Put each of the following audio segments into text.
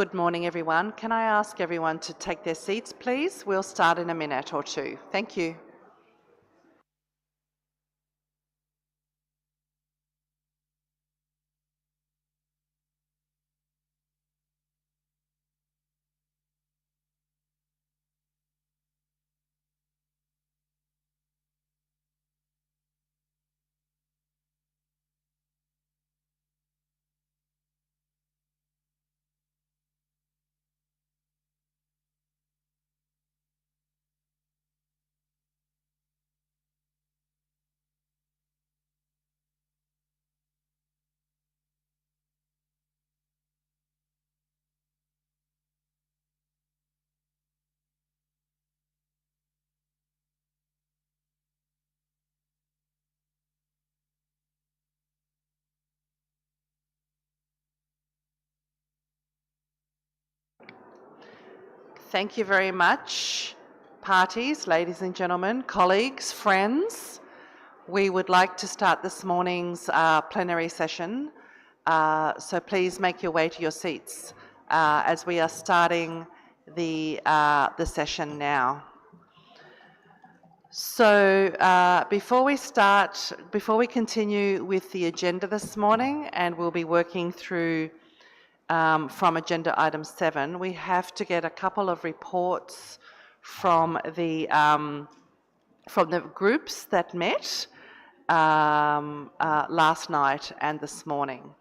Good morning, everyone. Can I ask everyone to take their seats, please? We'll start in a minute or two. Thank you. Thank you very much, parties, ladies and gentlemen, colleagues, friends. We would like to start this morning's plenary session, so please make your way to your seats as we are starting the session now. So before we continue with the agenda this morning, and we'll be working through from agenda item 7, we have to get a couple of reports from the groups that met last night and this morning.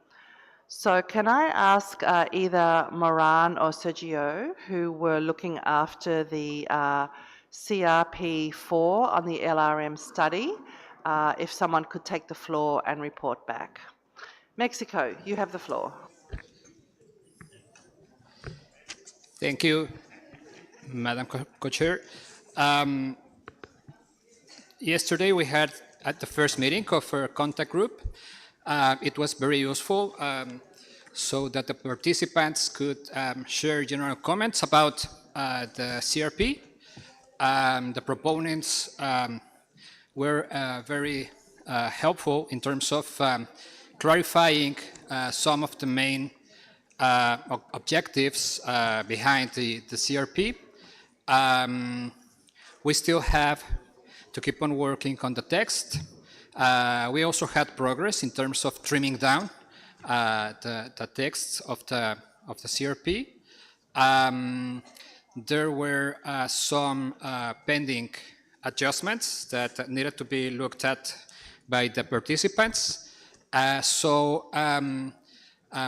So can I ask either Moran or Sergio, who were looking after the CRP4 on the LRM study, if someone could take the floor and report back. Mexico, you have the floor. Thank you, Madam Co-Chair. Yesterday we had at the first meeting of our contact group. It was very useful so that the participants could share general comments about the CRP. The proponents were very helpful in terms of clarifying some of the main objectives behind the CRP. We still have to keep on working on the text. We also had progress in terms of trimming down the text of the CRP. There were some pending adjustments that needed to be looked at by the participants.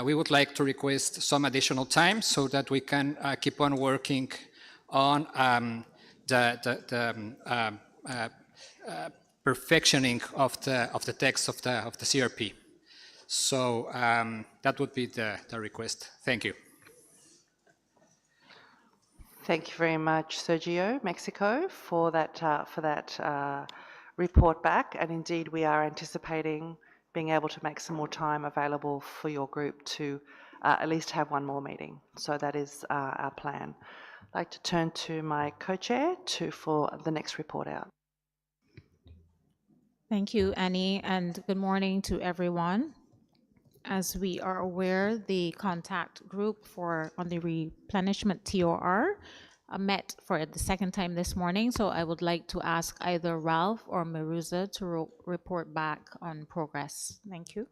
We would like to request some additional time so that we can keep on working on the perfectioning of the text of the CRP. So that would be the request. Thank you. Thank you very much, Sergio, Mexico, for that report back. And indeed, we are anticipating being able to make some more time available for your group to at least have one more meeting. So that is our plan. I'd like to turn to my co-chair for the next report out. Thank you, Annie, and good morning to everyone. As we are aware, the contact group on the replenishment TOR met for the second time this morning, so I would like to ask either Ralph or Maruza to report back on progress. Thank you.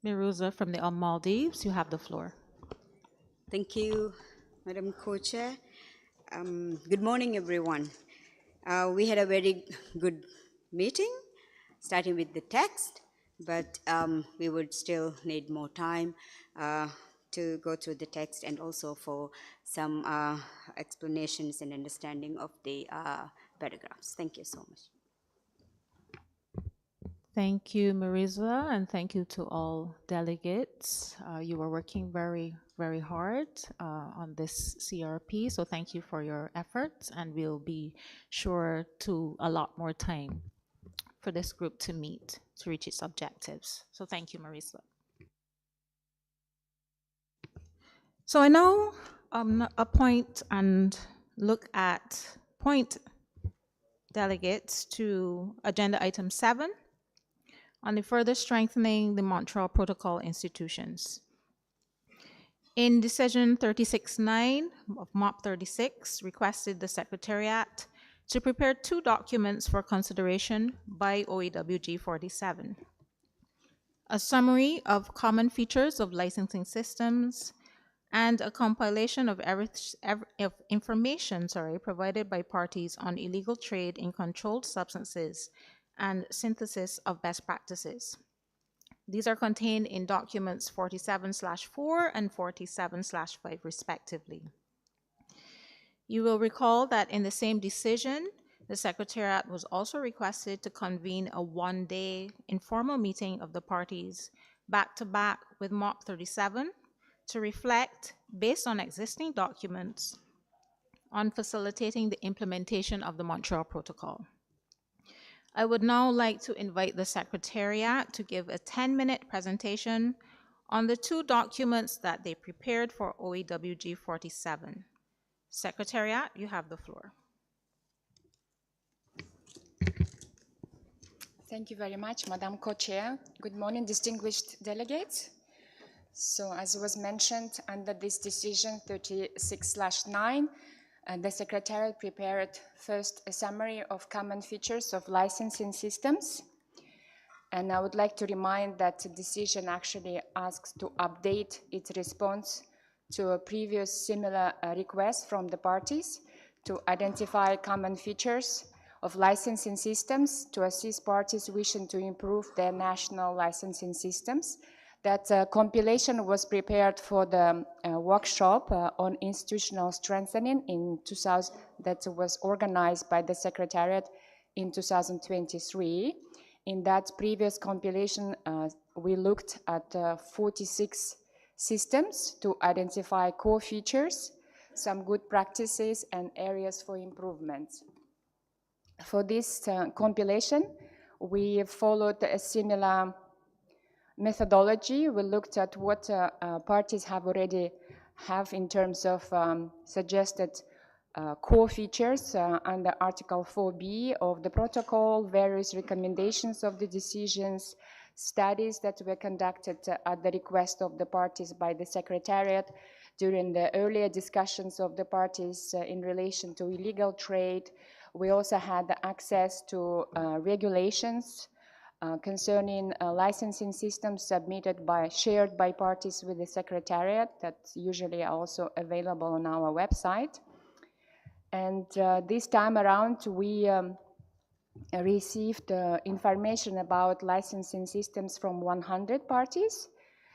Maruza from the Maldives, you have the floor. Thank you, Madam Co-Chair. Good morning, everyone. We had a very good meeting, starting with the text, but we would still need more time to go through the text and also for some explanations and understanding of the paragraphs. Thank you so much. Thank you, Marisa, and thank you to all delegates. You were working very, very hard on this CRP, so thank you for your efforts, and we'll be sure to allot more time for this group to meet to reach its objectives. So thank you, Marisa. So I now appoint and point delegates to agenda item 7 on the further strengthening the Montreal Protocol institutions. In Decision 36-9 of MOP 36, requested the Secretariat to prepare 2 documents for consideration by OEWG 47. A summary of common features of licensing systems and a compilation of information provided by parties on illegal trade in controlled substances and synthesis of best practices. These are contained in documents 47/4 and 47/5 respectively. You will recall that in the same decision, the Secretariat was also requested to convene a 1-day informal meeting of the parties back-to-back with MOP 37 to reflect, based on existing documents, on facilitating the implementation of the Montreal Protocol. I would now like to invite the Secretariat to give a 10-minute presentation on the 2 documents that they prepared for OEWG 47. Secretariat, you have the floor. Thank you very much, Madam Co-Chair. Good morning, distinguished delegates. So as was mentioned, under this decision 36/9, the Secretariat prepared first a summary of common features of licensing systems. And I would like to remind that the decision actually asks to update its response to a previous similar request from the parties to identify common features of licensing systems to assist parties wishing to improve their national licensing systems. That compilation was prepared for the workshop on institutional strengthening in 2000, that was organized by the Secretariat in 2023. In that previous compilation, we looked at 46 systems to identify core features, some good practices, and areas for improvement. For this compilation, we followed a similar methodology. We looked at what parties have already have in terms of suggested core features under Article 4B of the protocol, various recommendations of the decisions, studies that were conducted at the request of the parties by the Secretariat during the earlier discussions of the parties in relation to illegal trade. We also had access to regulations concerning licensing systems submitted shared by parties with the Secretariat that usually are also available on our website. And this time around, we received information about licensing systems from 100 parties,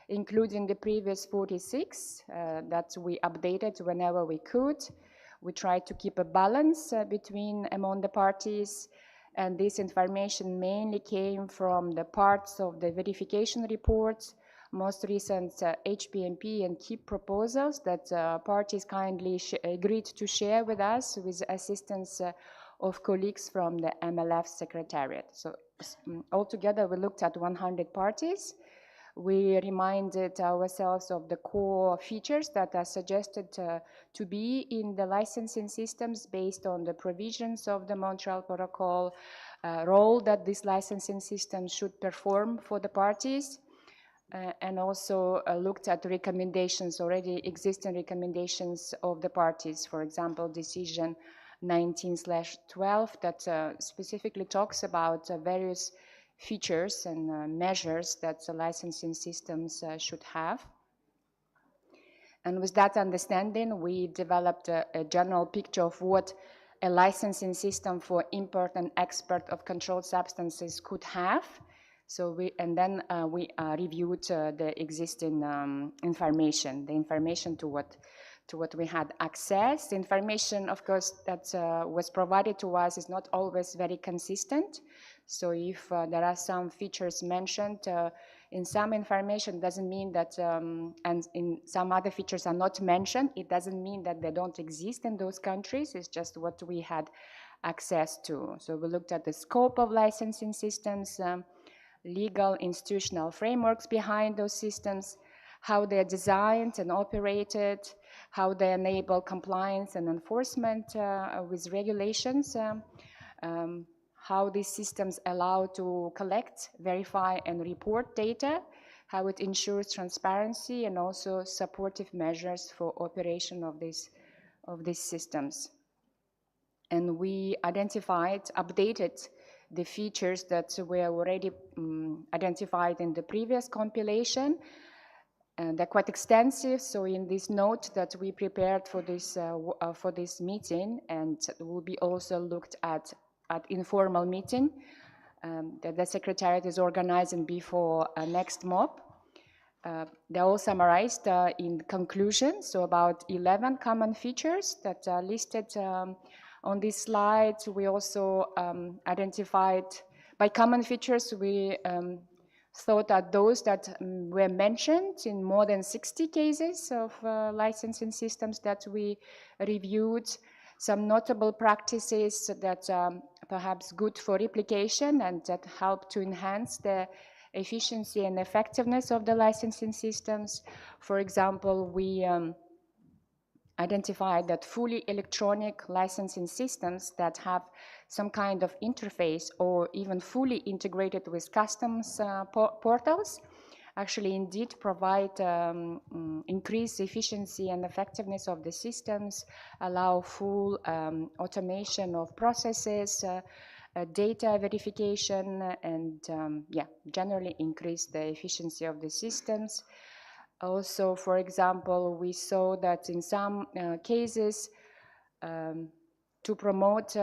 including the previous 46 that we updated whenever we could. We tried to keep a balance among the parties, and this information mainly came from the parts of the verification reports, most recent HPMP and KEEP proposals that parties kindly agreed to share with us with assistance of colleagues from the MLF Secretariat. So altogether, we looked at 100 parties. We reminded ourselves of the core features that are suggested to be in the licensing systems based on the provisions of the Montreal Protocol, role that this licensing system should perform for the parties, and also looked at recommendations, already existing recommendations of the parties, for example, decision 19/12 that specifically talks about various features and measures that the licensing systems should have. And with that understanding, we developed a general picture of what a licensing system for import and export of controlled substances could have. So we reviewed the existing information, the information to what we had access. The information, of course, that was provided to us is not always very consistent. So if there are some features mentioned in some information, doesn't mean that, and in some other features are not mentioned, it doesn't mean that they don't exist in those countries. It's just what we had access to. So we looked at the scope of licensing systems, legal institutional frameworks behind those systems, how they're designed and operated, how they enable compliance and enforcement with regulations, how these systems allow to collect, verify, and report data, how it ensures transparency, and also supportive measures for operation of these systems. And we identified, updated the features that were already identified in the previous compilation. And they're quite extensive, so in this note that we prepared for this meeting, and will be also looked at informal meeting that the Secretariat is organizing before next MOP. They're all summarized in conclusion, so about 11 common features that are listed on this slide. We also identified, by common features, we thought that those that were mentioned in more than 60 cases of licensing systems that we reviewed, some notable practices that perhaps good for replication and that help to enhance the efficiency and effectiveness of the licensing systems. For example, we identified that fully electronic licensing systems that have some kind of interface or even fully integrated with customs portals actually indeed provide increased efficiency and effectiveness of the systems, allow full automation of processes, data verification, and generally increase the efficiency of the systems. Also, for example, we saw that in some cases, to promote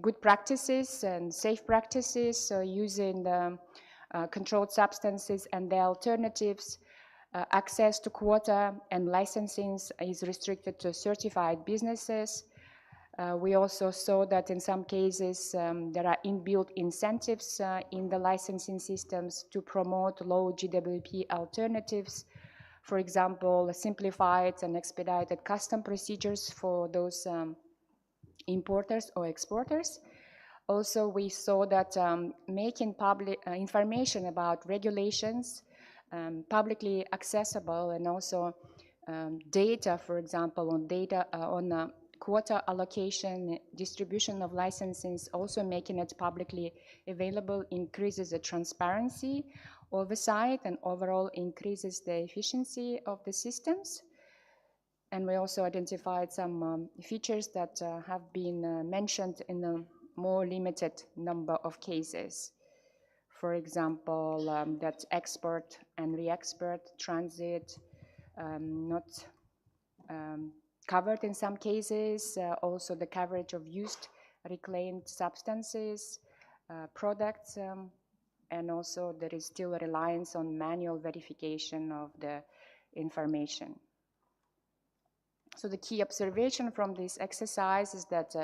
good practices and safe practices using controlled substances and their alternatives, access to quota and licensing is restricted to certified businesses. We also saw that in some cases there are inbuilt incentives in the licensing systems to promote low GWP alternatives. For example, simplified and expedited custom procedures for those importers or exporters. Also, we saw that making public information about regulations publicly accessible, and also data, for example, on quota allocation, distribution of licenses, also making it publicly available increases the transparency, oversight, and overall increases the efficiency of the systems. And we also identified some features that have been mentioned in a more limited number of cases. For example, that export and re-export transit not covered in some cases, also the coverage of used reclaimed substances, products, and also there is still a reliance on manual verification of the information. So the key observation from this exercise is that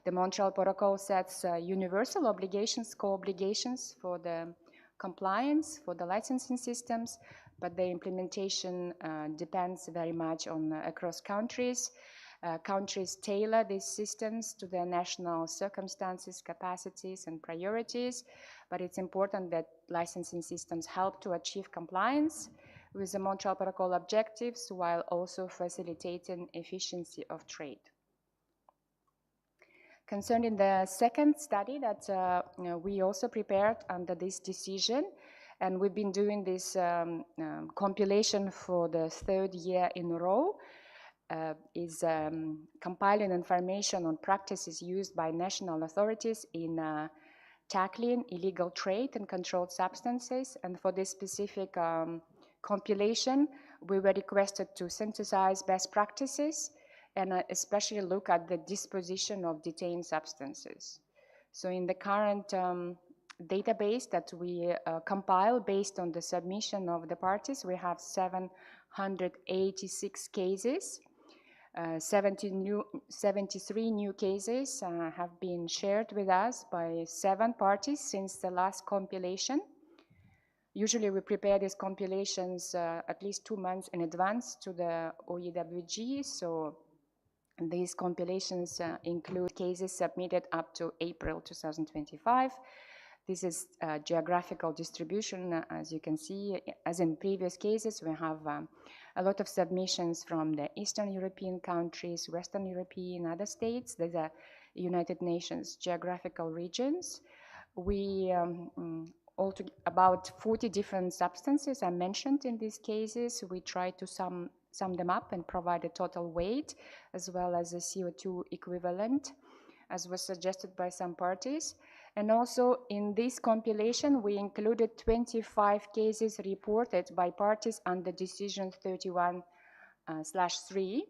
the Montreal Protocol sets universal obligations, co-obligations for the compliance for the licensing systems, but the implementation depends very much on across countries. Countries tailor these systems to their national circumstances, capacities, and priorities, but it's important that licensing systems help to achieve compliance with the Montreal Protocol objectives while also facilitating efficiency of trade. Concerning the second study that we also prepared under this decision, and we've been doing this compilation for the third year in a row, is compiling information on practices used by national authorities in tackling illegal trade and controlled substances. And for this specific compilation, we were requested to synthesize best practices and especially look at the disposition of detained substances. So in the current database that we compile based on the submission of the parties, we have 786 cases. 73 new cases have been shared with us by 7 parties since the last compilation. Usually we prepare these compilations at least 2 months in advance to the OEWG, so these compilations include cases submitted up to April 2025. This is geographical distribution. As you can see, as in previous cases, we have a lot of submissions from the Eastern European countries, Western European, other states. These are United Nations geographical regions. We about 40 different substances are mentioned in these cases. We try to sum them up and provide a total weight as well as a CO2 equivalent, as was suggested by some parties. And also in this compilation, we included 25 cases reported by parties under decision 31/3,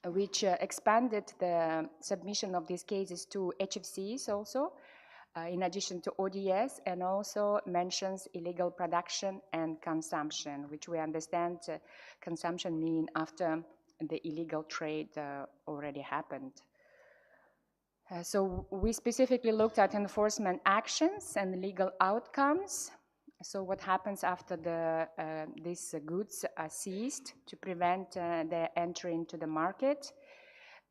which expanded the submission of these cases to HFCs also, in addition to ODS, and also mentions illegal production and consumption, which we understand consumption mean after the illegal trade already happened. So we specifically looked at enforcement actions and legal outcomes. So what happens after these goods are seized to prevent their entry into the market.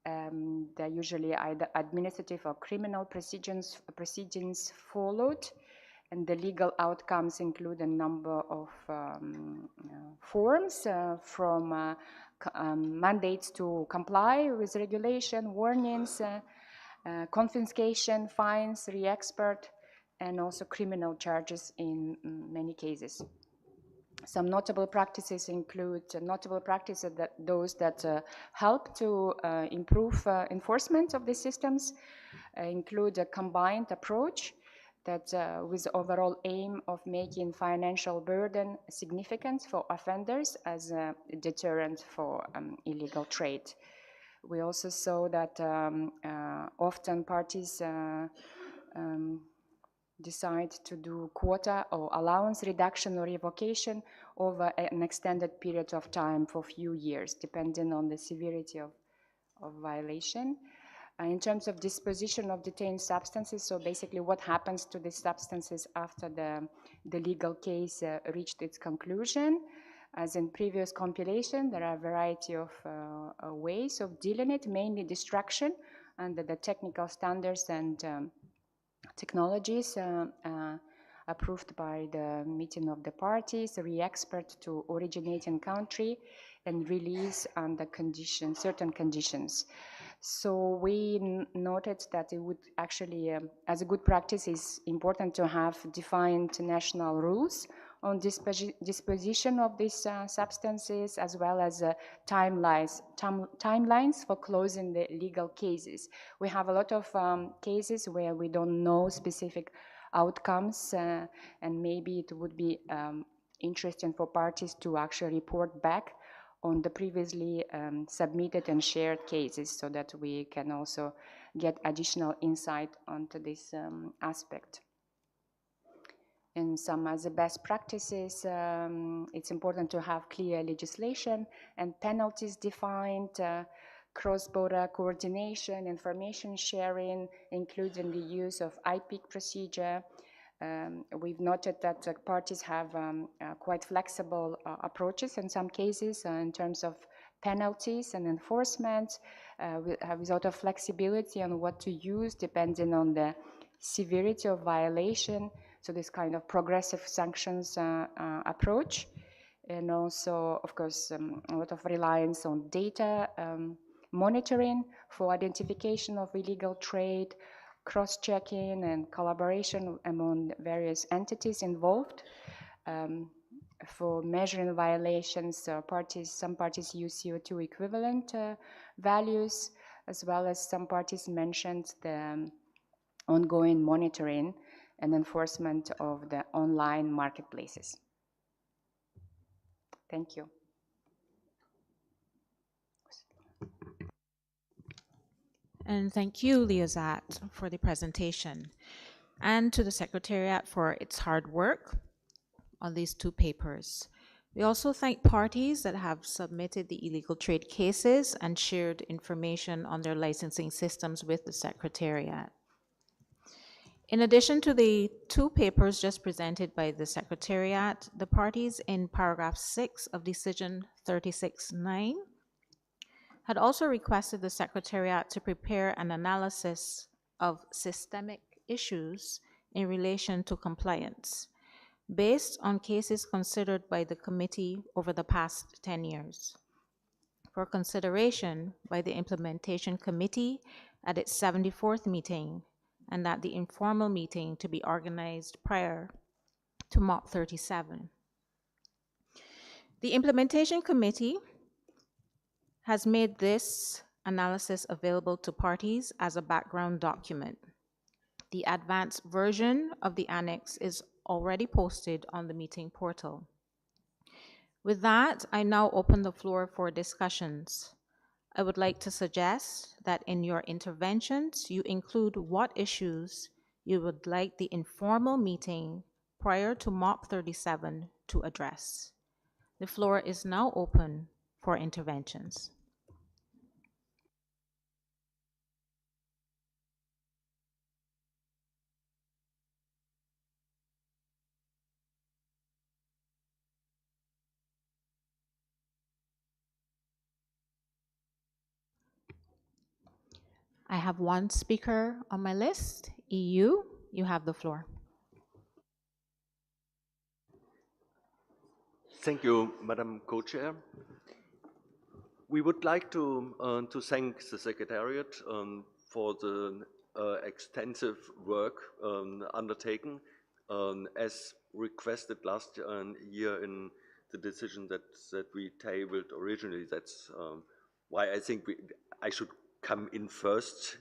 There are usually either administrative or criminal proceedings followed, and the legal outcomes include a number of forms from mandates to comply with regulation, warnings, confiscation, fines, re-export, and also criminal charges in many cases. Some notable practices include those that help to improve enforcement of the systems, include a combined approach that with the overall aim of making financial burden significant for offenders as a deterrent for illegal trade. We also saw that often parties decide to do quota or allowance reduction or revocation over an extended period of time for a few years, depending on the severity of violation. In terms of disposition of detained substances, so basically what happens to the substances after the legal case reached its conclusion. As in previous compilation, there are a variety of ways of dealing it, mainly destruction under the technical standards and technologies approved by the meeting of the parties, re-export to originating country, and release under certain conditions. So we noted that it would actually, as a good practice, is important to have defined national rules on disposition of these substances, as well as timelines for closing the legal cases. We have a lot of cases where we don't know specific outcomes, and maybe it would be interesting for parties to actually report back on the previously submitted and shared cases, so that we can also get additional insight onto this aspect. And some as the best practices, it's important to have clear legislation and penalties defined, cross-border coordination, information sharing, including the use of IPIC procedure. We've noted that parties have quite flexible approaches in some cases in terms of penalties and enforcement, with a lot of flexibility on what to use depending on the severity of violation. So this kind of progressive sanctions approach, and also, of course, a lot of reliance on data monitoring for identification of illegal trade, cross-checking and collaboration among various entities involved. For measuring violations, some parties use CO2 equivalent values, as well as some parties mentioned the ongoing monitoring and enforcement of the online marketplaces. Thank you. And thank you, Liazat, for the presentation, and to the Secretariat for its hard work on these two papers. We also thank parties that have submitted the illegal trade cases and shared information on their licensing systems with the Secretariat. In addition to the two papers just presented by the Secretariat, the parties in paragraph 6 of Decision 36-9 had also requested the Secretariat to prepare an analysis of systemic issues in relation to compliance, based on cases considered by the committee over the past 10 years, for consideration by the Implementation Committee at its 74th meeting, and that the informal meeting to be organized prior to MOP 37. The Implementation Committee has made this analysis available to parties as a background document. The advanced version of the annex is already posted on the meeting portal. With that, I now open the floor for discussions. I would like to suggest that in your interventions, you include what issues you would like the informal meeting prior to MOP 37 to address. The floor is now open for interventions. I have one speaker on my list. EU, you have the floor. Thank you, Madam Co-Chair. We would like to thank the Secretariat for the extensive work undertaken as requested last year in the decision that we tabled originally. That's why I think I should come in first.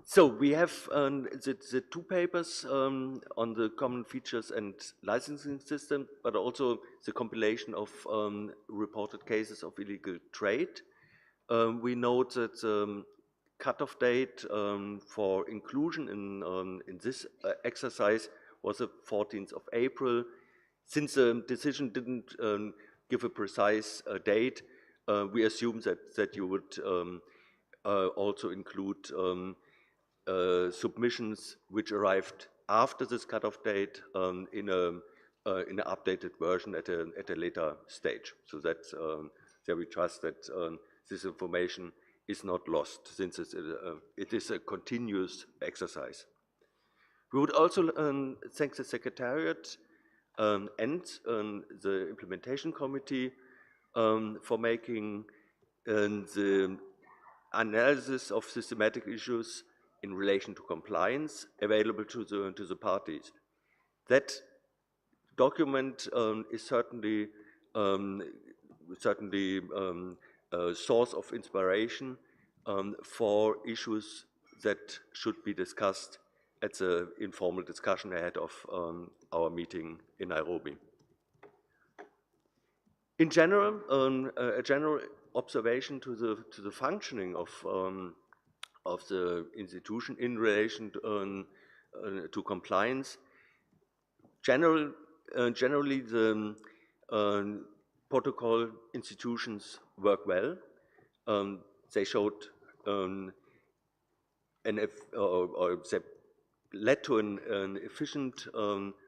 So we have the two papers on the common features and licensing system, but also the compilation of reported cases of illegal trade. We note that cutoff date for inclusion in this exercise was the 14th of April. Since the decision didn't give a precise date, we assume that you would also include submissions which arrived after this cutoff date in an updated version at a later stage. So that there we trust that this information is not lost, since it is a continuous exercise. We would also thank the Secretariat and the Implementation Committee for making the analysis of systematic issues in relation to compliance available to the parties. That document is certainly a source of inspiration for issues that should be discussed at the informal discussion ahead of our meeting in Nairobi. In general, a general observation to the functioning of the institution in relation to compliance. Generally, the protocol institutions work well. They showed they led to an efficient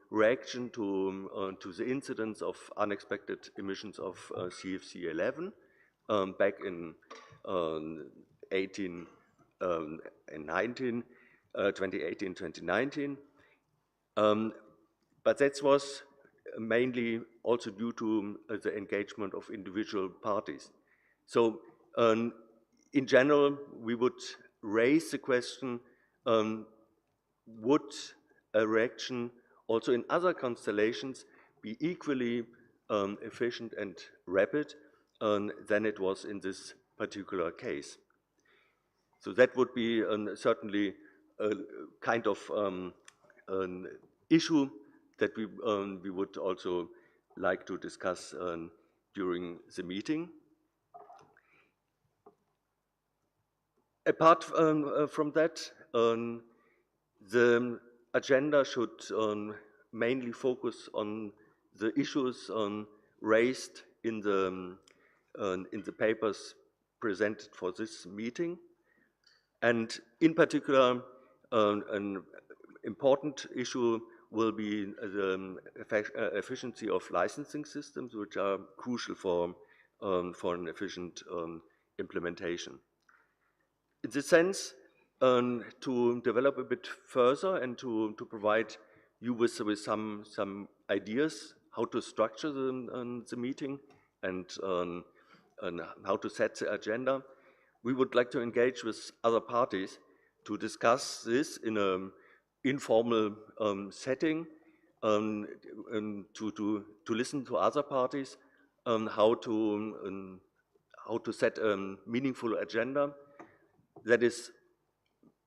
reaction to the incidence of unexpected emissions of CFC 11 back in 2018, 2019. But that was mainly also due to the engagement of individual parties. So in general, we would raise the question, would a reaction also in other constellations be equally efficient and rapid than it was in this particular case? So that would be certainly a kind of an issue that we would also like to discuss during the meeting. Apart from that, the agenda should mainly focus on the issues raised in the papers presented for this meeting. And in particular, an important issue will be the efficiency of licensing systems, which are crucial for an efficient implementation. In this sense, to develop a bit further and to provide you with some ideas how to structure the meeting and how to set the agenda, we would like to engage with other parties to discuss this in an informal setting, to listen to other parties, how to set a meaningful agenda that is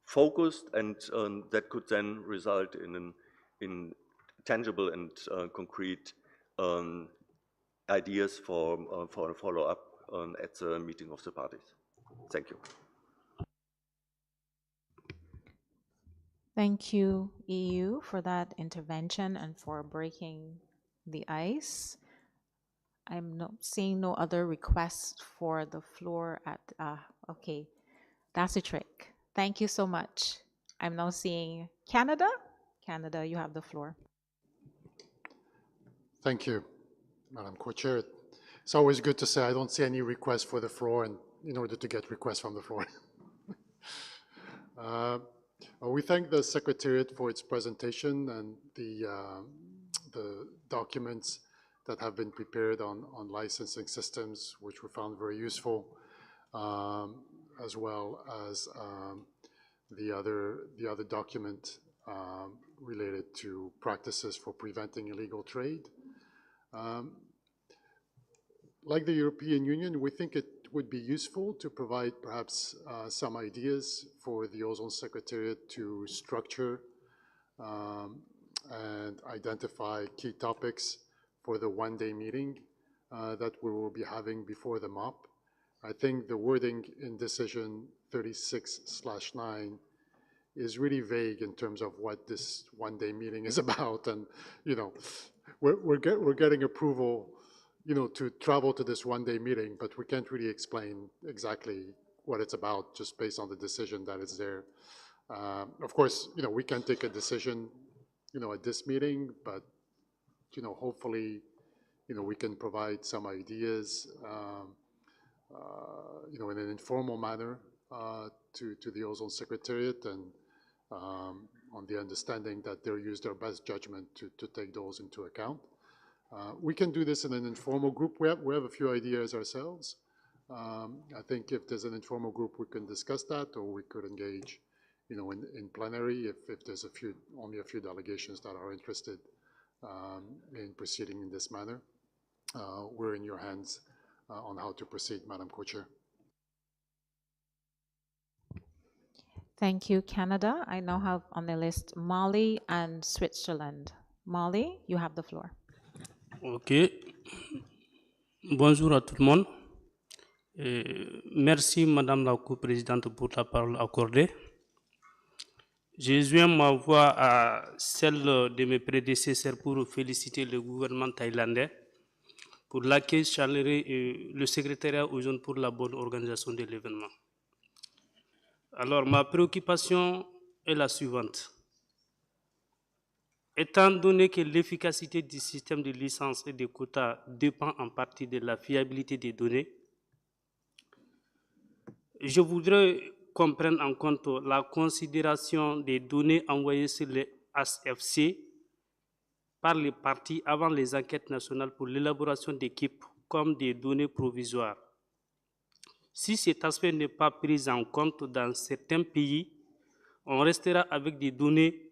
focused and that could then result in tangible and concrete ideas for a follow-up at the meeting of the parties. Thank you. Thank you, EU, for that intervention and for breaking the ice. I'm seeing no other requests for the floor at, okay, that's a trick. Thank you so much. I'm now seeing Canada. Canada, you have the floor. Thank you, Madam Co-Chair. It's always good to say I don't see any requests for the floor and in order to get requests from the floor. We thank the Secretariat for its presentation and the documents that have been prepared on licensing systems, which we found very useful, as well as the other document related to practices for preventing illegal trade. Like the European Union, we think it would be useful to provide perhaps some ideas for the Ozone Secretariat to structure and identify key topics for the one-day meeting that we will be having before the MOP. I think the wording in decision 36/9 is really vague in terms of what this one-day meeting is about, and we're getting approval, to travel to this one-day meeting, but we can't really explain exactly what it's about just based on the decision that is there. Of course, we can take a decision, at this meeting, but hopefully, we can provide some ideas, in an informal manner to the Ozone Secretariat, and on the understanding that they'll use their best judgment to take those into account. We can do this in an informal group. We have a few ideas ourselves. I think if there's an informal group, we can discuss that, or we could engage, in plenary if there's only a few delegations that are interested in proceeding in this manner. We're in your hands on how to proceed, Madam Co-Chair. Thank you, Canada. I now have on the list Mali and Switzerland. Mali, you have the floor. Ok. Bonjour à tout le monde. Merci, Madame la coprésidente, pour la parole accordée. Je joins ma voix à celle de mes prédécesseurs pour féliciter le gouvernement thaïlandais pour l'accueil chaleureux et le secrétariat aux jeunes pour la bonne organisation de l'événement. Alors, ma préoccupation est la suivante. Étant donné que l'efficacité du système de licence et de quotas dépend en partie de la fiabilité des données, je voudrais qu'on prenne en compte la considération des données envoyées sur les HFC par les parties avant les enquêtes nationales pour l'élaboration d'équipes comme des données provisoires. Si cet aspect n'est pas pris en compte dans certains pays, on restera avec des données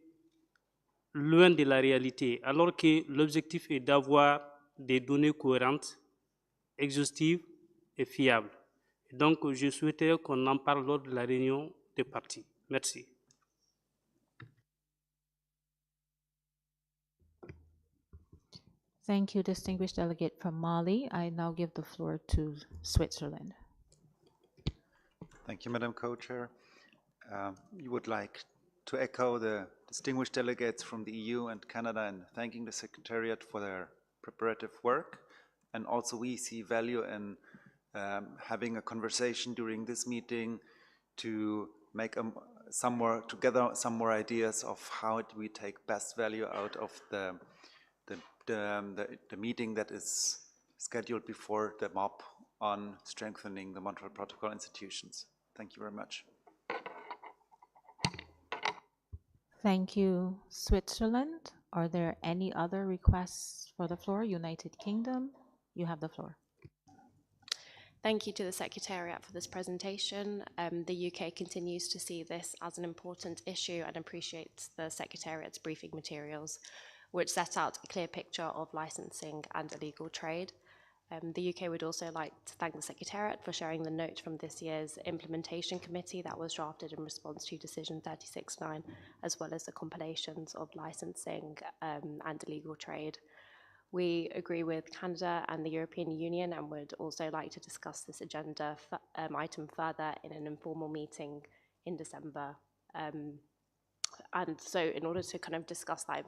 loin de la réalité, alors que l'objectif est d'avoir des données cohérentes, exhaustives et fiables. Donc, je souhaitais qu'on en parle lors de la réunion des parties. Merci. Thank you, distinguished delegate from Mali. I now give the floor to Switzerland. Thank you, Madam Co-Chair. We would like to echo the distinguished delegates from the EU and Canada in thanking the Secretariat for their preparative work. And also we see value in having a conversation during this meeting to make to gather some more ideas of how we take best value out of the meeting that is scheduled before the MOP on strengthening the Montreal Protocol institutions. Thank you very much. Thank you, Switzerland. Are there any other requests for the floor? United Kingdom, you have the floor. Thank you to the Secretariat for this presentation. The UK continues to see this as an important issue and appreciates the Secretariat's briefing materials, which set out a clear picture of licensing and illegal trade. The UK would also like to thank the Secretariat for sharing the note from this year's implementation committee that was drafted in response to Decision 36-9, as well as the compilations of licensing and illegal trade. We agree with Canada and the European Union and would also like to discuss this agenda item further in an informal meeting in December. And so in order to kind of discuss that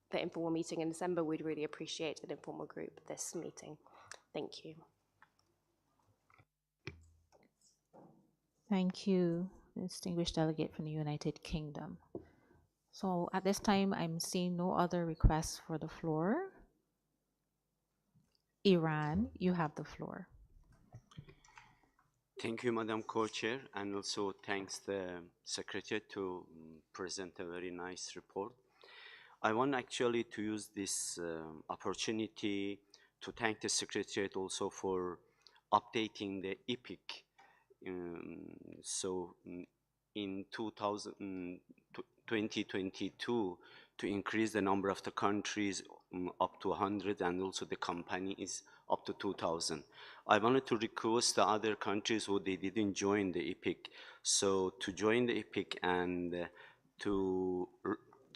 the informal meeting in December, we'd really appreciate an informal group this meeting. Thank you. Thank you, distinguished delegate from the United Kingdom. So at this time, I'm seeing no other requests for the floor. Iran, you have the floor. Thank you, Madam Co-Chair, and also thanks the Secretary to present a very nice report. I want actually to use this opportunity to thank the Secretariat also for updating the EPIC. In 2022, to increase the number of the countries up to 100, and also the company is up to 2,000. I wanted to request the other countries who they didn't join the EPIC, so to join the EPIC and to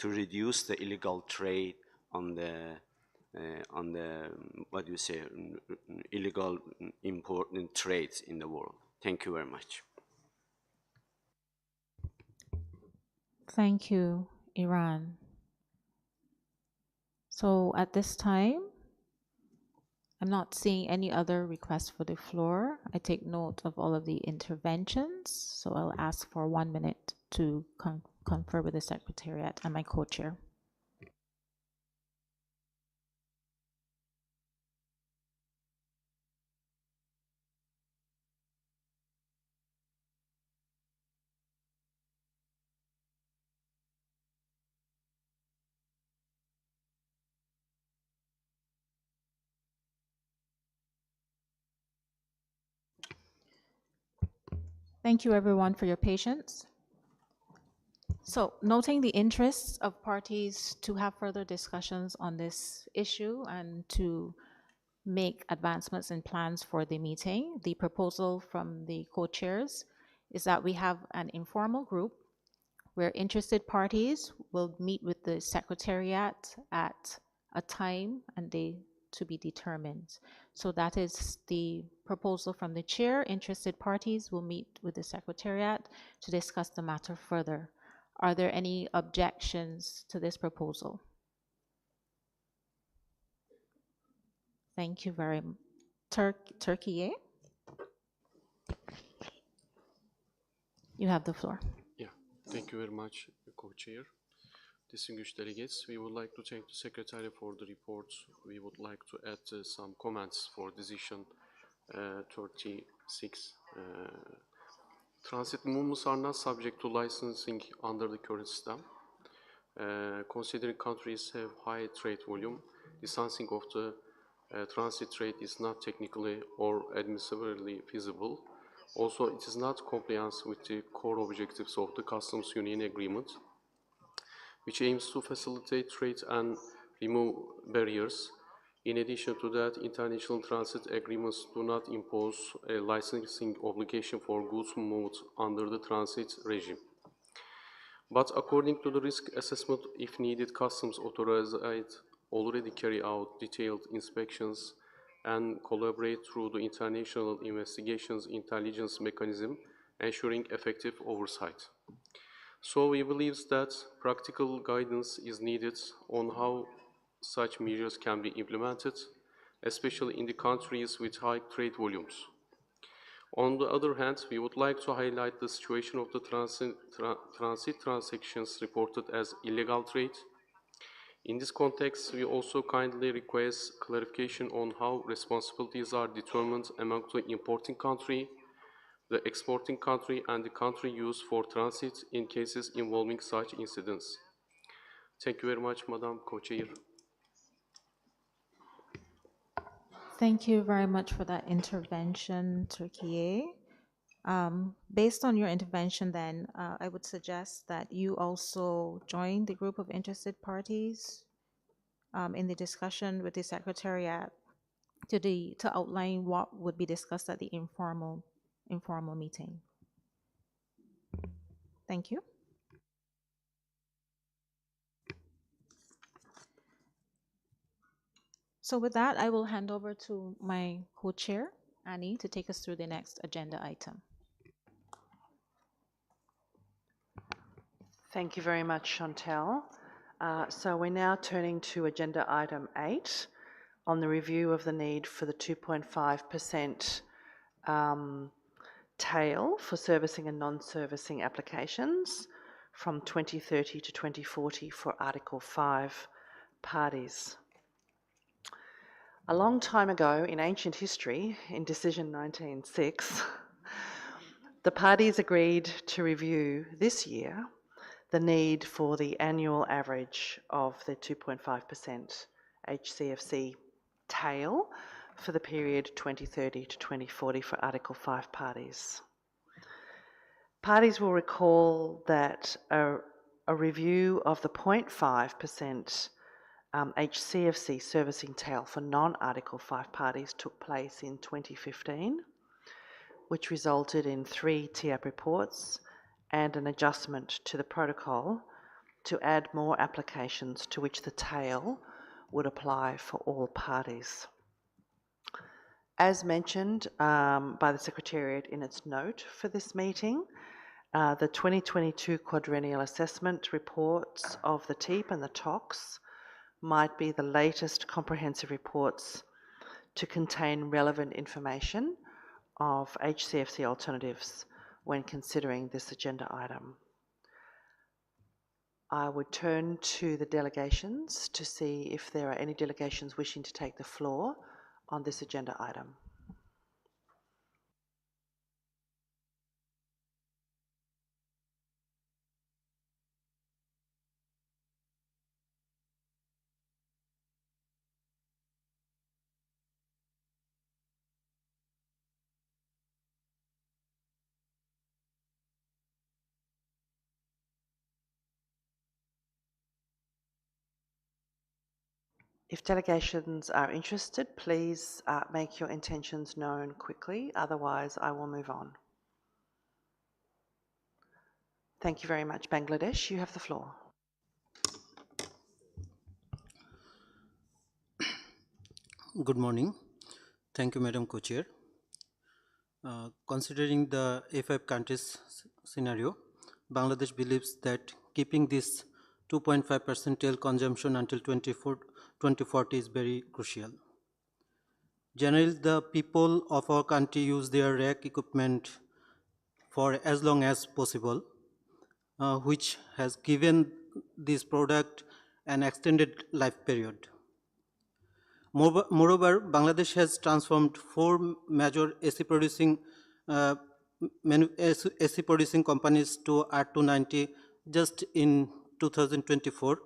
reduce the illegal trade on the what do you say, illegal important trades in the world. Thank you very much. Thank you, Iran. So at this time, I'm not seeing any other requests for the floor. I take note of all of the interventions, so I'll ask for 1 minute to confer with the Secretariat and my co-chair. Thank you everyone for your patience. So, noting the interests of parties to have further discussions on this issue and to make advancements and plans for the meeting, the proposal from the co-chairs is that we have an informal group where interested parties will meet with the Secretariat at a time and day to be determined. So that is the proposal from the chair. Interested parties will meet with the Secretariat to discuss the matter further. Are there any objections to this proposal? Thank you very much. Turkey, you have the floor. Yeah, thank you very much, Co-Chair. Distinguished delegates, we would like to thank the Secretary for the report. We would like to add some comments for decision 36. Transit movements are not subject to licensing under the current system. Considering countries have high trade volume, licensing of the transit trade is not technically or administratively feasible. Also, it is not compliant with the core objectives of the Customs Union Agreement, which aims to facilitate trade and remove barriers. In addition to that, international transit agreements do not impose a licensing obligation for goods moved under the transit regime. But according to the risk assessment, if needed, customs authorities already carry out detailed inspections and collaborate through the international investigations intelligence mechanism, ensuring effective oversight. So we believe that practical guidance is needed on how such measures can be implemented, especially in the countries with high trade volumes. On the other hand, we would like to highlight the situation of the transit transactions reported as illegal trade. In this context, we also kindly request clarification on how responsibilities are determined among the importing country, the exporting country, and the country used for transit in cases involving such incidents. Thank you very much, Madam Co-Chair. Thank you very much for that intervention, Turkiye. Based on your intervention then, I would suggest that you also join the group of interested parties in the discussion with the Secretariat to outline what would be discussed at the informal meeting. Thank you. So with that, I will hand over to my co-chair, Annie, to take us through the next agenda item. Thank you very much, Chantal. So we're now turning to agenda item 8 on the review of the need for the 2.5% tail for servicing and non-servicing applications from 2030 to 2040 for Article 5 parties. A long time ago in ancient history, in Decision 1906, the parties agreed to review this year the need for the annual average of the 2.5% HCFC tail for the period 2030 to 2040 for Article 5 parties. Parties will recall that a review of the 0.5% HCFC servicing tail for non-Article 5 parties took place in 2015, which resulted in 3 TAP reports and an adjustment to the protocol to add more applications to which the tail would apply for all parties. As mentioned by the Secretariat in its note for this meeting, the 2022 quadrennial assessment reports of the TEEP and the TOCs might be the latest comprehensive reports to contain relevant information of HCFC alternatives when considering this agenda item. I would turn to the delegations to see if there are any delegations wishing to take the floor on this agenda item. If delegations are interested, please make your intentions known quickly, otherwise I will move on. Thank you very much. Bangladesh, you have the floor. Good morning. Thank you, Madam Co-Chair. Considering the A5 countries scenario, Bangladesh believes that keeping this 2.5% tail consumption until 2040 is very crucial. Generally, the people of our country use their rack equipment for as long as possible, which has given this product an extended life period. Moreover, Bangladesh has transformed 4 major AC producing companies to R290 just in 2024.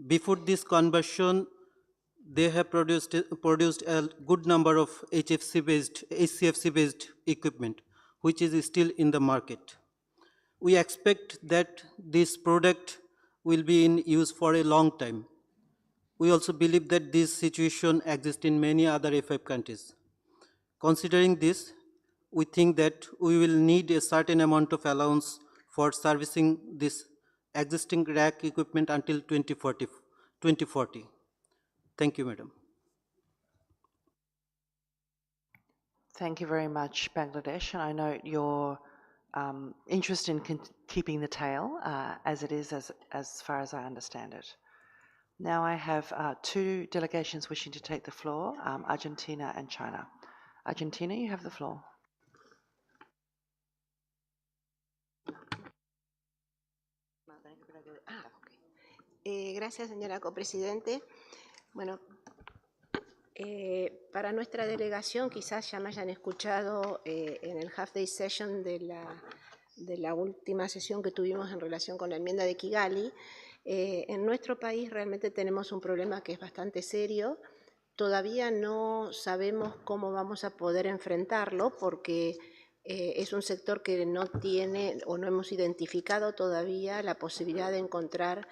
Before this conversion, they have produced a good number of HCFC-based equipment, which is still in the market. We expect that this product will be in use for a long time. We also believe that this situation exists in many other A5 countries. Considering this, we think that we will need a certain amount of allowance for servicing this existing rack equipment until 2040. Thank you, Madam. Thank you very much, Bangladesh. And I note your interest in keeping the tail as it is, as far as I understand it. Now I have 2 delegations wishing to take the floor, Argentina and China. Argentina, you have the floor. Gracias, señora copresidente. Bueno, para nuestra delegación, quizás ya me hayan escuchado en el half day session de la última sesión que tuvimos en relación con la enmienda de Kigali. En nuestro país realmente tenemos un problema que es bastante serio, Todavía no sabemos cómo vamos a poder enfrentarlo porque es un sector que no tiene o no hemos identificado todavía la posibilidad de encontrar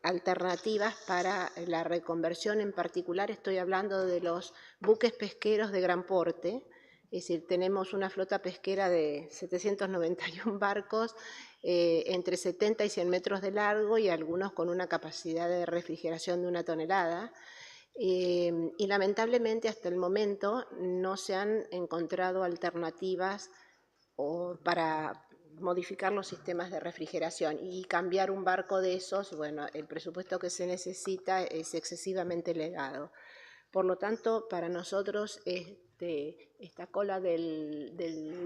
alternativas para la reconversión. En particular estoy hablando de los buques pesqueros de gran porte. Es decir, tenemos una flota pesquera de 791 barcos entre 70 y 100 metros de largo y algunos con una capacidad de refrigeración de 1 tonelada. Y lamentablemente hasta el momento no se han encontrado alternativas para modificar los sistemas de refrigeración y cambiar un barco de esos, bueno, el presupuesto que se necesita es excesivamente elevado. Por lo tanto, para nosotros esta cola del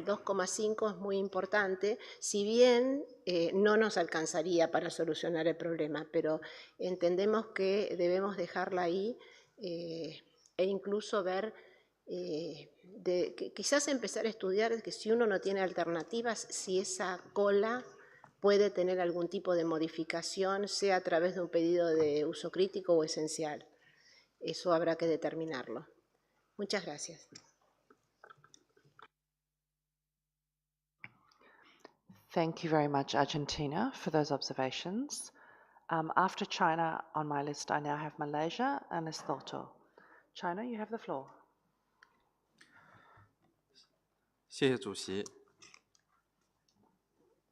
2,5 es muy importante, si bien no nos alcanzaría para solucionar el problema, pero entendemos que debemos dejarla ahí e incluso ver, quizás empezar a estudiar que si uno no tiene alternativas, si esa cola puede tener algún tipo de modificación, sea a través de un pedido de uso crítico o esencial. Eso habrá que determinarlo. Muchas gracias. Thank you very much, Argentina, for those observations. After China on my list, I now have Malaysia and Lesotho. China, you have the floor. 谢谢主席。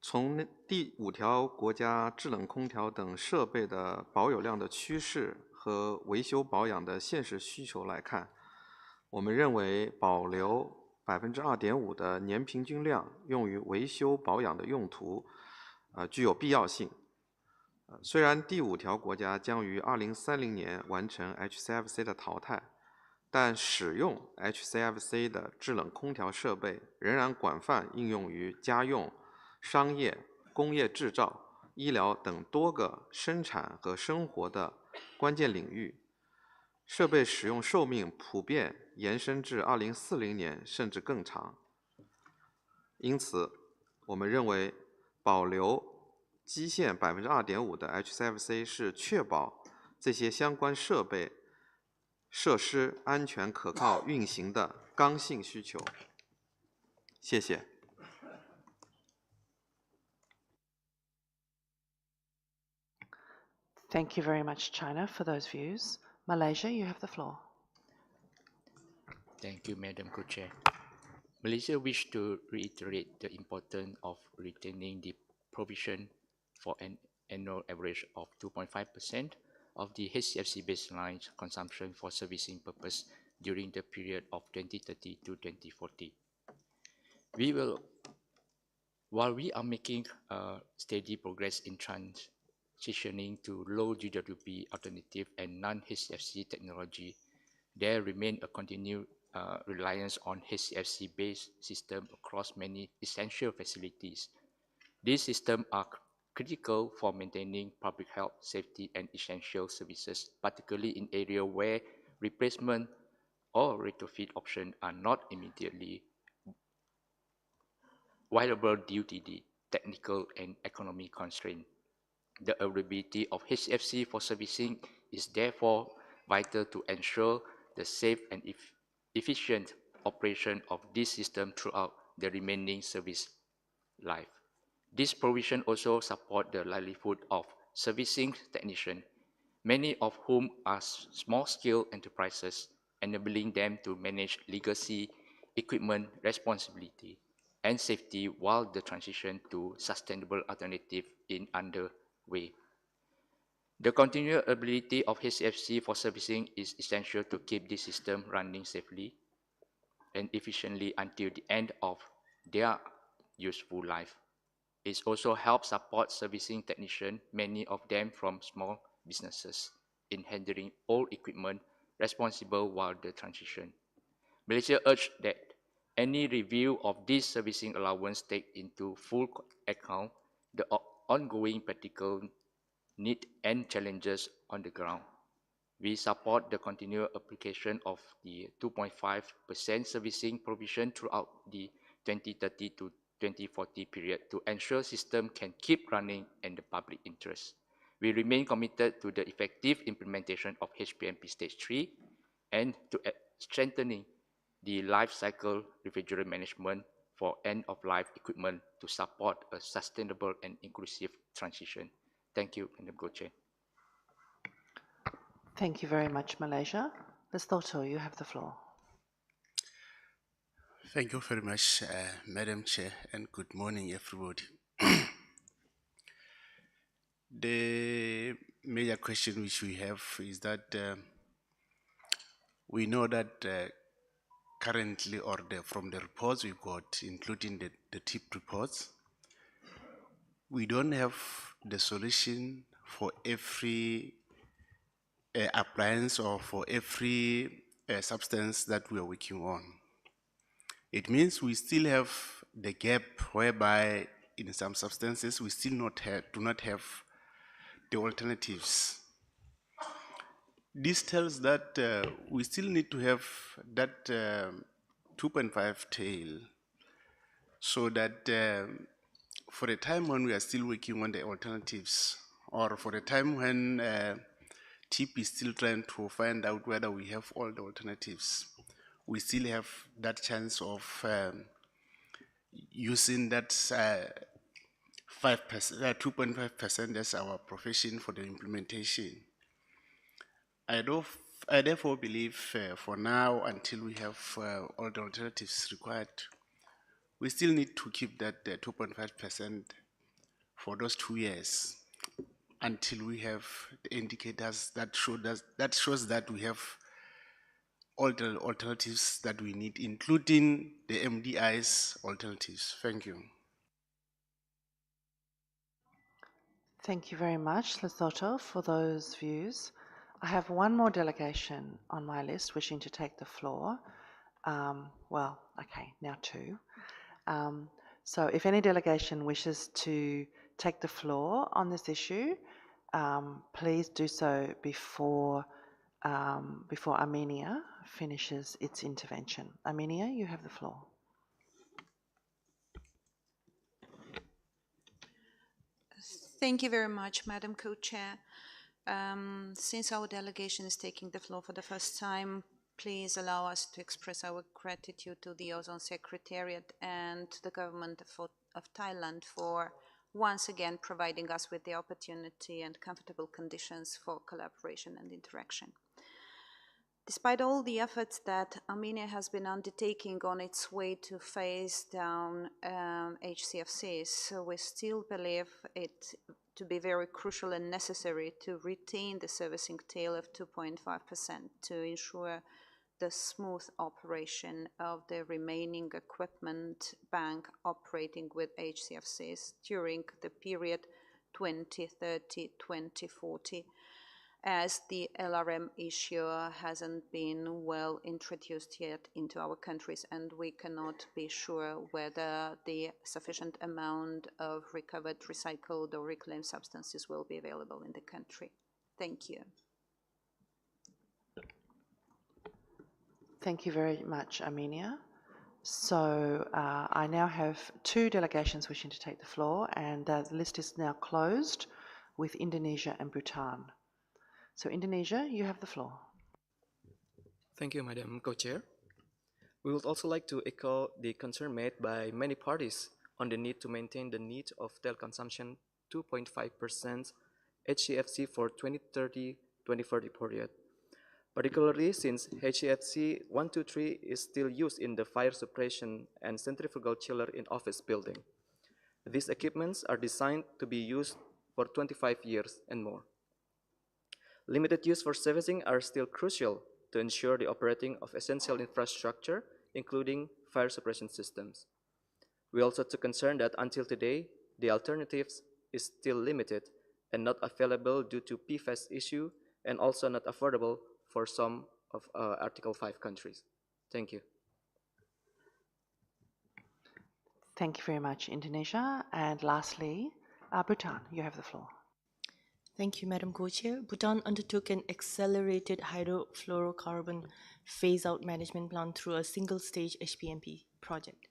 从第5条国家制冷空调等设备的保有量的趋势和维修保养的现实需求来看，我们认为保留2.5%的年平均量用于维修保养的用途，具有必要性。虽然第5条国家将于2030年完成 HCFC 的淘汰，但使用 HCFC 的制冷空调设备仍然广泛应用于家用、商业、工业制造、医疗等多个生产和生活的关键领域。设备使用寿命普遍延伸至2040年甚至更长。因此，我们认为保留基线2.5%的 HCFC 是确保这些相关设施安全可靠运行的刚性需求。谢谢。Thank you very much, China, for those views. Malaysia, you have the floor. Thank you, Madam Co-Chair. Malaysia wish to reiterate the importance of retaining the provision for an annual average of 2.5% of the HCFC baseline consumption for servicing purpose during the period of 2030 to 2040. While we are making steady progress in transitioning to low GWP alternative and non-HCFC technology, there remain a continued reliance on HCFC-based systems across many essential facilities. These systems are critical for maintaining public health, safety, and essential services, particularly in areas where replacement or retrofit options are not immediately viable due to the technical and economic constraints. The availability of HCFC for servicing is therefore vital to ensure the safe and efficient operation of this system throughout the remaining service life. This provision also supports the livelihood of servicing technicians, many of whom are small-scale enterprises, enabling them to manage legacy, equipment responsibility, and safety while the transition to sustainable alternative is underway. The continued ability of HCFC for servicing is essential to keep this system running safely and efficiently until the end of their useful life. It also helps support servicing technicians, many of them from small businesses, in handling old equipment responsible while the transition. Malaysia urged that any review of this servicing allowance take into full account the ongoing practical needs and challenges on the ground. We support the continued application of the 2.5% servicing provision throughout the 2030 to 2040 period to ensure system can keep running in the public interest. We remain committed to the effective implementation of HPMP Stage 3 and to strengthening the life cycle refrigerant management for end-of-life equipment to support a sustainable and inclusive transition. Thank you, Madam Co-Chair. Thank you very much, Malaysia. Ms. Thoto, you have the floor. Thank you very much, Madam Chair, and good morning, everybody. The major question which we have is that we know that currently, or from the reports we got, including the TIP reports, we don't have the solution for every appliance or for every substance that we are working on. It means we still have the gap whereby in some substances we still do not have the alternatives. This tells that we still need to have that 2.5 tail, so that for the time when we are still working on the alternatives, or for the time when TIP is still trying to find out whether we have all the alternatives, we still have that chance of using that 2.5% as our provision for the implementation. I therefore believe for now, until we have all the alternatives required, we still need to keep that 2.5% for those 2 years until we have the indicators that shows that we have all the alternatives that we need, including the MDI's alternatives. Thank you. Thank you very much, Lesotho, for those views. I have one more delegation on my list wishing to take the floor. Well, okay, now two. So if any delegation wishes to take the floor on this issue, please do so before Armenia finishes its intervention. Armenia, you have the floor. Thank you very much, Madam Co-Chair. Since our delegation is taking the floor for the first time, please allow us to express our gratitude to the Ozone Secretariat and the government of Thailand for once again providing us with the opportunity and comfortable conditions for collaboration and interaction. Despite all the efforts that Armenia has been undertaking on its way to phase down HCFCs, we still believe it to be very crucial and necessary to retain the servicing tail of 2.5% to ensure the smooth operation of the remaining equipment bank operating with HCFCs during the period 2030-2040, as the LRM issue hasn't been well introduced yet into our countries, and we cannot be sure whether the sufficient amount of recovered, recycled, or reclaimed substances will be available in the country. Thank you. Thank you very much, Armenia. So I now have two delegations wishing to take the floor, and the list is now closed with Indonesia and Bhutan. So Indonesia, you have the floor. Thank you, Madam Co-Chair. We would also like to echo the concern made by many parties on the need to maintain the need of consumption 2.5% HCFC for 2030-2040 period, particularly since HCFC 123 is still used in the fire suppression and centrifugal chiller in office building. These equipments are designed to be used for 25 years and more. Limited use for servicing are still crucial to ensure the operating of essential infrastructure, including fire suppression systems. We also took concern that until today, the alternatives is still limited and not available due to PFAS issue, and also not affordable for some of Article 5 countries. Thank you. Thank you very much, Indonesia. And lastly, Bhutan, you have the floor. Thank you, Madam Co-Chair. Bhutan undertook an accelerated hydrofluorocarbon phase-out management plan through a single-stage HPMP project.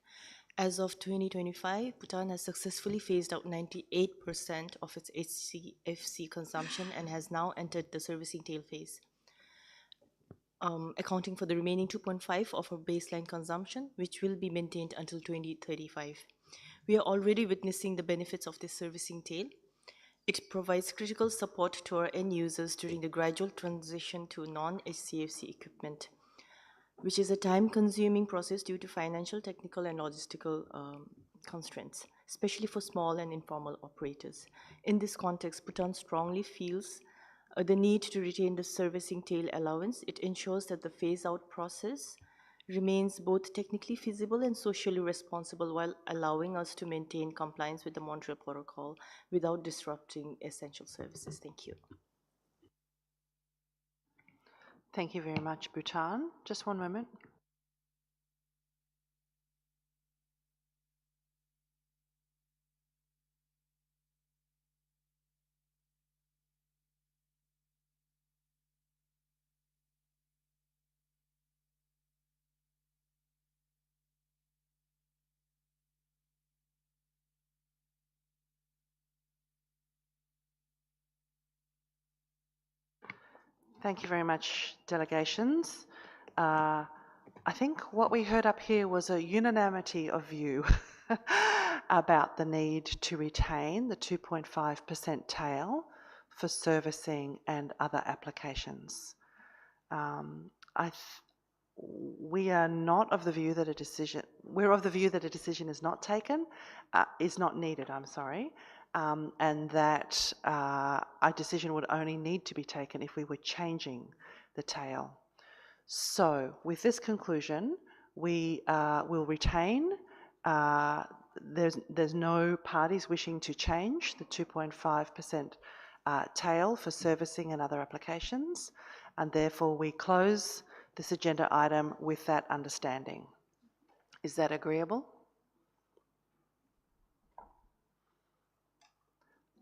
As of 2025, Bhutan has successfully phased out 98% of its HCFC consumption and has now entered the servicing tail phase. accounting for the remaining 2.5 of our baseline consumption, which will be maintained until 2035. We are already witnessing the benefits of this servicing tail. It provides critical support to our end users during the gradual transition to non-HCFC equipment, which is a time-consuming process due to financial, technical, and logistical constraints, especially for small and informal operators. In this context, Bhutan strongly feels the need to retain the servicing tail allowance. It ensures that the phase-out process remains both technically feasible and socially responsible while allowing us to maintain compliance with the Montreal Protocol without disrupting essential services. Thank you. Thank you very much, Bhutan. Just one moment. Thank you very much, delegations. I think what we heard up here was a unanimity of view about the need to retain the 2.5% tail for servicing and other applications. We are not of the view that a decision, we're of the view that a decision is not taken, is not needed, I'm sorry, and that a decision would only need to be taken if we were changing the tail. So with this conclusion, we will retain, there's no parties wishing to change the 2.5% tail for servicing and other applications, and therefore we close this agenda item with that understanding. Is that agreeable?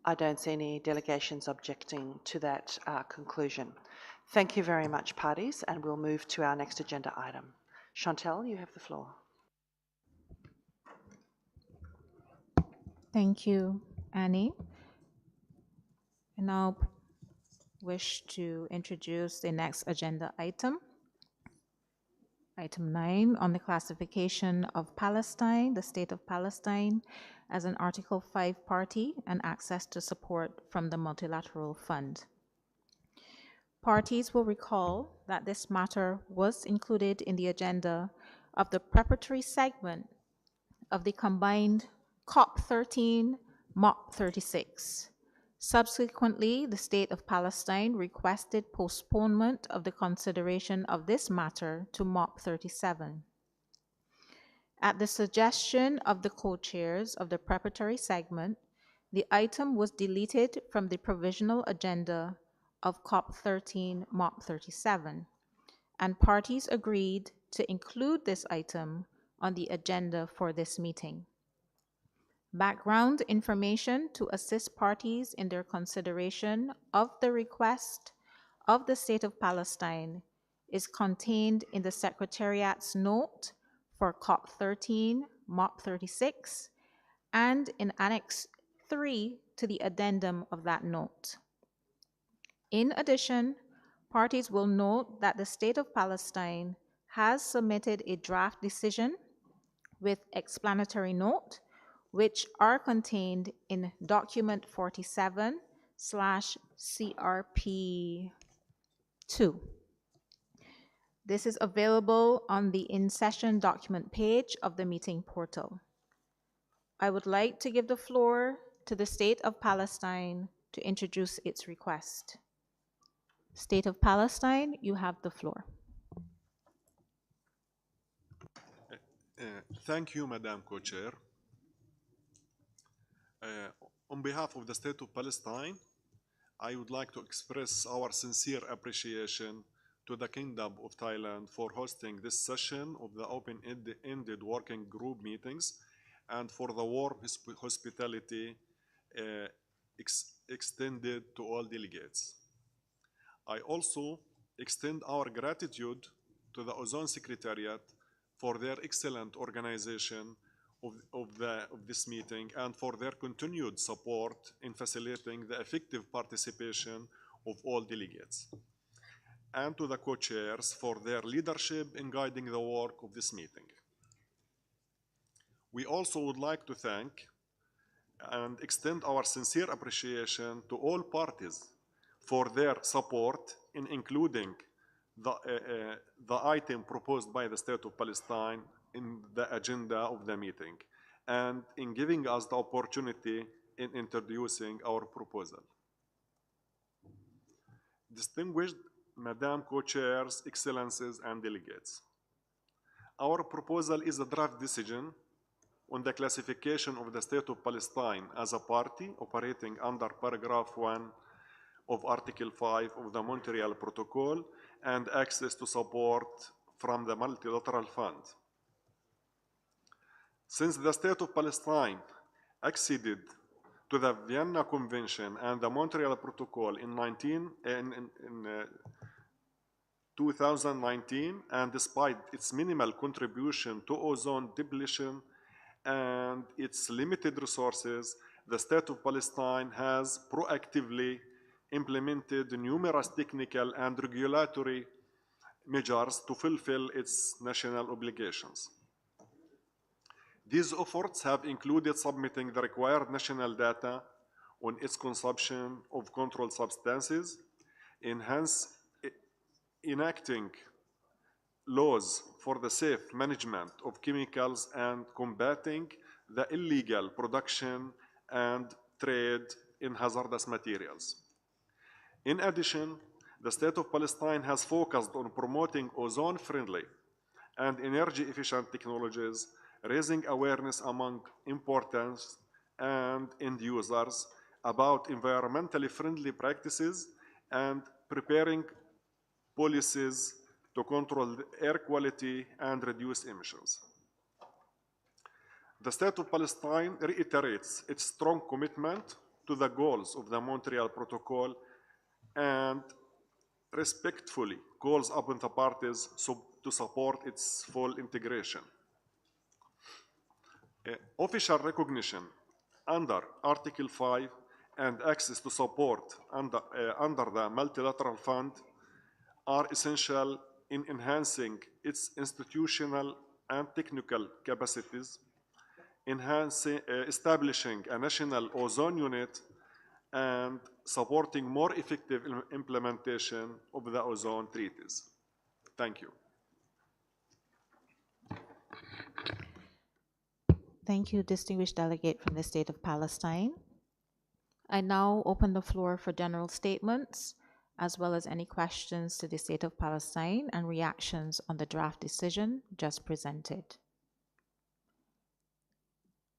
I don't see any delegations objecting to that conclusion. Thank you very much, parties, and we'll move to our next agenda item. Chantal, you have the floor. Thank you, Annie. I now wish to introduce the next agenda item. Item 9 on the classification of Palestine, the state of Palestine, as an Article 5 party and access to support from the Multilateral Fund. Parties will recall that this matter was included in the agenda of the preparatory segment of the combined COP13, MOP36. Subsequently, the State of Palestine requested postponement of the consideration of this matter to MOP37. At the suggestion of the co-chairs of the preparatory segment, the item was deleted from the provisional agenda of COP13, MOP37, and parties agreed to include this item on the agenda for this meeting. Background information to assist parties in their consideration of the request of the State of Palestine is contained in the Secretariat's note for COP13, MOP36, and in Annex 3 to the addendum of that note. In addition, parties will note that the State of Palestine has submitted a draft decision with explanatory note, which are contained in document 47/CRP2. This is available on the in-session document page of the meeting portal. I would like to give the floor to the State of Palestine to introduce its request. State of Palestine, you have the floor. Thank you, Madam Co-Chair. On behalf of the State of Palestine, I would like to express our sincere appreciation to the Kingdom of Thailand for hosting this session of the open-ended working group meetings and for the warm hospitality extended to all delegates. I also extend our gratitude to the Ozone Secretariat for their excellent organization of this meeting and for their continued support in facilitating the effective participation of all delegates. and to the co-chairs for their leadership in guiding the work of this meeting. We also would like to thank and extend our sincere appreciation to all parties for their support in including the item proposed by the State of Palestine in the agenda of the meeting and in giving us the opportunity in introducing our proposal. Distinguished Madam Co-Chairs, Excellencies, and Delegates, our proposal is a draft decision on the classification of the State of Palestine as a party operating under paragraph 1 of Article 5 of the Montreal Protocol and access to support from the Multilateral Fund. Since the State of Palestine acceded to the Vienna Convention and the Montreal Protocol in 2019, and despite its minimal contribution to ozone depletion and its limited resources, the State of Palestine has proactively implemented numerous technical and regulatory measures to fulfill its national obligations. These efforts have included submitting the required national data on its consumption of controlled substances, enacting laws for the safe management of chemicals, and combating the illegal production and trade in hazardous materials. In addition, the State of Palestine has focused on promoting ozone-friendly and energy-efficient technologies, raising awareness among importers and end users about environmentally friendly practices, and preparing policies to control air quality and reduce emissions. The State of Palestine reiterates its strong commitment to the goals of the Montreal Protocol and respectfully calls upon the parties to support its full integration. Official recognition under Article 5 and access to support under the Multilateral Fund are essential in enhancing its institutional and technical capacities, establishing a national ozone unit, and supporting more effective implementation of the ozone treaties. Thank you. Thank you, distinguished delegate from the State of Palestine. I now open the floor for general statements, as well as any questions to the State of Palestine and reactions on the draft decision just presented.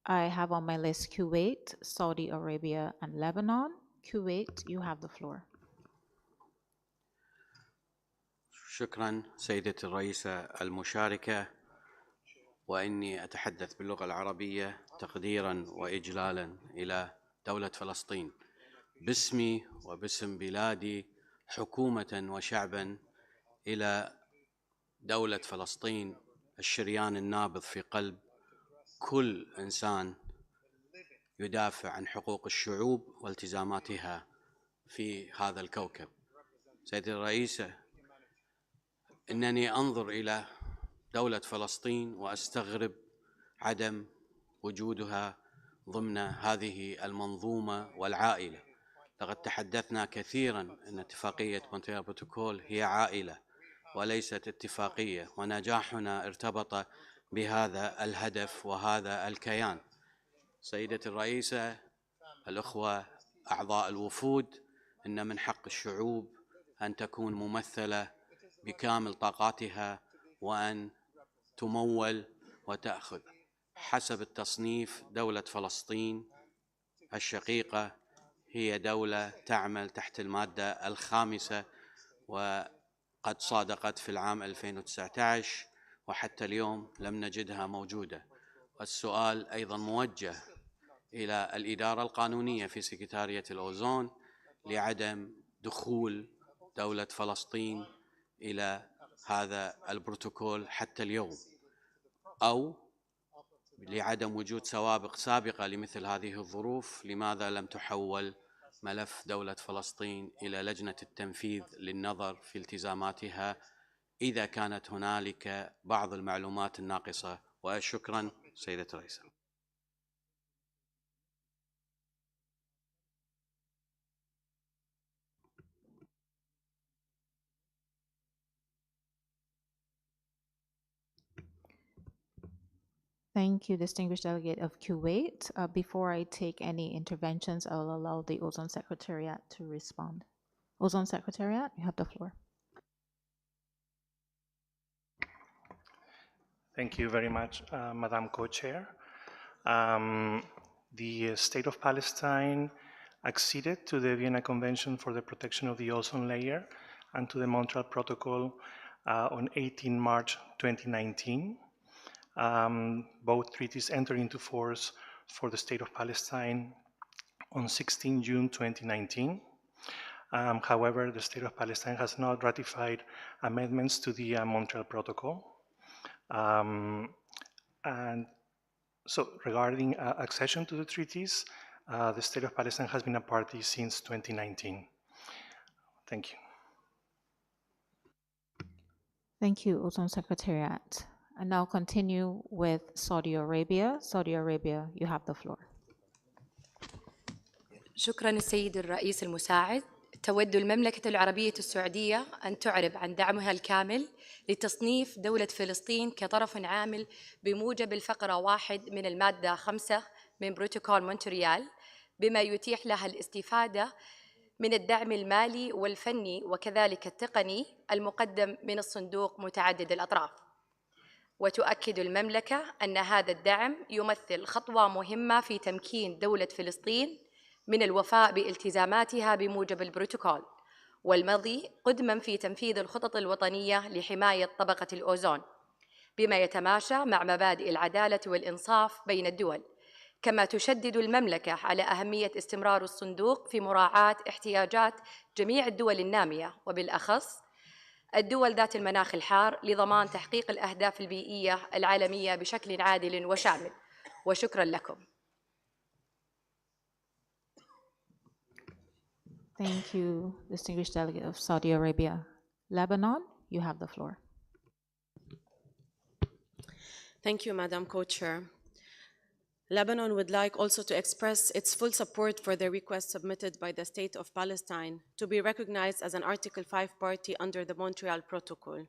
I have on my list Kuwait, Saudi Arabia, and Lebanon. Kuwait, you have the floor. شكرا سيدتي الرئيسة المشاركة، وإني أتحدث باللغة العربية تقديرا وإجلالا إلى دولة فلسطين باسمي وباسم بلادي حكومة وشعبا إلى دولة فلسطين، الشريان النابض في قلب كل إنسان يدافع عن حقوق الشعوب والتزاماتها في هذا الكوكب. سيدتي الرئيسة، إنني أنظر إلى دولة فلسطين وأستغرب عدم وجودها ضمن هذه المنظومة والعائلة. لقد تحدثنا كثيرا أن اتفاقية مونتريال بروتوكول هي عائلة وليست اتفاقية، ونجاحنا ارتبط بهذا الهدف وهذا الكيان. سيدتي الرئيسة، الأخوة أعضاء الوفود، إن من حق الشعوب أن تكون ممثلة بكامل طاقاتها وأن تمول وتأخذ. حسب التصنيف، دولة فلسطين الشقيقة هي دولة تعمل تحت المادة 5، وقد صادقت في العام 2019 وحتى اليوم لم نجدها موجودة. والسؤال أيضا موجه إلى الإدارة القانونية في سكرتارية الأوزون لعدم دخول دولة فلسطين إلى هذا البروتوكول حتى اليوم، أو لعدم وجود سوابق سابقة لمثل هذه الظروف، لماذا لم تحول ملف دولة فلسطين إلى لجنة التنفيذ للنظر في التزاماتها إذا كانت هنالك بعض المعلومات الناقصة. وشكرا سيدة الرئيسة. Thank you, distinguished delegate of Kuwait. Before I take any interventions, I will allow the Ozone Secretariat to respond. Ozone Secretariat, you have the floor. Thank you very much, Madam Co-Chair. The State of Palestine acceded to the Vienna Convention for the Protection of the Ozone Layer and to the Montreal Protocol on 18 March 2019. Both treaties entered into force for the State of Palestine on 16 June 2019. However, the State of Palestine has not ratified amendments to the Montreal Protocol. And so regarding accession to the treaties, the State of Palestine has been a party since 2019. Thank you. Thank you, Ozone Secretariat. And now continue with Saudi Arabia. Saudi Arabia, you have the floor. شكرا السيد الرئيس المساعد. تود المملكة العربية السعودية أن تعرب عن دعمها الكامل لتصنيف دولة فلسطين كطرف عامل بموجب الفقرة 1 من المادة 5 من بروتوكول مونتريال، بما يتيح لها الاستفادة من الدعم المالي والفني وكذلك التقني المقدم من الصندوق متعدد الأطراف. وتؤكد المملكة أن هذا الدعم يمثل خطوة مهمة في تمكين دولة فلسطين من الوفاء بالتزاماتها بموجب البروتوكول والمضي قدما في تنفيذ الخطط الوطنية لحماية طبقة الأوزون بما يتماشى مع مبادئ العدالة والإنصاف بين الدول. كما تشدد المملكة على أهمية استمرار الصندوق في مراعاة احتياجات جميع الدول النامية وبالأخص الدول ذات المناخ الحار لضمان تحقيق الأهداف البيئية العالمية بشكل عادل وشامل. وشكرا لكم. Thank you, distinguished delegate of Saudi Arabia. Lebanon, you have the floor. Thank you, Madam Co-Chair. Lebanon would like also to express its full support for the request submitted by the State of Palestine to be recognized as an Article 5 party under the Montreal Protocol.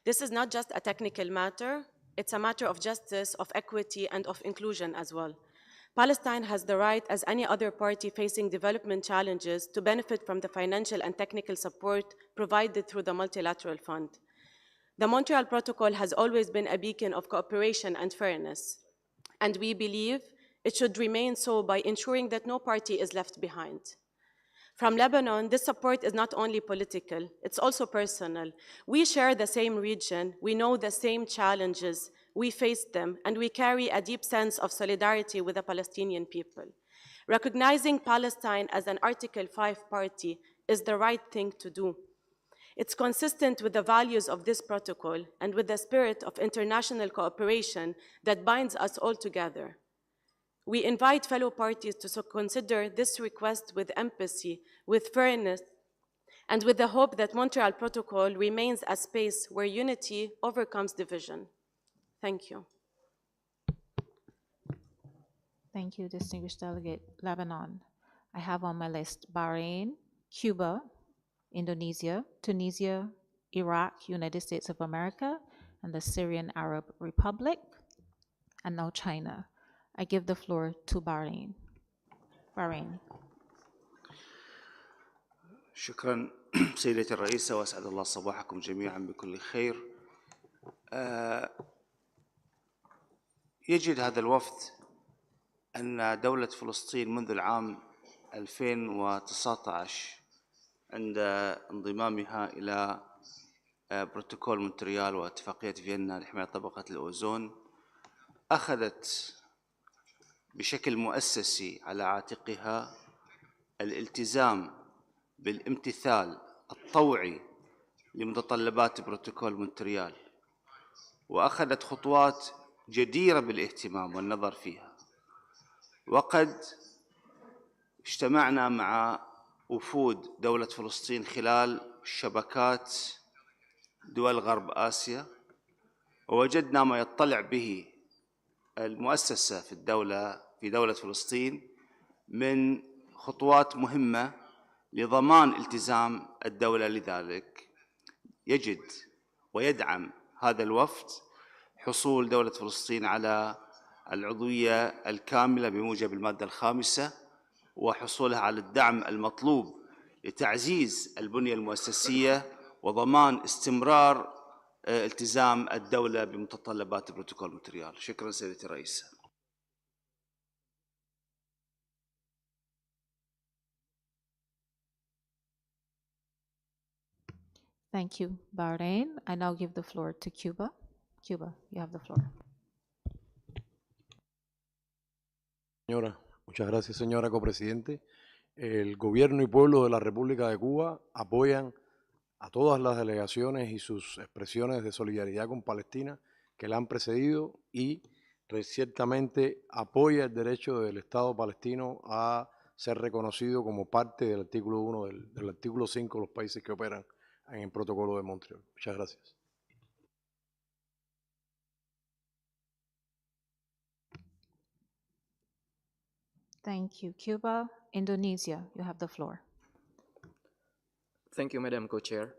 This is not just a technical matter, it's a matter of justice, of equity, and of inclusion as well. Palestine has the right, as any other party facing development challenges, to benefit from the financial and technical support provided through the Multilateral Fund. The Montreal Protocol has always been a beacon of cooperation and fairness, and we believe it should remain so by ensuring that no party is left behind. From Lebanon, this support is not only political, it's also personal. We share the same region, we know the same challenges, we face them, and we carry a deep sense of solidarity with the Palestinian people. Recognizing Palestine as an Article 5 party is the right thing to do. It's consistent with the values of this protocol and with the spirit of international cooperation that binds us all together. We invite fellow parties to consider this request with empathy, with fairness, and with the hope that Montreal Protocol remains a space where unity overcomes division. Thank you. Thank you, distinguished delegate. Lebanon. I have on my list Bahrain, Cuba, Indonesia, Tunisia, Iraq, United States of America, and the Syrian Arab Republic, and now China. I give the floor to Bahrain. Bahrain. شكرا سيدة الرئيسة وأسعد الله صباحكم جميعا بكل خير. يجد هذا الوفد أن دولة فلسطين منذ العام 2019 عند انضمامها إلى بروتوكول مونتريال واتفاقية فيينا لحماية طبقة الأوزون أخذت بشكل مؤسسي على عاتقها الالتزام بالامتثال الطوعي لمتطلبات بروتوكول مونتريال، وأخذت خطوات جديرة بالاهتمام والنظر فيها. وقد اجتمعنا مع وفود دولة فلسطين خلال شبكات دول غرب آسيا، ووجدنا ما يطلع به المؤسسة في دولة فلسطين من خطوات مهمة لضمان التزام الدولة. لذلك يجد ويدعم هذا الوفد حصول دولة فلسطين على العضوية الكاملة بموجب المادة الخامسة، وحصولها على الدعم المطلوب لتعزيز البنية المؤسسية وضمان استمرار التزام الدولة بمتطلبات البروتوكول مونتريال. شكرا سيدتي الرئيسة. Thank you, Bahrain. I now give the floor to Cuba. Cuba, you have the floor. Muchas gracias, señora copresidente. El gobierno y pueblo de la República de Cuba apoyan a todas las delegaciones y sus expresiones de solidaridad con Palestina que la han precedido y ciertamente apoya el derecho del Estado palestino a ser reconocido como parte del artículo 1 del artículo 5 de los países que operan en el protocolo de Montreal. Muchas gracias. Thank you, Cuba. Indonesia, you have the floor. Thank you, Madam Co-Chair.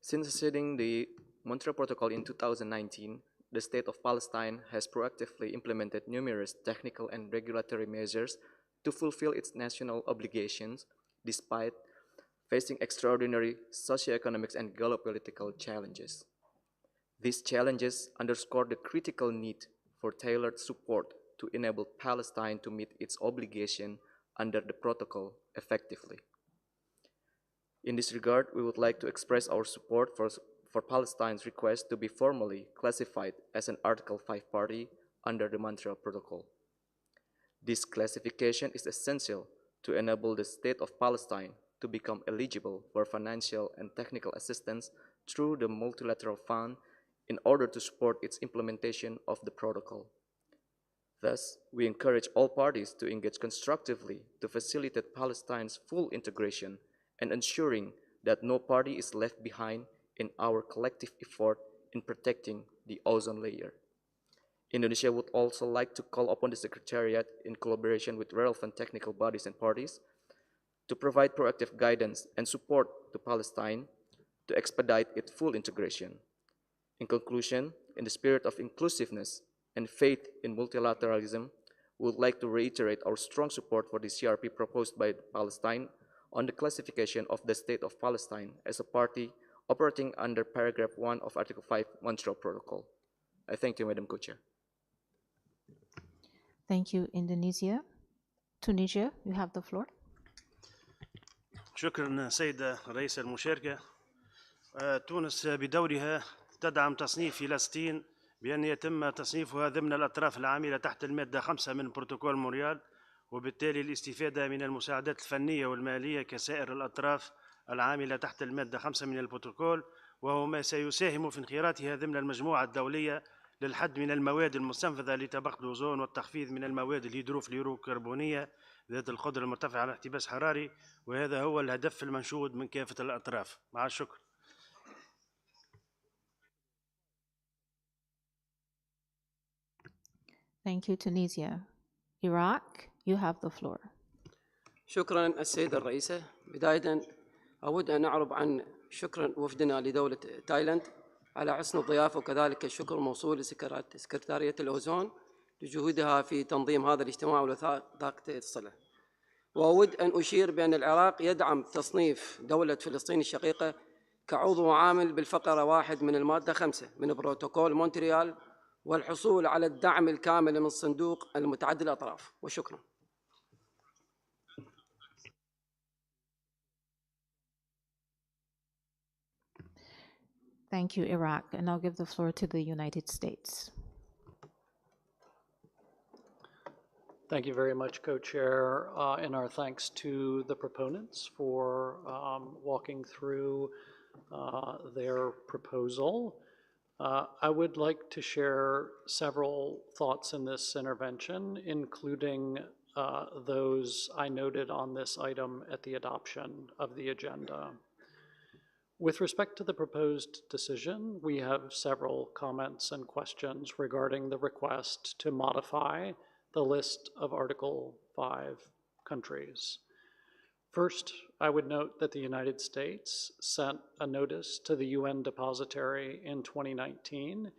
Since acceding the Montreal Protocol in 2019, the State of Palestine has proactively implemented numerous technical and regulatory measures to fulfill its national obligations despite facing extraordinary socioeconomic and geopolitical challenges. These challenges underscore the critical need for tailored support to enable Palestine to meet its obligation under the protocol effectively. In this regard, we would like to express our support for Palestine's request to be formally classified as an Article 5 party under the Montreal Protocol. This classification is essential to enable the State of Palestine to become eligible for financial and technical assistance through the Multilateral Fund in order to support its implementation of the protocol. Thus, we encourage all parties to engage constructively to facilitate Palestine's full integration and ensuring that no party is left behind in our collective effort in protecting the ozone layer. Indonesia would also like to call upon the Secretariat, in collaboration with relevant technical bodies and parties, to provide proactive guidance and support to Palestine to expedite its full integration. In conclusion, in the spirit of inclusiveness and faith in multilateralism, we would like to reiterate our strong support for the CRP proposed by Palestine on the classification of the State of Palestine as a party operating under paragraph 1 of Article 5 Montreal Protocol. I thank you, Madam Co-Chair. Thank you, Indonesia. Tunisia, you have the floor. شكرا سيدة رئيس المشاركة. تونس بدورها تدعم تصنيف فلسطين بأن يتم تصنيفها ضمن الأطراف العاملة تحت المادة 5 من بروتوكول مونريال، وبالتالي الاستفادة من المساعدات الفنية والمالية كسائر الأطراف العاملة تحت المادة 5 من البروتوكول، وهو ما سيساهم في انخراطها ضمن المجموعة الدولية للحد من المواد المستنفذة لطبقة الأوزون والتخفيض من المواد الهيدروفلوروكربونية ذات القدرة المرتفعة على الاحتباس الحراري، وهذا هو الهدف المنشود من كافة الأطراف. مع الشكر. Thank you, Tunisia. Iraq, you have the floor. شكرا السيدة الرئيسة. بداية أود أن أعرب عن شكرا وفدنا لدولة تايلاند على حسن الضيافة، وكذلك الشكر موصول لسكرتارية الأوزون لجهودها في تنظيم هذا الاجتماع ووثائق الصلة. وأود أن أشير بأن العراق يدعم تصنيف دولة فلسطين الشقيقة كعضو عامل بالفقرة 1 من المادة 5 من بروتوكول مونتريال، والحصول على الدعم الكامل من الصندوق المتعدد الأطراف. وشكرا. Thank you, Iraq. And I'll give the floor to the United States. Thank you very much, Co-Chair, and our thanks to the proponents for walking through their proposal. I would like to share several thoughts in this intervention, including those I noted on this item at the adoption of the agenda. With respect to the proposed decision, we have several comments and questions regarding the request to modify the list of Article 5 countries. First, I would note that the United States sent a notice to the UN Depositary in 2019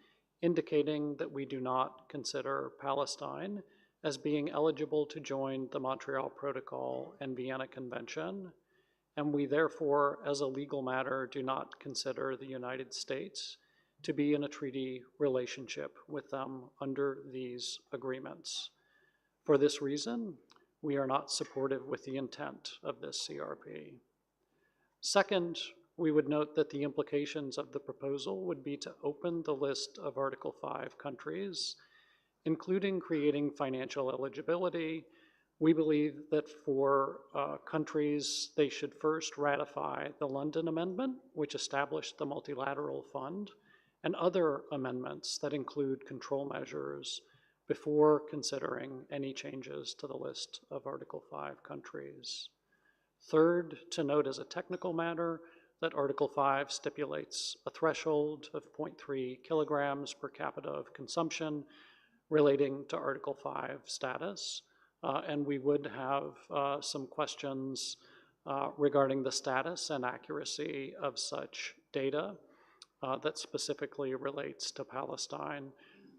indicating that we do not consider Palestine as being eligible to join the Montreal Protocol and Vienna Convention, and we therefore, as a legal matter, do not consider the United States to be in a treaty relationship with them under these agreements. For this reason, we are not supportive with the intent of this CRP. Second, we would note that the implications of the proposal would be to open the list of Article 5 countries, including creating financial eligibility. We believe that for countries, they should first ratify the London Amendment, which established the multilateral fund, and other amendments that include control measures before considering any changes to the list of Article 5 countries. Third, to note as a technical matter that Article 5 stipulates a threshold of 0.3 kilograms per capita of consumption relating to Article 5 status, and we would have some questions regarding the status and accuracy of such data that specifically relates to Palestine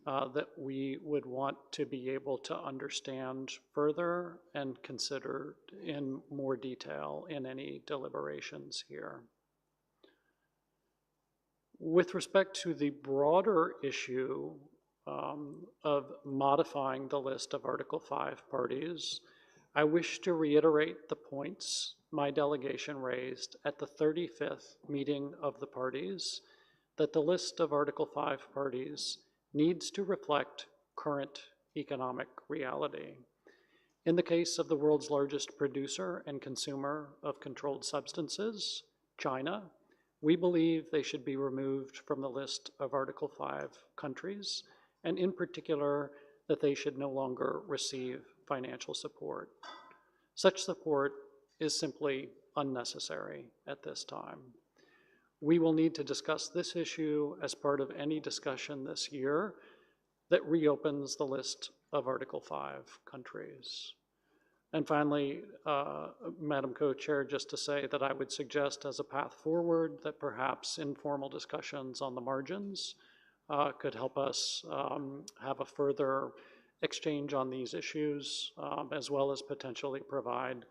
that we would want to be able to understand further and consider in more detail in any deliberations here. With respect to the broader issue of modifying the list of Article 5 parties, I wish to reiterate the points my delegation raised at the 35th meeting of the parties, that the list of Article 5 parties needs to reflect current economic reality. In the case of the world's largest producer and consumer of controlled substances, China, we believe they should be removed from the list of Article 5 countries, and in particular, that they should no longer receive financial support. Such support is simply unnecessary at this time. We will need to discuss this issue as part of any discussion this year that reopens the list of Article 5 countries. And finally, Madam Co-Chair, just to say that I would suggest as a path forward that perhaps informal discussions on the margins could help us have a further exchange on these issues, as well as potentially provide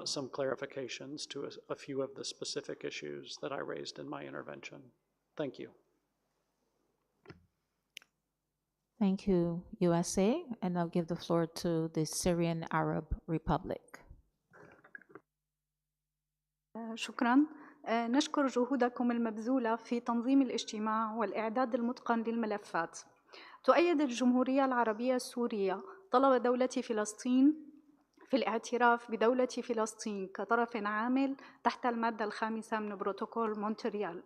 some clarifications to a few of the specific issues that I raised in my intervention. Thank you. Thank you, USA, and I'll give the floor to the Syrian Arab Republic. شكرا. نشكر جهودكم المبذولة في تنظيم الاجتماع والإعداد المتقن للملفات. تؤيد الجمهورية العربية السورية طلب دولة فلسطين في الاعتراف بدولة فلسطين كطرف عامل تحت المادة الخامسة من بروتوكول مونتريال،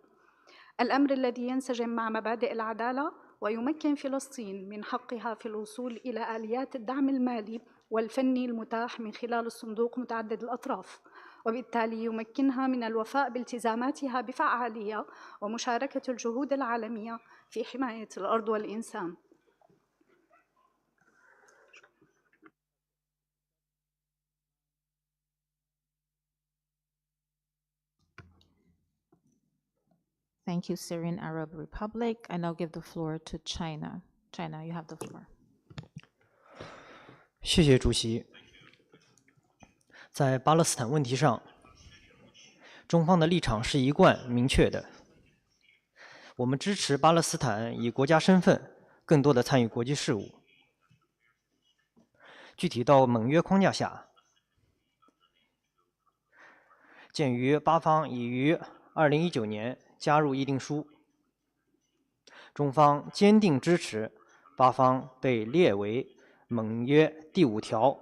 الأمر الذي ينسجم مع مبادئ العدالة ويمكن فلسطين من حقها في الوصول إلى آليات الدعم المالي والفني المتاح من خلال الصندوق متعدد الأطراف، وبالتالي يمكنها من الوفاء بالتزاماتها بفعالية ومشاركة الجهود العالمية في حماية الأرض والإنسان. Thank you, Syrian Arab Republic. I now give the floor to China. China, you have the floor. 谢谢主席。在巴勒斯坦问题上，中方的立场是一贯明确的。我们支持巴勒斯坦以国家身份更多的参与国际事务。具体到盟约框架下，鉴于巴方已于2019年加入议定书，中方坚定支持巴方被列为盟约第5条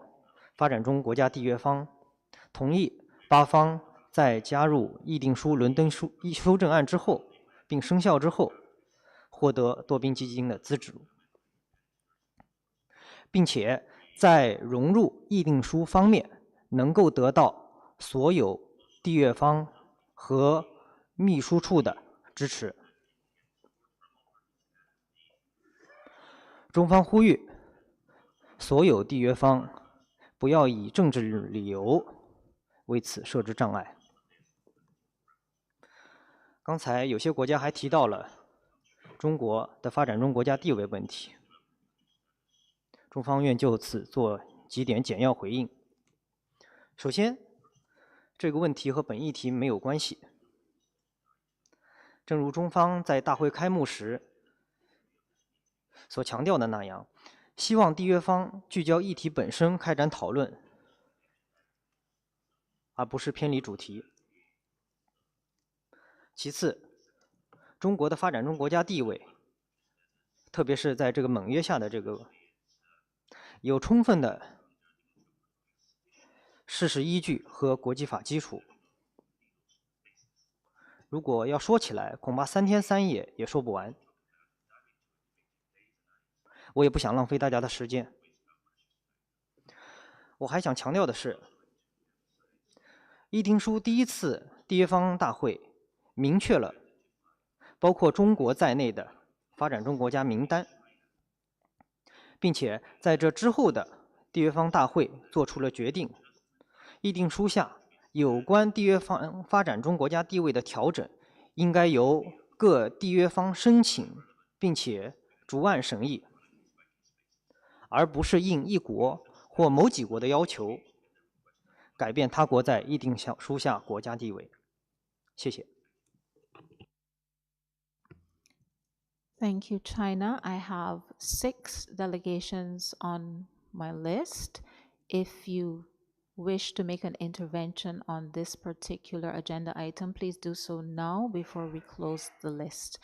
发展中国家缔约方，同意巴方在加入议定书伦敦修正案之后并生效之后，获得多边基金的资助，并且在融入议定书方面能够得到所有缔约方和秘书处的支持。中方呼吁所有缔约方不要以政治理由为此设置障碍。刚才有些国家还提到了中国的发展中国家地位问题，中方愿就此做几点简要回应。首先，这个问题和本议题没有关系。正如中方在大会开幕时所强调的那样，希望缔约方聚焦议题本身开展讨论，而不是偏离主题。其次，中国的发展中国家地位，特别是在这个盟约下的这个，有充分的事实依据和国际法基础。如果要说起来，恐怕3天3夜也说不完。我也不想浪费大家的时间。我还想强调的是，议定书第一次缔约方大会明确了包括中国在内的发展中国家名单，并且在这之后的缔约方大会做出了决定，议定书下有关缔约方发展中国家地位的调整，应该由各缔约方申请，并且逐案审议，而不是应一国或某几国的要求，改变他国在议定书下国家地位。谢谢。Thank you, China. I have 6 delegations on my list. If you wish to make an intervention on this particular agenda item, please do so now before we close the list.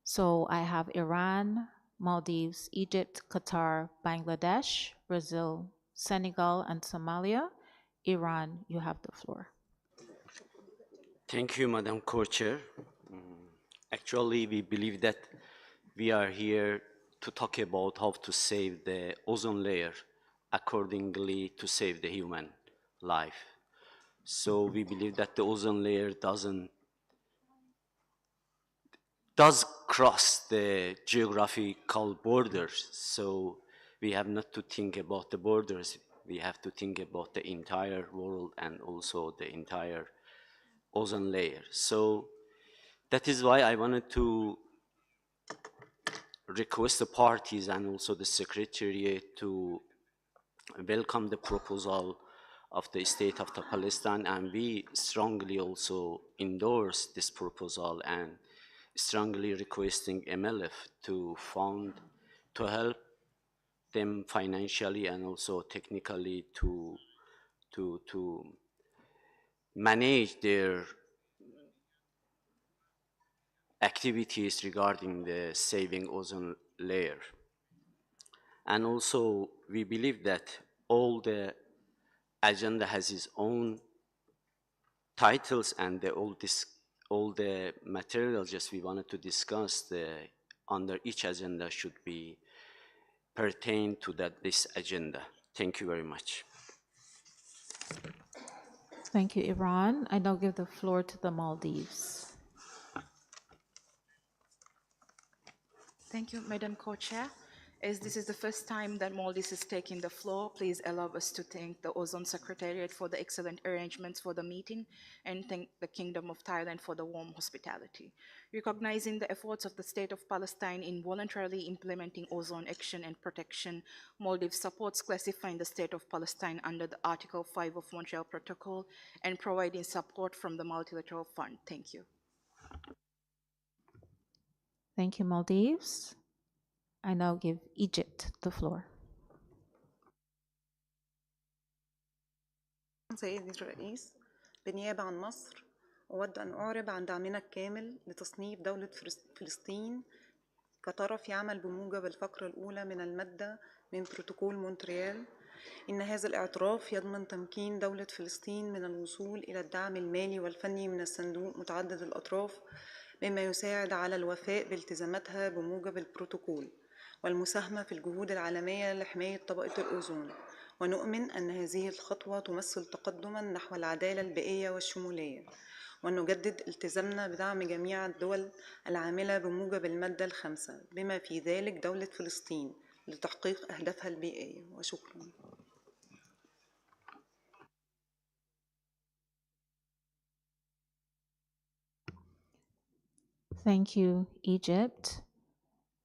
So I have Iran, Maldives, Egypt, Qatar, Bangladesh, Brazil, Senegal, and Somalia. Iran, you have the floor. Thank you, Madam Co-Chair. Actually, we believe that we are here to talk about how to save the ozone layer accordingly to save the human life. So we believe that the ozone layer does cross the geographical borders. So we have not to think about the borders. We have to think about the entire world and also the entire ozone layer. So that is why I wanted to request the parties and also the Secretariat to welcome the proposal of the State of Palestine, and we strongly also endorse this proposal and strongly requesting MLF to help them financially and also technically to manage their activities regarding the saving ozone layer. And also we believe that all the agenda has its own titles and all the materials just we wanted to discuss under each agenda should be pertain to this agenda. Thank you very much. Thank you, Iran. I now give the floor to the Maldives. Thank you, Madam Co-Chair. As this is the first time that Maldives is taking the floor, please allow us to thank the Ozone Secretariat for the excellent arrangements for the meeting and thank the Kingdom of Thailand for the warm hospitality. Recognizing the efforts of the State of Palestine in voluntarily implementing ozone action and protection, Maldives supports classifying the State of Palestine under the Article 5 of Montreal Protocol and providing support from the Multilateral Fund. Thank you. Thank you, Maldives. I now give Egypt the floor. سيدي الرئيس، بالنيابة عن مصر أود أن أعرب عن دعمنا الكامل لتصنيف دولة فلسطين كطرف يعمل بموجب الفقرة الأولى من المادة من بروتوكول مونتريال. إن هذا الاعتراف يضمن تمكين دولة فلسطين من الوصول إلى الدعم المالي والفني من الصندوق متعدد الأطراف، مما يساعد على الوفاء بالتزاماتها بموجب البروتوكول. والمساهمة في الجهود العالمية لحماية طبقة الأوزون، ونؤمن أن هذه الخطوة تمثل تقدماً نحو العدالة البيئية والشمولية، ونجدد التزامنا بدعم جميع الدول العاملة بموجب المادة الخامسة بما في ذلك دولة فلسطين لتحقيق أهدافها البيئية. وشكراً. Thank you, Egypt.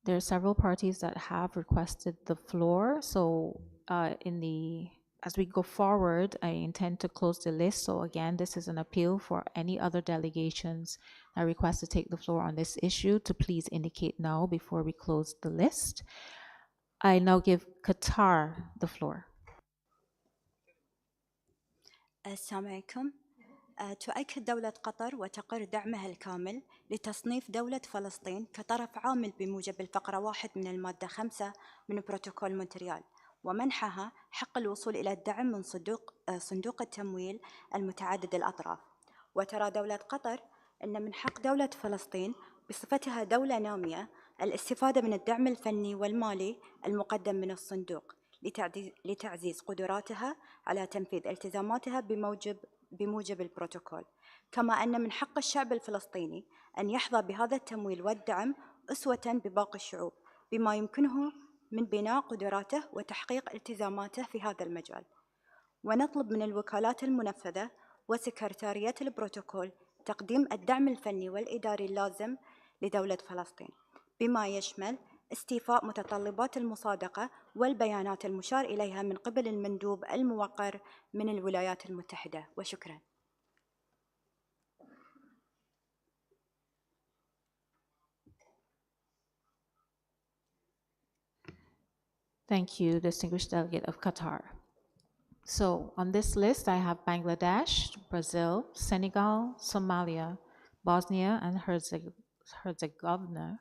There are several parties that have requested the floor. So as we go forward, I intend to close the list. So again, this is an appeal for any other delegations that request to take the floor on this issue to please indicate now before we close the list. I now give Qatar the floor. السلام عليكم. تؤكد دولة قطر وتقر دعمها الكامل لتصنيف دولة فلسطين كطرف عامل بموجب الفقرة 1 من المادة 5 من بروتوكول مونتريال، ومنحها حق الوصول إلى الدعم من صندوق التمويل المتعدد الأطراف. وترى دولة قطر أن من حق دولة فلسطين بصفتها دولة نامية الاستفادة من الدعم الفني والمالي المقدم من الصندوق لتعزيز قدراتها على تنفيذ التزاماتها بموجب البروتوكول، كما أن من حق الشعب الفلسطيني أن يحظى بهذا التمويل والدعم أسوة بباقي الشعوب بما يمكنه من بناء قدراته وتحقيق التزاماته في هذا المجال. ونطلب من الوكالات المنفذة وسكرتارية البروتوكول تقديم الدعم الفني والإداري اللازم لدولة فلسطين بما يشمل استيفاء متطلبات المصادقة والبيانات المشار إليها من قبل المندوب الموقر من الولايات المتحدة. وشكرا. Thank you, distinguished delegate of Qatar. So on this list, I have Bangladesh, Brazil, Senegal, Somalia, Bosnia and Herzegovina,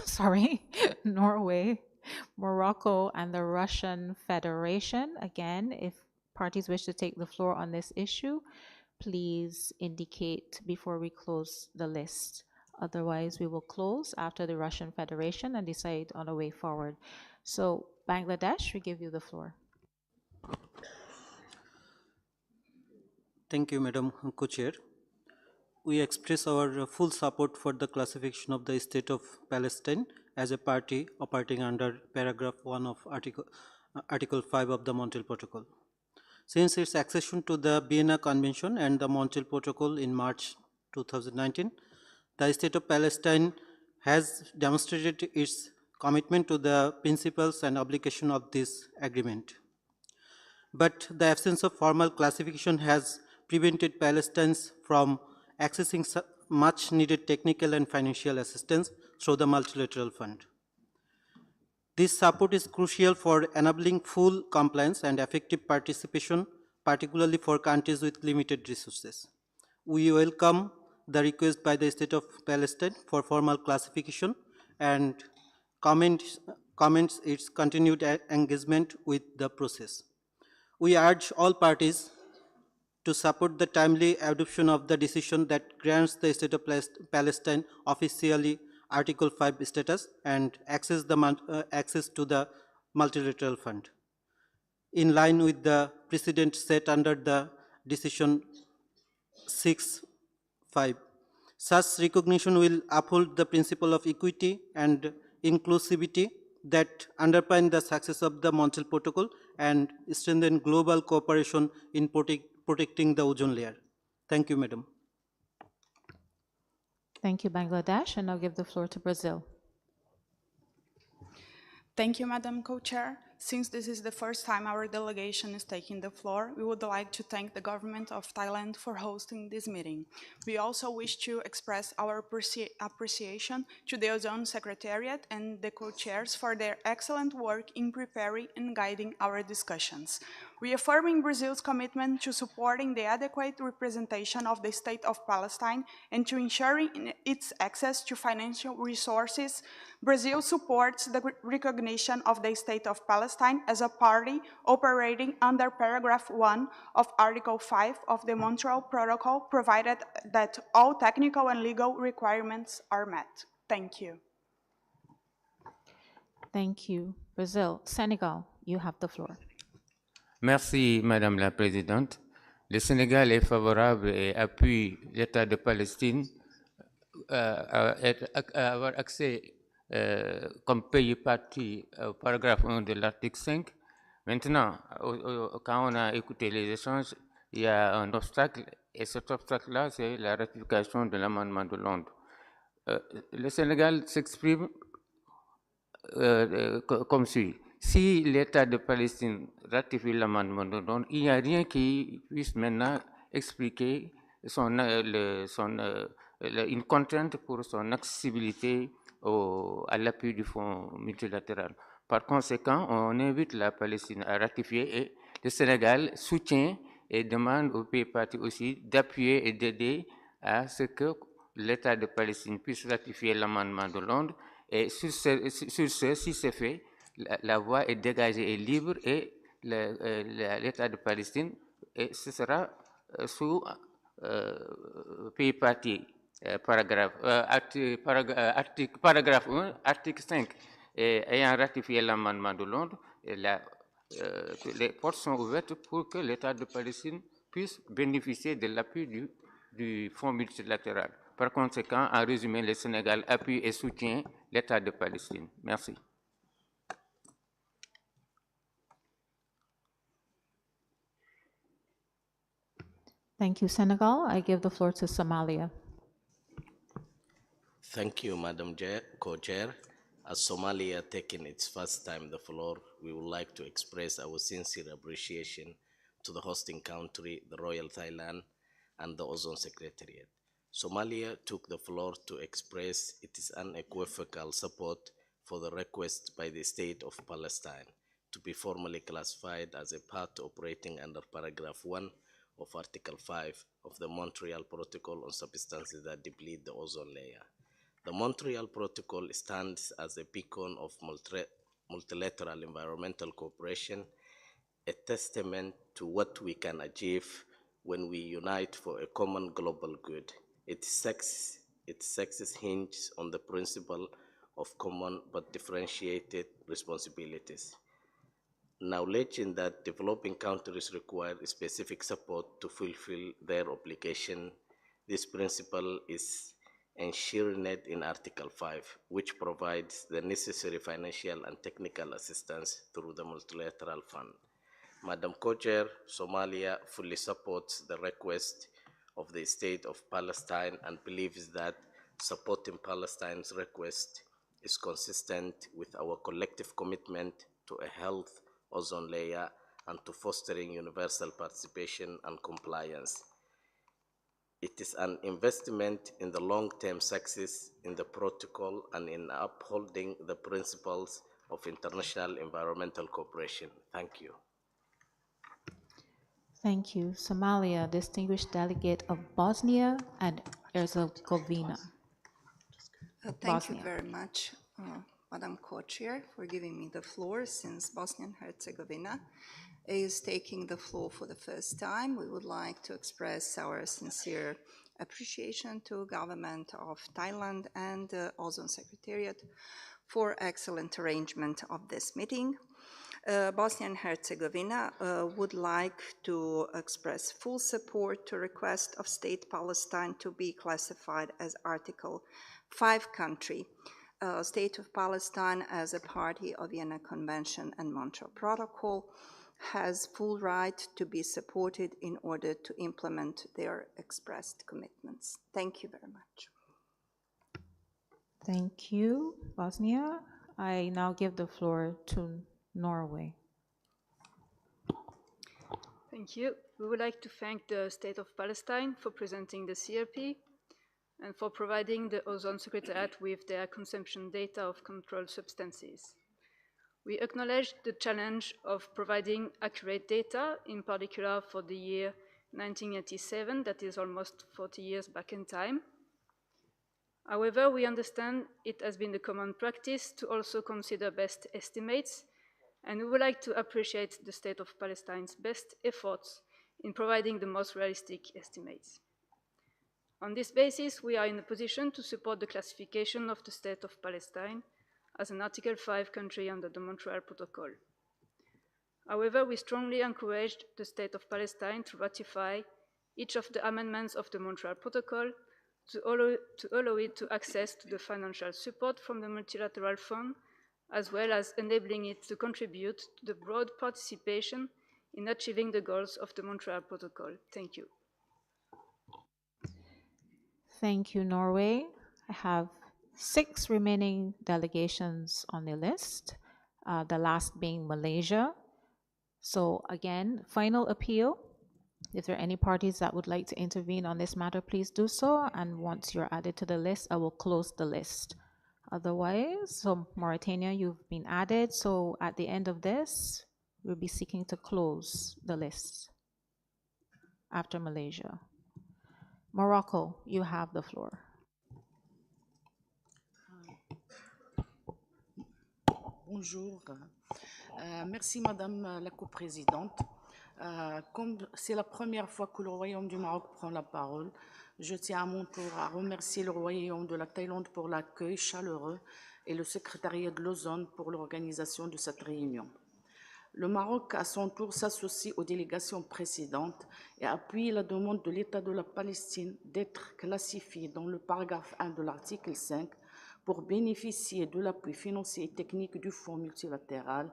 sorry, Norway, Morocco, and the Russian Federation. Again, if parties wish to take the floor on this issue, please indicate before we close the list. Otherwise, we will close after the Russian Federation and decide on a way forward. So Bangladesh, we give you the floor. Thank you, Madam Co-Chair. We express our full support for the classification of the State of Palestine as a party operating under paragraph 1 of Article 5 of the Montreal Protocol. Since its accession to the Vienna Convention and the Montreal Protocol in March 2019, the State of Palestine has demonstrated its commitment to the principles and obligation of this agreement. But the absence of formal classification has prevented Palestinians from accessing much needed technical and financial assistance through the multilateral fund. This support is crucial for enabling full compliance and effective participation, particularly for countries with limited resources. We welcome the request by the State of Palestine for formal classification and comments its continued engagement with the process. We urge all parties to support the timely adoption of the decision that grants the State of Palestine officially Article 5 status and access to the multilateral fund, in line with the precedent set under the decision 6.5. Such recognition will uphold the principle of equity and inclusivity that underpin the success of the Montreal Protocol and strengthen global cooperation in protecting the ozone layer. Thank you, Madam. Thank you, Bangladesh, and I'll give the floor to Brazil. Thank you, Madam Co-Chair. Since this is the first time our delegation is taking the floor, we would like to thank the government of Thailand for hosting this meeting. We also wish to express our appreciation to the Ozone Secretariat and the co-chairs for their excellent work in preparing and guiding our discussions. Reaffirming Brazil's commitment to supporting the adequate representation of the State of Palestine and to ensuring its access to financial resources, Brazil supports the recognition of the State of Palestine as a party operating under paragraph 1 of Article 5 of the Montreal Protocol, provided that all technical and legal requirements are met. Thank you. Thank you. Brazil. Senegal, you have the floor. Merci, Madame la Présidente. Le Sénégal est favorable et appuie l'État de Palestine à avoir accès comme pays partie au paragraphe 1 de l'article 5. Maintenant, quand on a écouté les échanges, il y a un obstacle, et cet obstacle-là, c'est la ratification de l'amendement de Londres. Le Sénégal s'exprime comme suit. Si l'État de Palestine ratifie l'amendement de Londres, il n'y a rien qui puisse maintenant expliquer une contrainte pour son accessibilité à l'appui du fonds multilatéral. Par conséquent, on invite la Palestine à ratifier et le Sénégal soutient et demande aux pays partis aussi d'appuyer et d'aider à ce que l'État de Palestine puisse ratifier l'amendement de Londres. Et sur ce, si c'est fait, la voie est dégagée et libre et l'État de Palestine, et ce sera sous pays parti, paragraphe 1, article 5, ayant ratifié l'amendement de Londres, les portes sont ouvertes pour que l'État de Palestine puisse bénéficier de l'appui du fonds multilatéral. Par conséquent, en résumé, le Sénégal appuie et soutient l'État de Palestine. Merci. Thank you, Senegal. I give the floor to Somalia. Thank you, Madam Co-Chair. As Somalia taking its first time the floor, we would like to express our sincere appreciation to the hosting country, the Royal Thailand, and the Ozone Secretariat. Somalia took the floor to express its unequivocal support for the request by the State of Palestine to be formally classified as a part operating under paragraph 1 of Article 5 of the Montreal Protocol on substances that deplete the ozone layer. The Montreal Protocol stands as a beacon of multilateral environmental cooperation, a testament to what we can achieve when we unite for a common global good. Its success hinges on the principle of common but differentiated responsibilities. Acknowledging that developing countries require specific support to fulfill their obligation, this principle is enshrined in Article 5, which provides the necessary financial and technical assistance through the Multilateral Fund. Madam Co-Chair, Somalia fully supports the request of the State of Palestine and believes that supporting Palestine's request is consistent with our collective commitment to a healthy ozone layer and to fostering universal participation and compliance. It is an investment in the long-term success in the protocol and in upholding the principles of international environmental cooperation. Thank you. Thank you. Somalia, distinguished delegate of Bosnia and Herzegovina. Thank you very much, Madam Co-Chair, for giving me the floor. Since Bosnia and Herzegovina is taking the floor for the first time, we would like to express our sincere appreciation to government of Thailand and the Ozone Secretariat for excellent arrangement of this meeting. Bosnia and Herzegovina would like to express full support to request of State Palestine to be classified as Article 5 country. State of Palestine, as a party of Vienna Convention and Montreal Protocol, has full right to be supported in order to implement their expressed commitments. Thank you very much. Thank you, Bosnia. I now give the floor to Norway. Thank you. We would like to thank the State of Palestine for presenting the CRP and for providing the Ozone Secretariat with their consumption data of controlled substances. We acknowledge the challenge of providing accurate data, in particular for the year 1987, that is almost 40 years back in time. However, we understand it has been the common practice to also consider best estimates, and we would like to appreciate the State of Palestine's best efforts in providing the most realistic estimates. On this basis, we are in a position to support the classification of the State of Palestine as an Article 5 country under the Montreal Protocol. However, we strongly encouraged the State of Palestine to ratify each of the amendments of the Montreal Protocol to allow it to access to the financial support from the Multilateral Fund, as well as enabling it to contribute to the broad participation in achieving the goals of the Montreal Protocol. Thank you. Thank you, Norway. I have 6 remaining delegations on the list, the last being Malaysia. So again, final appeal. If there are any parties that would like to intervene on this matter, please do so. And once you're added to the list, I will close the list. Otherwise, so Mauritania, you've been added. So at the end of this, we'll be seeking to close the list after Malaysia. Morocco, you have the floor. Bonjour. Merci Madame la coprésidente. Comme c'est la première fois que le Royaume du Maroc prend la parole, je tiens à mon tour à remercier le Royaume de la Thaïlande pour l'accueil chaleureux et le secrétariat de l'Ozone pour l'organisation de cette réunion. Le Maroc, à son tour, s'associe aux délégations précédentes et appuie la demande de l'État de la Palestine d'être classifié dans le paragraphe 1 de l'article 5 pour bénéficier de l'appui financier et technique du Fonds multilatéral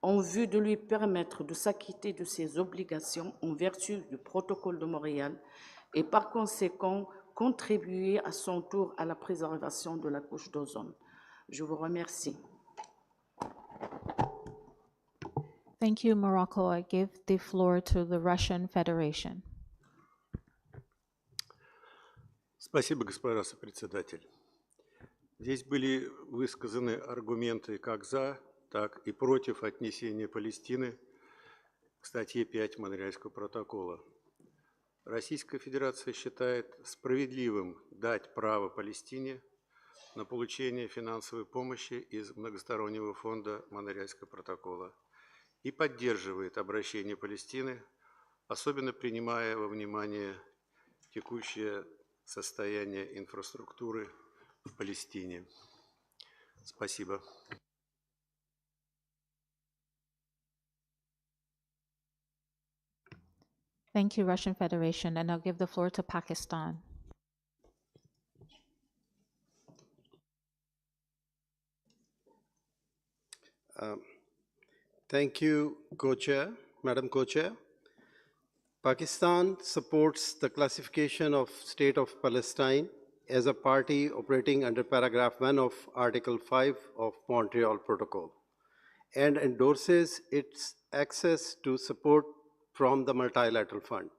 en vue de lui permettre de s'acquitter de ses obligations en vertu du protocole de Montréal et par conséquent contribuer à son tour à la préservation de la couche d'ozone. Je vous remercie. Thank you, Morocco. I give the floor to the Russian Federation. Спасибо, госпожа сопредседатель. Здесь были высказаны аргументы как за, так и против отнесения Палестины к статье 5 Монреальского протокола. Российская Федерация считает справедливым дать право Палестине на получение финансовой помощи из многостороннего фонда Монреальского протокола и поддерживает обращение Палестины, особенно принимая во внимание текущее состояние инфраструктуры в Палестине. Спасибо. Thank you, Russian Federation, and I'll give the floor to Pakistan. Thank you, Co-Chair, Madam Co-Chair. Pakistan supports the classification of State of Palestine as a party operating under paragraph 1 of Article 5 of Montreal Protocol and endorses its access to support from the Multilateral Fund.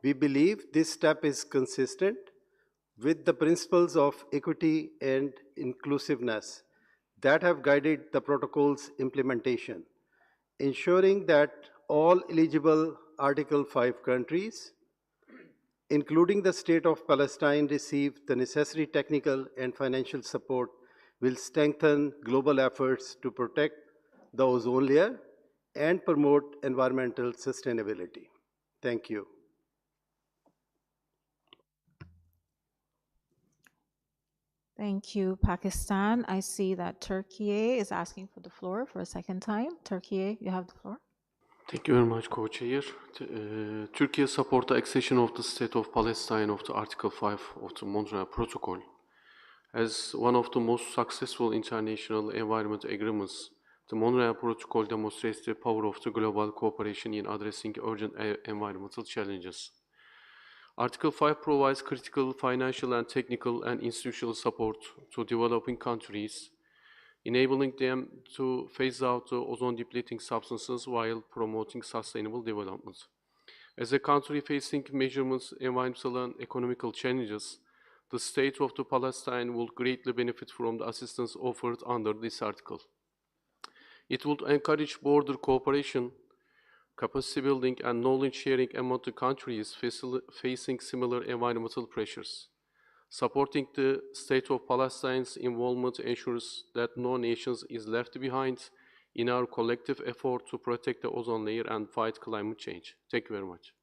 We believe this step is consistent with the principles of equity and inclusiveness that have guided the protocol's implementation, ensuring that all eligible Article 5 countries, including the State of Palestine, receive the necessary technical and financial support will strengthen global efforts to protect the ozone layer and promote environmental sustainability. Thank you. Thank you, Pakistan. I see that Turkey is asking for the floor for a second time. Turkey, you have the floor. Thank you very much, Co-Chair. Turkey supports the accession of the State of Palestine of the Article 5 of the Montreal Protocol. As one of the most successful international environment agreements, the Montreal Protocol demonstrates the power of the global cooperation in addressing urgent environmental challenges. Article 5 provides critical financial and technical and institutional support to developing countries, enabling them to phase out the ozone-depleting substances while promoting sustainable development. As a country facing measurements, environmental and economical challenges, the State of Palestine will greatly benefit from the assistance offered under this article. It would encourage border cooperation, capacity building, and knowledge sharing among the countries facing similar environmental pressures. Supporting the State of Palestine's involvement ensures that no nation is left behind in our collective effort to protect the ozone layer and fight climate change. Thank you very much.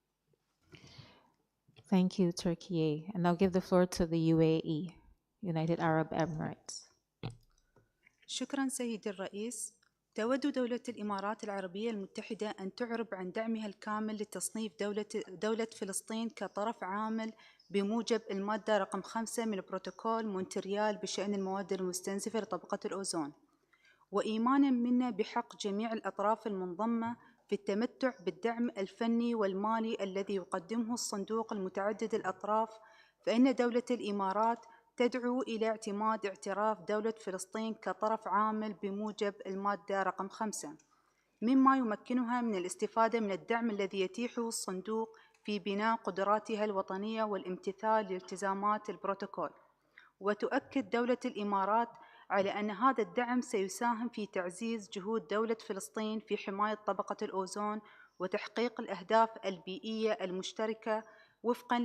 Thank you, Turkey. And I'll give the floor to the UAE, United Arab Emirates. شكرا سيدي الرئيس. تود دولة الإمارات العربية المتحدة أن تعرب عن دعمها الكامل لتصنيف دولة فلسطين كطرف عامل بموجب المادة رقم 5 من بروتوكول مونتريال بشأن المواد المستنزفة لطبقة الأوزون، وإيمانا منا بحق جميع الأطراف المنضمة في التمتع بالدعم الفني والمالي الذي يقدمه الصندوق المتعدد الأطراف، فإن دولة الإمارات تدعو إلى اعتماد اعتراف دولة فلسطين كطرف عامل بموجب المادة رقم 5، مما يمكنها من الاستفادة من الدعم الذي يتيحه الصندوق في بناء قدراتها الوطنية والامتثال لالتزامات البروتوكول. وتؤكد دولة الإمارات على أن هذا الدعم سيساهم في تعزيز جهود دولة فلسطين في حماية طبقة الأوزون وتحقيق الأهداف البيئية المشتركة وفقاً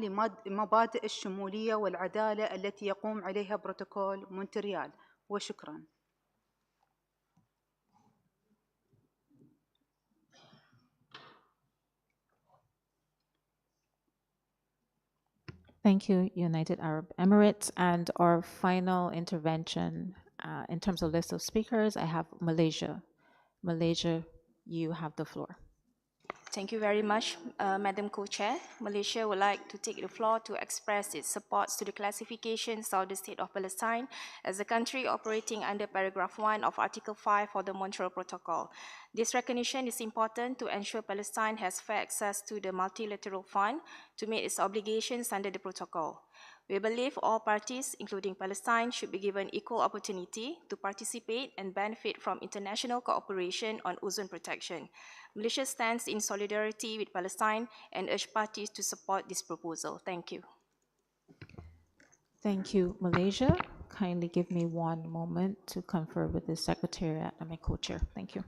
لمبادئ الشمولية والعدالة التي يقوم عليها بروتوكول مونتريال. وشكراً. Thank you, United Arab Emirates. And our final intervention in terms of list of speakers, I have Malaysia. Malaysia, you have the floor. Thank you very much, Madam Co-Chair. Malaysia would like to take the floor to express its support to the classifications of the State of Palestine as a country operating under Paragraph 1 of Article 5 of the Montreal Protocol. This recognition is important to ensure Palestine has fair access to the multilateral fund to meet its obligations under the protocol. We believe all parties, including Palestine, should be given equal opportunity to participate and benefit from international cooperation on ozone protection. Malaysia stands in solidarity with Palestine and urge parties to support this proposal. Thank you. Thank you, Malaysia. Kindly give me one moment to confer with the Secretariat and my co-chair. Thank you.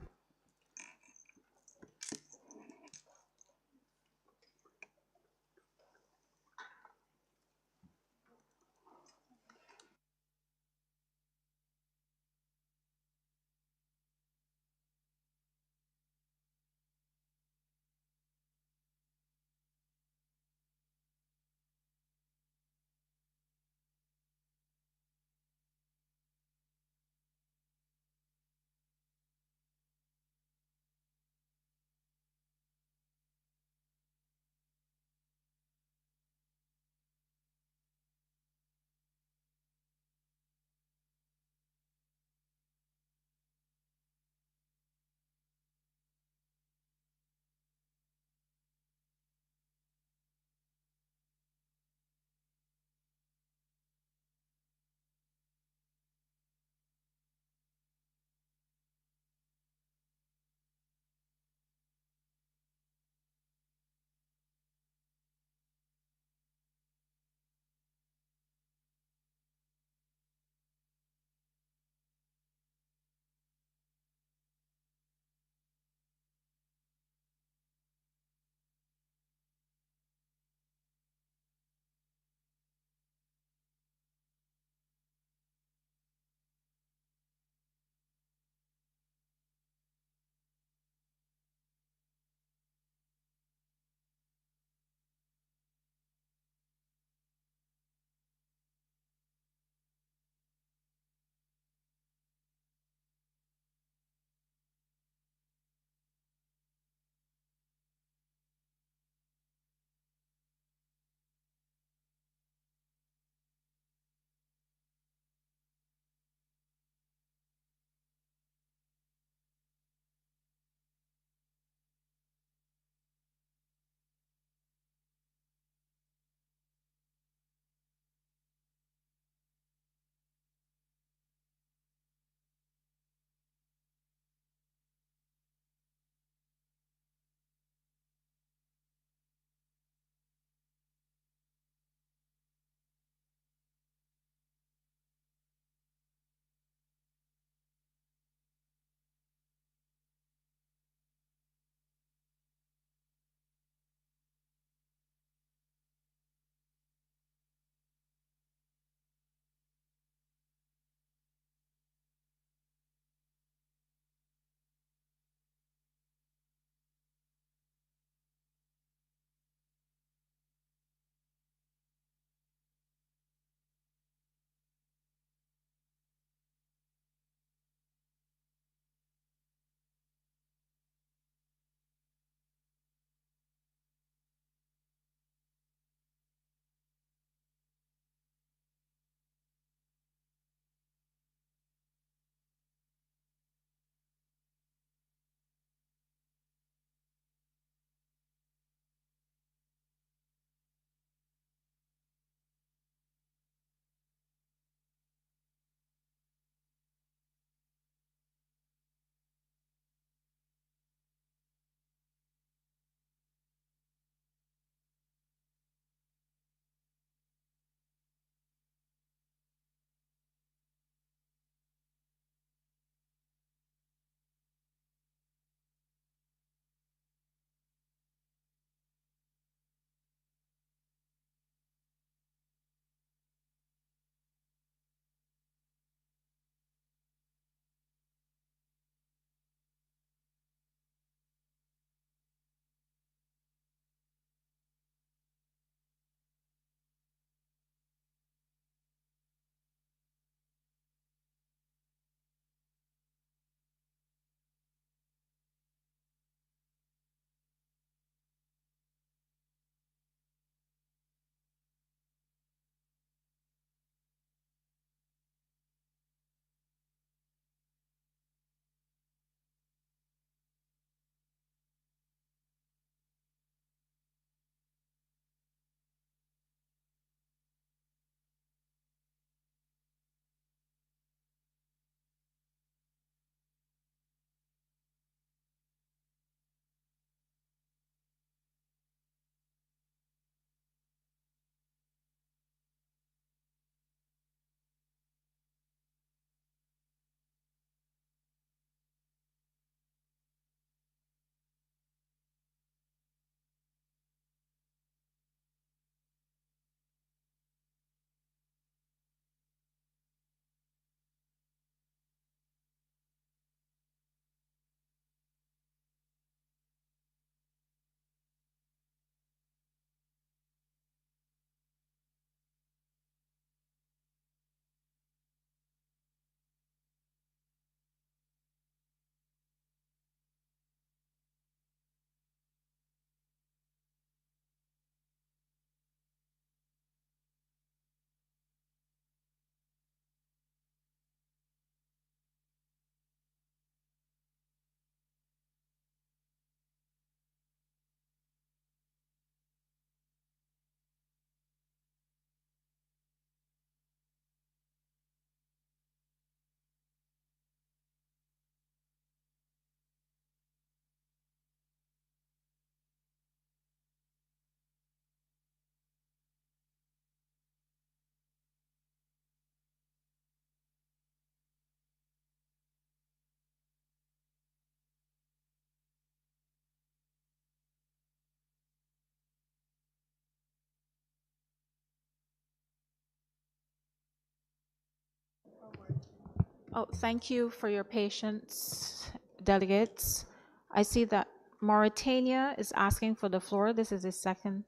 Oh, thank you for your patience, delegates. I see that Mauritania is asking for the floor. This is the second.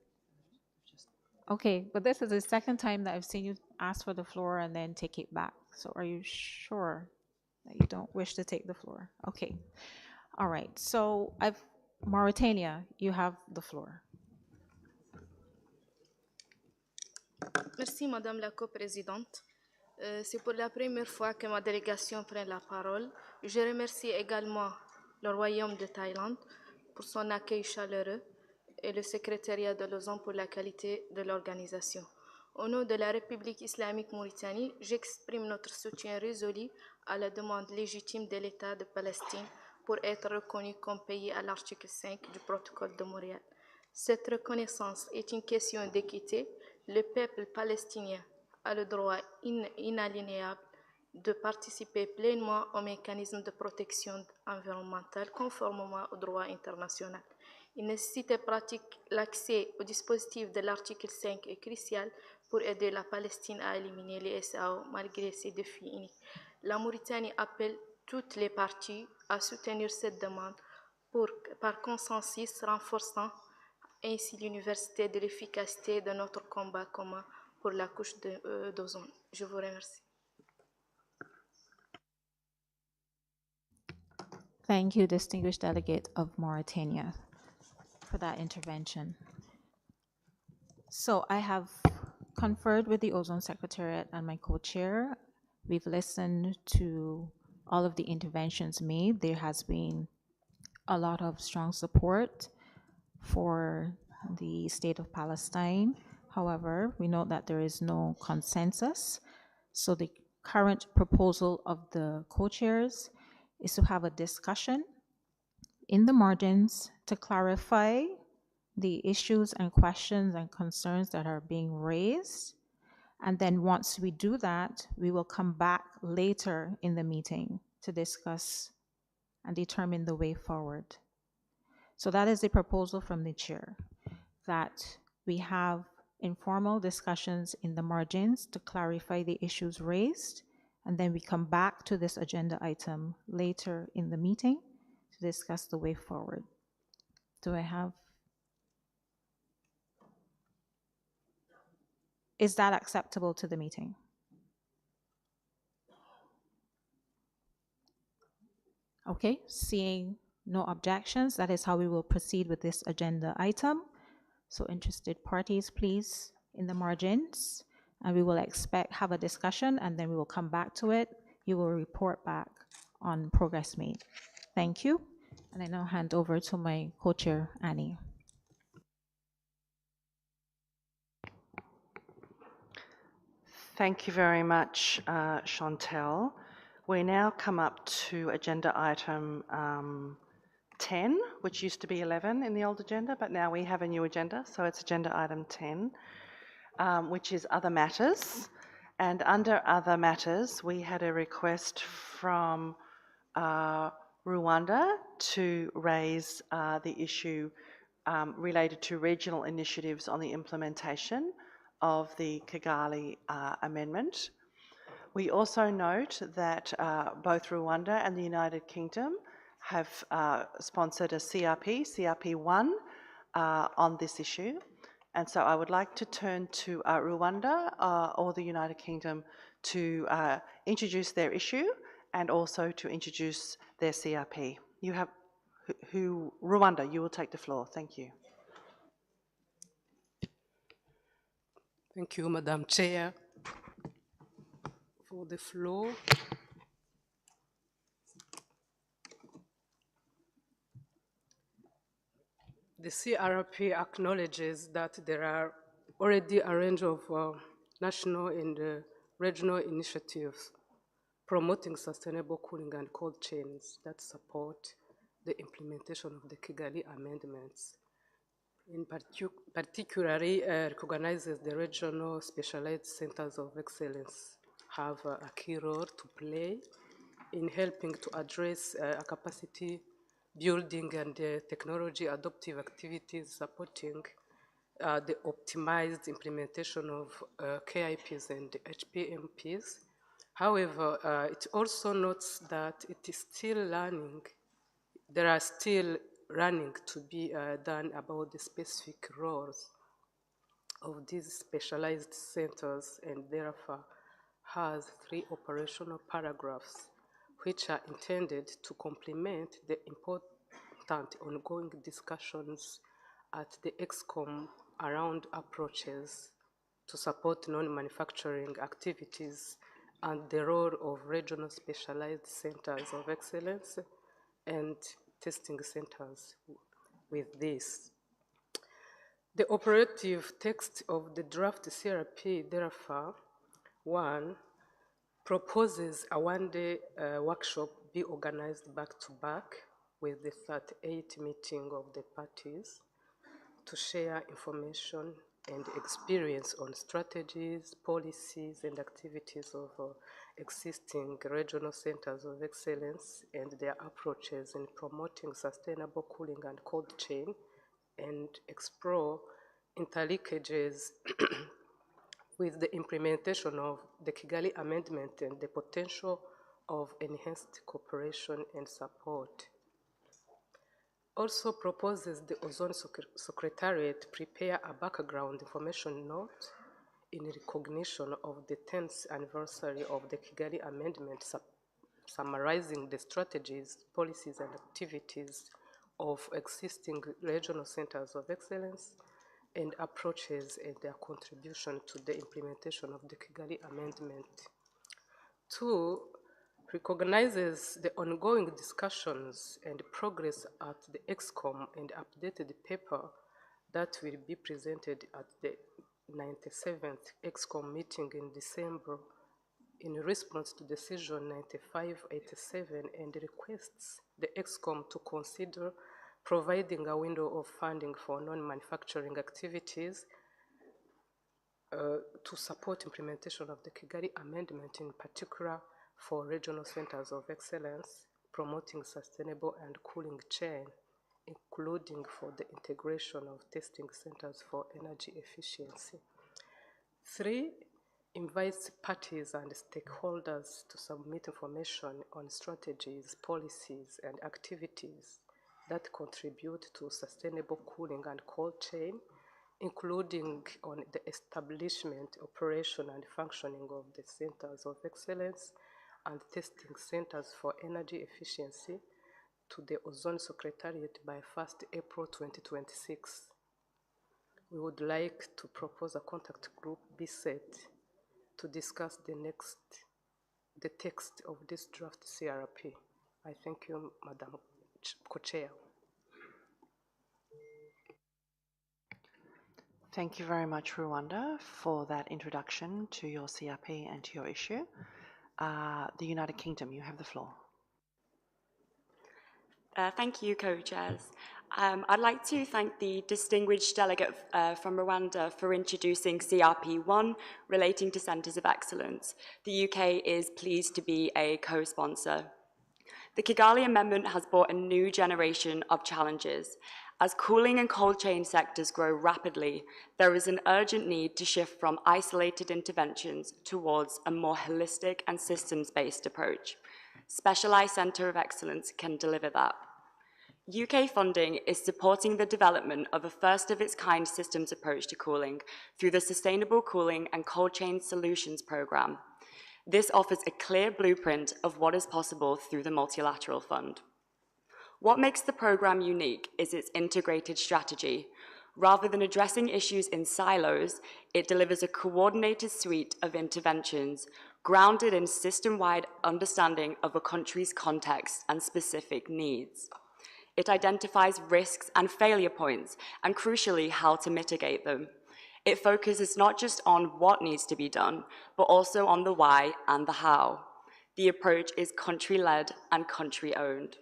Okay, but this is the second time that I've seen you ask for the floor and then take it back. So are you sure that you don't wish to take the floor? Okay. All right. So Mauritania, you have the floor. Merci, Madame la coprésidente. C'est pour la première fois que ma délégation prend la parole. Je remercie également le Royaume de Thaïlande pour son accueil chaleureux et le secrétariat de l'OZON pour la qualité de l'organisation. Au nom de la République islamique Mauritanie, j'exprime notre soutien résolu à la demande légitime de l'État de Palestine pour être reconnu comme pays à l'article 5 du protocole de Montréal. Cette reconnaissance est une question d'équité. Le peuple palestinien a le droit inaliénable de participer pleinement au mécanisme de protection environnementale conformément au droit international. Une nécessité pratique, l'accès au dispositif de l'article 5 est crucial pour aider la Palestine à éliminer les SAO malgré ces défis uniques. La Mauritanie appelle toutes les parties à soutenir cette demande par consensus renforçant ainsi l'université de l'efficacité de notre combat commun pour la couche d'ozone. Je vous remercie. Thank you, distinguished delegate of Mauritania, for that intervention. So I have conferred with the Ozone Secretariat and my co-chair. We've listened to all of the interventions made. There has been a lot of strong support for the state of Palestine. However, we know that there is no consensus. So the current proposal of the co-chairs is to have a discussion in the margins to clarify the issues and questions and concerns that are being raised. And then once we do that, we will come back later in the meeting to discuss and determine the way forward. So that is the proposal from the chair, that we have informal discussions in the margins to clarify the issues raised, and then we come back to this agenda item later in the meeting to discuss the way forward. Is that acceptable to the meeting? Okay, seeing no objections, that is how we will proceed with this agenda item. So interested parties, please, in the margins, and we will have a discussion, and then we will come back to it. You will report back on progress made. Thank you. And I now hand over to my co-chair, Annie. Thank you very much, Chantel. We now come up to agenda item 10, which used to be 11 in the old agenda, but now we have a new agenda, so it's agenda item 10, which is other matters. And under other matters, we had a request from Rwanda to raise the issue related to regional initiatives on the implementation of the Kigali Amendment. We also note that both Rwanda and the United Kingdom have sponsored a CRP1 on this issue. And so I would like to turn to Rwanda or the United Kingdom to introduce their issue and also to introduce their CRP. You have, Rwanda, you will take the floor. Thank you. Thank you, Madam Chair, for the floor. The CRP acknowledges that there are already a range of national and regional initiatives promoting sustainable cooling and cold chains that support the implementation of the Kigali Amendments. In particularly recognizes the regional specialized centers of excellence have a key role to play in helping to address capacity building and technology adoptive activities supporting the optimized implementation of KIPs and HPMPs However, it also notes that it is still learning. There are still running to be done about the specific roles of these specialized centers, and therefore has 3 operational paragraphs which are intended to complement the important ongoing discussions at the EXCOM around approaches to support non-manufacturing activities and the role of regional specialized centers of excellence and testing centers with this. The operative text of the draft CRP, therefore, 1, proposes a one-day workshop be organized back-to-back with the 38th meeting of the parties to share information and experience on strategies, policies, and activities of existing regional centers of excellence and their approaches in promoting sustainable cooling and cold chain, and explore interlinkages with the implementation of the Kigali Amendment and the potential of enhanced cooperation and support. Also proposes the Ozone Secretariat prepare a background information note in recognition of the 10th anniversary of the Kigali Amendment, summarizing the strategies, policies, and activities of existing regional centers of excellence and approaches and their contribution to the implementation of the Kigali Amendment. 2, recognizes the ongoing discussions and progress at the EXCOM and updated paper that will be presented at the 97th EXCOM meeting in December in response to decision 9587 and requests the EXCOM to consider providing a window of funding for non-manufacturing activities to support implementation of the Kigali Amendment, in particular for regional centers of excellence, promoting sustainable and cooling chain, including for the integration of testing centers for energy efficiency. 3, invites parties and stakeholders to submit information on strategies, policies, and activities that contribute to sustainable cooling and cold chain, including on the establishment, operation, and functioning of the centers of excellence and testing centers for energy efficiency to the Ozone Secretariat by 1st April 2026. We would like to propose a contact group be set to discuss the text of this draft CRP. I thank you, Madam Co-Chair. Thank you very much, Rwanda, for that introduction to your CRP and to your issue. The United Kingdom, you have the floor. Thank you, co-chairs. I'd like to thank the distinguished delegate from Rwanda for introducing CRP1 relating to Centres of Excellence. The UK is pleased to be a co-sponsor. The Kigali Amendment has brought a new generation of challenges. As cooling and cold chain sectors grow rapidly, there is an urgent need to shift from isolated interventions towards a more holistic and systems-based approach. Specialised Centre of Excellence can deliver that. UK funding is supporting the development of a first-of-its-kind systems approach to cooling through the Sustainable Cooling and Cold Chain Solutions Programme. This offers a clear blueprint of what is possible through the Multilateral Fund. What makes the programme unique is its integrated strategy. Rather than addressing issues in silos, it delivers a coordinated suite of interventions grounded in system-wide understanding of a country's context and specific needs. It identifies risks and failure points, and crucially, how to mitigate them. It focuses not just on what needs to be done, but also on the why and the how. The approach is country-led and country-owned.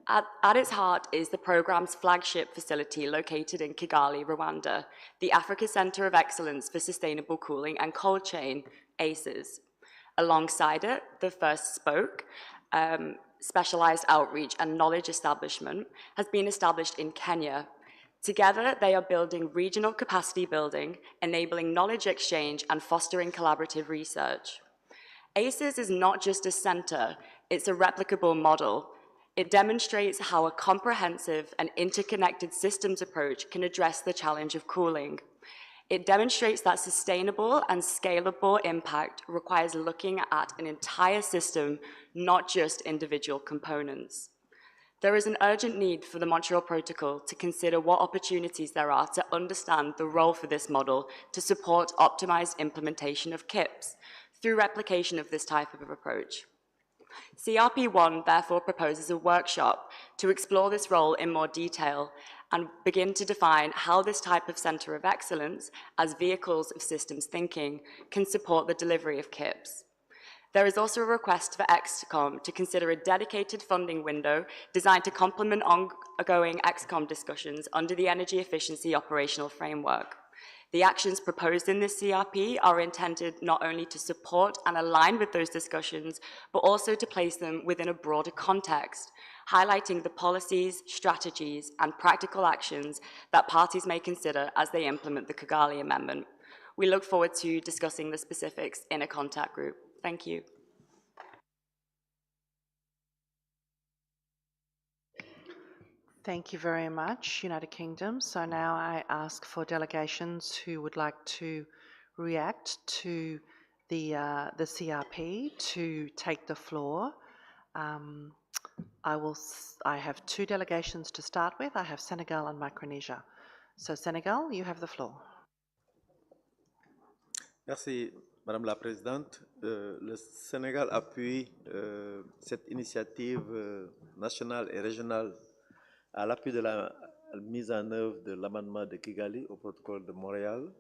At its heart is the programme's flagship facility located in Kigali, Rwanda, the Africa Centre of Excellence for Sustainable Cooling and Cold Chain, ACES. Alongside it, the first spoke, specialised outreach and knowledge establishment, has been established in Kenya. Together, they are building regional capacity building, enabling knowledge exchange and fostering collaborative research. ACES is not just a center, it's a replicable model. It demonstrates how a comprehensive and interconnected systems approach can address the challenge of cooling. It demonstrates that sustainable and scalable impact requires looking at an entire system, not just individual components. There is an urgent need for the Montreal Protocol to consider what opportunities there are to understand the role for this model to support optimized implementation of KIPs through replication of this type of approach. CRP1 therefore proposes a workshop to explore this role in more detail and begin to define how this type of Centre of Excellence, as vehicles of systems thinking, can support the delivery of KIPs. There is also a request for XCOM to consider a dedicated funding window designed to complement ongoing XCOM discussions under the Energy Efficiency Operational Framework. The actions proposed in this CRP are intended not only to support and align with those discussions, but also to place them within a broader context, highlighting the policies, strategies, and practical actions that parties may consider as they implement the Kigali Amendment. We look forward to discussing the specifics in a contact group. Thank you. Thank you very much, United Kingdom. So now I ask for delegations who would like to react to the CRP to take the floor. I have two delegations to start with. I have Senegal and Micronesia. So Senegal, you have the floor. Merci, Madame la Présidente. Le Sénégal appuie cette initiative nationale et régionale à l'appui de la mise en œuvre de l'amendement de Kigali au protocole de Montréal,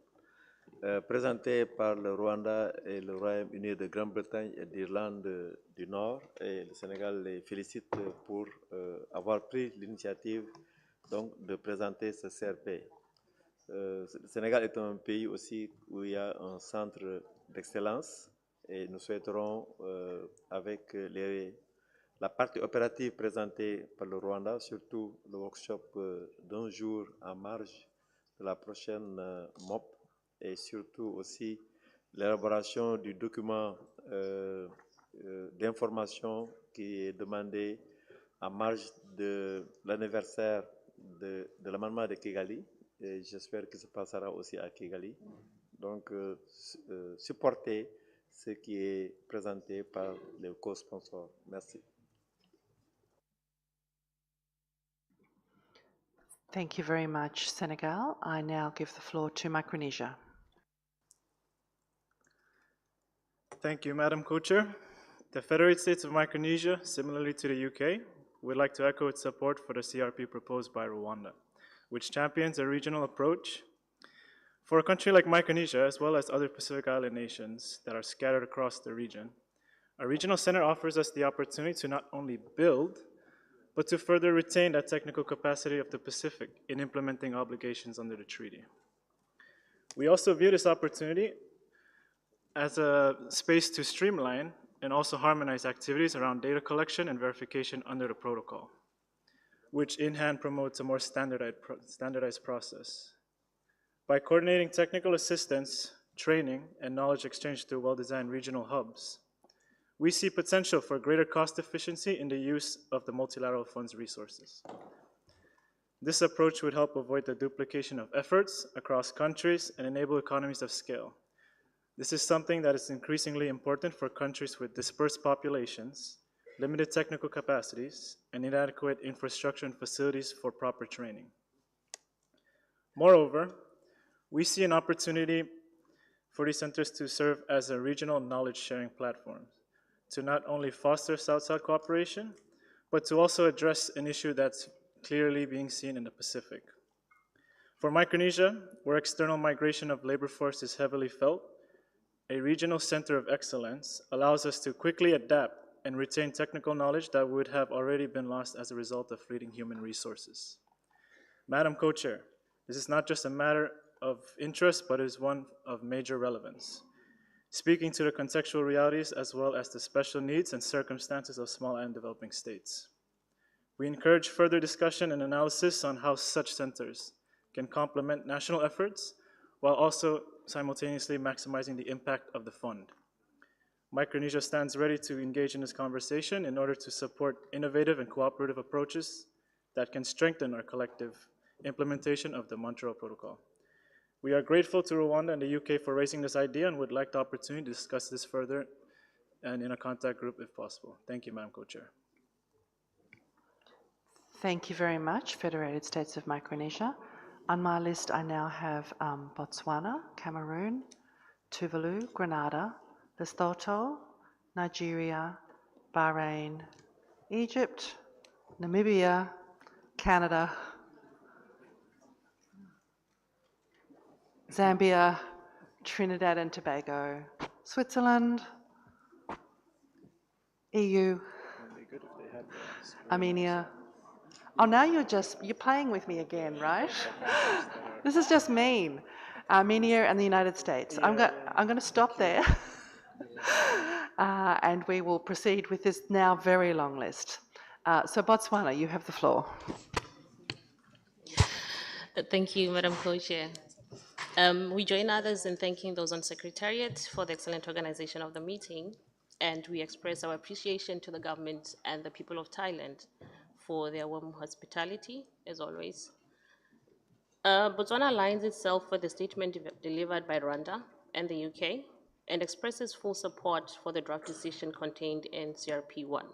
présenté par le Rwanda et le Royaume-Uni de Grande-Bretagne et d'Irlande du Nord. Et le Sénégal les félicite pour avoir pris l'initiative donc, de présenter ce CRP. Le Sénégal est un pays aussi où il y a un centre d'excellence et nous souhaiterons, avec la partie opérative présentée par le Rwanda, surtout le workshop d'un jour en marge de la prochaine MOP et surtout aussi l'élaboration du document d'information qui est demandé en marge de l'anniversaire de l'amendement de Kigali. Et j'espère que ça passera aussi à Kigali. Donc, supporter ce qui est présenté par les co-sponsors. Merci. Thank you very much, Senegal. I now give the floor to Micronesia. Thank you, Madam Co-Chair. The Federated States of Micronesia, similarly to the UK, would like to echo its support for the CRP proposed by Rwanda, which champions a regional approach. For a country like Micronesia, as well as other Pacific Island nations that are scattered across the region, a regional center offers us the opportunity to not only build, but to further retain that technical capacity of the Pacific in implementing obligations under the treaty. We also view this opportunity as a space to streamline and also harmonize activities around data collection and verification under the protocol, which in hand promotes a more standardized process. By coordinating technical assistance, training, and knowledge exchange through well-designed regional hubs, we see potential for greater cost efficiency in the use of the multilateral fund's resources. This approach would help avoid the duplication of efforts across countries and enable economies of scale. This is something that is increasingly important for countries with dispersed populations, limited technical capacities, and inadequate infrastructure and facilities for proper training. Moreover, we see an opportunity for these centers to serve as a regional knowledge-sharing platform, to not only foster South-South cooperation, but to also address an issue that's clearly being seen in the Pacific. For Micronesia, where external migration of labor force is heavily felt, a regional center of excellence allows us to quickly adapt and retain technical knowledge that would have already been lost as a result of fleeting human resources. Madam Co-Chair, this is not just a matter of interest, but is one of major relevance, speaking to the contextual realities as well as the special needs and circumstances of small and developing states. We encourage further discussion and analysis on how such centers can complement national efforts while also simultaneously maximizing the impact of the fund. Micronesia stands ready to engage in this conversation in order to support innovative and cooperative approaches that can strengthen our collective implementation of the Montreal Protocol. We are grateful to Rwanda and the UK for raising this idea and would like the opportunity to discuss this further and in a contact group if possible. Thank you, Madam Co-Chair. Thank you very much, Federated States of Micronesia. On my list, I now have Botswana, Cameroon, Tuvalu, Grenada, Lesotho, Nigeria, Bahrain, Egypt, Namibia, Canada, Zambia, Trinidad and Tobago, Switzerland, EU, Armenia. Oh, now you're playing with me again, right? This is just mean. Armenia and the United States. I'm going to stop there. And we will proceed with this now very long list. So Botswana, you have the floor. Thank you, Madam Co-Chair. We join others in thanking those on Secretariat for the excellent organization of the meeting, and we express our appreciation to the government and the people of Thailand for their warm hospitality, as always. Botswana aligns itself with the statement delivered by Rwanda and the UK and expresses full support for the draft decision contained in CRP1.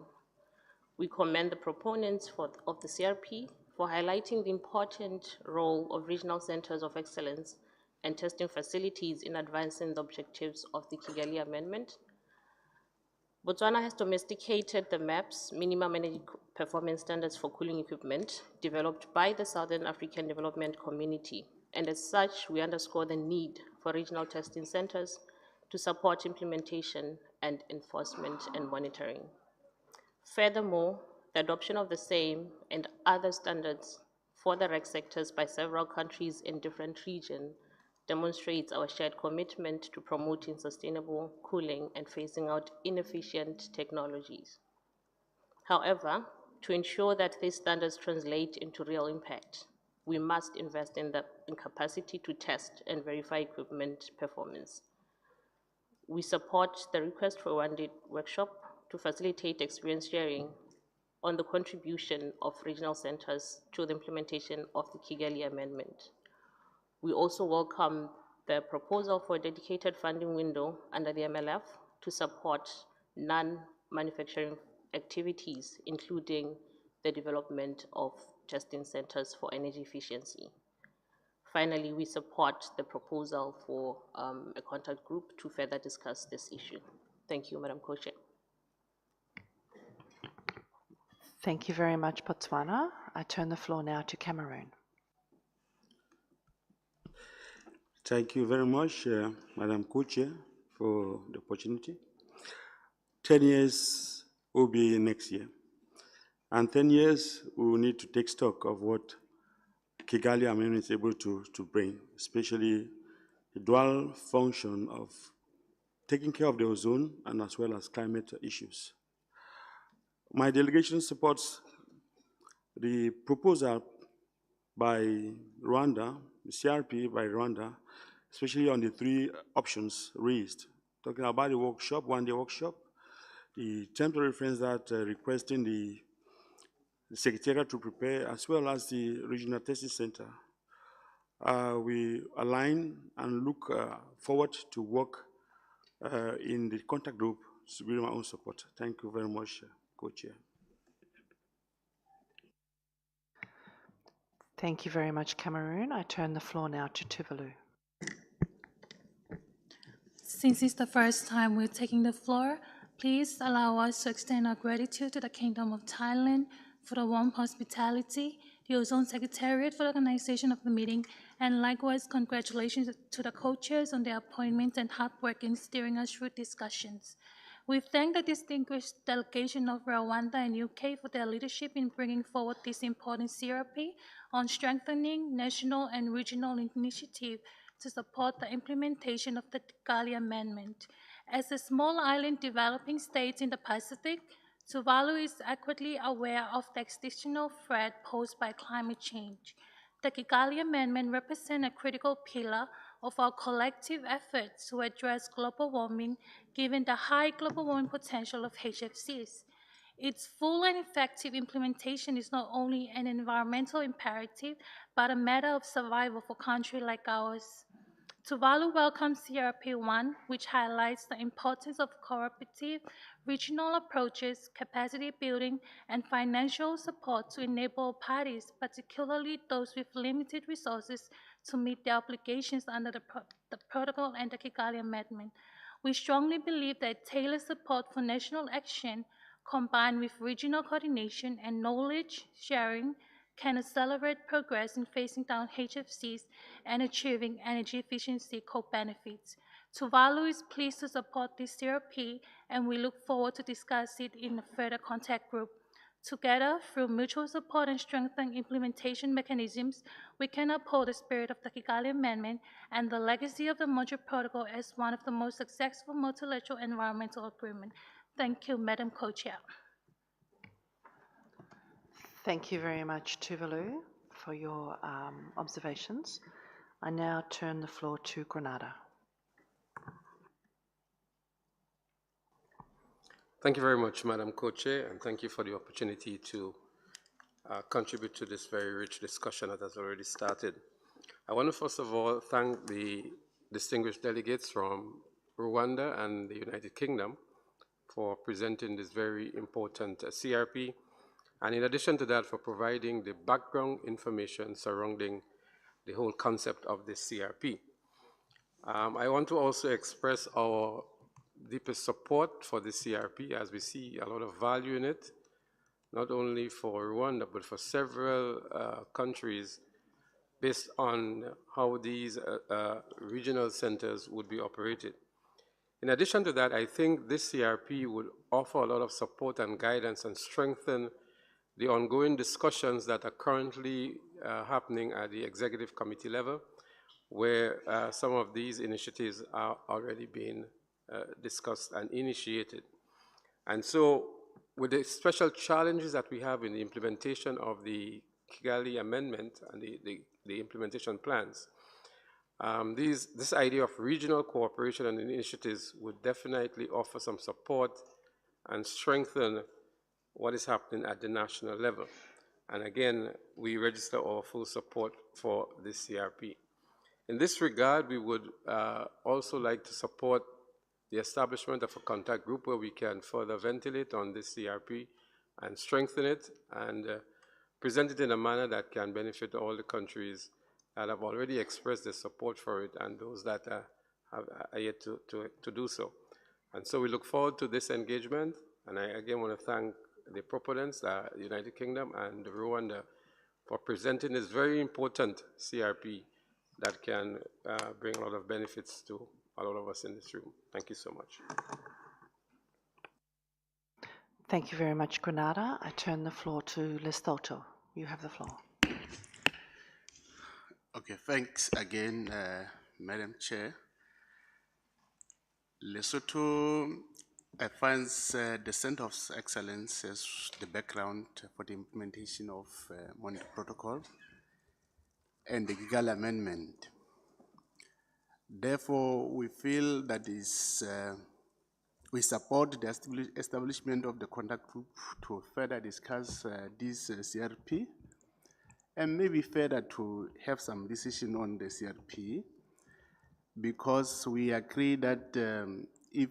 We commend the proponents of the CRP for highlighting the important role of regional centers of excellence and testing facilities in advancing the objectives of the Kigali Amendment. Botswana has domesticated the MAPS, Minimum Energy Performance Standards for Cooling Equipment, developed by the Southern African Development Community, and as such, we underscore the need for regional testing centers to support implementation and enforcement and monitoring. Furthermore, the adoption of the same and other standards for the REC sectors by several countries in different regions demonstrates our shared commitment to promoting sustainable cooling and phasing out inefficient technologies. However, to ensure that these standards translate into real impact, we must invest in capacity to test and verify equipment performance. We support the request for a one-day workshop to facilitate experience sharing on the contribution of regional centers to the implementation of the Kigali Amendment. We also welcome the proposal for a dedicated funding window under the MLF to support non-manufacturing activities, including the development of testing centers for energy efficiency. Finally, we support the proposal for a contact group to further discuss this issue. Thank you, Madam Co-Chair. Thank you very much, Botswana. I turn the floor now to Cameroon. Thank you very much, Madam Co-Chair, for the opportunity. 10 years will be next year. And 10 years, we will need to take stock of what Kigali Amendment is able to bring, especially the dual function of taking care of the ozone and as well as climate issues. My delegation supports the proposal by Rwanda, the CRP by Rwanda, especially on the three options raised. Talking about the workshop, one-day workshop, the temporary reference that requesting the Secretariat to prepare, as well as the Regional Testing Center. We align and look forward to work in the contact group to give my own support. Thank you very much, Co-Chair. Thank you very much, Cameroon. I turn the floor now to Tuvalu. Since it's the first time we're taking the floor, please allow us to extend our gratitude to the Kingdom of Thailand for the warm hospitality, the Ozone Secretariat for the organization of the meeting, and likewise congratulations to the co-chairs on their appointments and hard work in steering us through discussions. We thank the distinguished delegation of Rwanda and UK for their leadership in bringing forward this important CRP on strengthening national and regional initiative to support the implementation of the Kigali Amendment. As a small island developing state in the Pacific, Tuvalu is acutely aware of the existential threat posed by climate change. The Kigali Amendment represents a critical pillar of our collective efforts to address global warming, given the high global warming potential of HFCs. Its full and effective implementation is not only an environmental imperative, but a matter of survival for a country like ours. Tuvalu welcomes CRP1, which highlights the importance of cooperative regional approaches, capacity building, and financial support to enable parties, particularly those with limited resources, to meet their obligations under the Protocol and the Kigali Amendment. We strongly believe that tailored support for national action, combined with regional coordination and knowledge sharing, can accelerate progress in phasing down HFCs and achieving energy efficiency co-benefits. Tuvalu is pleased to support this CRP, and we look forward to discuss it in a further contact group. Together, through mutual support and strengthened implementation mechanisms, we can uphold the spirit of the Kigali Amendment and the legacy of the Montreal Protocol as one of the most successful multilateral environmental agreements. Thank you, Madam Co-Chair. Thank you very much, Tuvalu, for your observations. I now turn the floor to Grenada. Thank you very much, Madam Co-Chair, and thank you for the opportunity to contribute to this very rich discussion that has already started. I want to first of all thank the distinguished delegates from Rwanda and the United Kingdom for presenting this very important CRP, and in addition to that, for providing the background information surrounding the whole concept of this CRP. I want to also express our deepest support for the CRP, as we see a lot of value in it, not only for Rwanda, but for several countries, based on how these regional centers would be operated. In addition to that, I think this CRP would offer a lot of support and guidance and strengthen the ongoing discussions that are currently happening at the executive committee level, where some of these initiatives are already being discussed and initiated. And so, with the special challenges that we have in the implementation of the Kigali Amendment and the implementation plans, this idea of regional cooperation and initiatives would definitely offer some support and strengthen what is happening at the national level. And again, we register our full support for this CRP. In this regard, we would also like to support the establishment of a contact group where we can further ventilate on this CRP and strengthen it and present it in a manner that can benefit all the countries that have already expressed their support for it and those that are yet to do so. And so we look forward to this engagement, and I again want to thank the proponents, the United Kingdom and Rwanda, for presenting this very important CRP that can bring a lot of benefits to a lot of us in this room. Thank you so much. Thank you very much, Grenada. I turn the floor to Lesotho. You have the floor. Okay, thanks again, Madam Chair. Lesotho finds the Center of Excellence as the background for the implementation of Montreal Protocol and the Kigali Amendment. Therefore, we feel that we support the establishment of the contact group to further discuss this CRP and maybe further to have some decision on the CRP, because we agree that if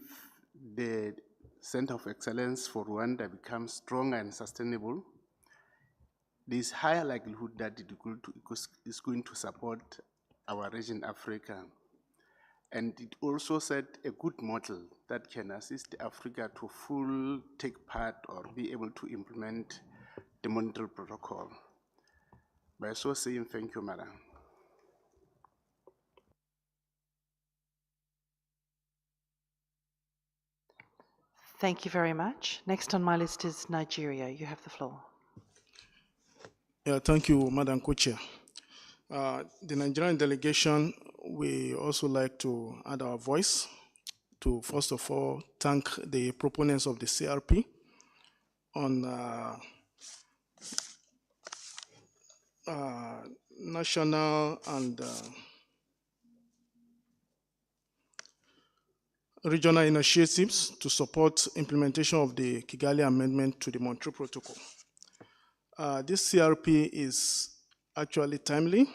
the Center of Excellence for Rwanda becomes strong and sustainable, there's higher likelihood that it is going to support our region, Africa. And it also set a good model that can assist Africa to take part or be able to implement the Montreal Protocol. By so saying, thank you, Madam. Thank you very much. Next on my list is Nigeria. You have the floor. Yeah, thank you, Madam Co-Chair. The Nigerian delegation, we also like to add our voice to, first of all, thank the proponents of the CRP on national and regional initiatives to support implementation of the Kigali Amendment to the Montreal Protocol. This CRP is actually timely,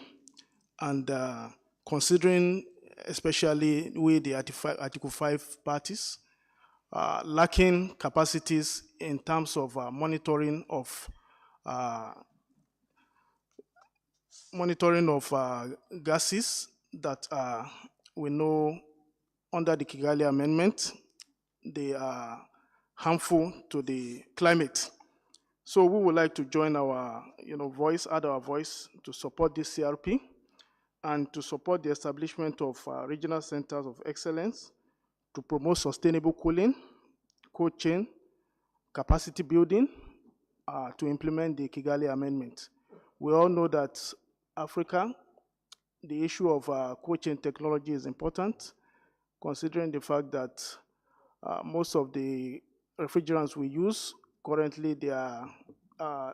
and considering especially with the Article 5 parties, lacking capacities in terms of monitoring of gases that we know under the Kigali Amendment, they are harmful to the climate. So we would like to join our voice, add our voice to support this CRP and to support the establishment of regional centers of excellence to promote sustainable cooling, cold chain, capacity building, to implement the Kigali Amendment. We all know that Africa, the issue of cold chain technology is important, considering the fact that most of the refrigerants we use currently, they are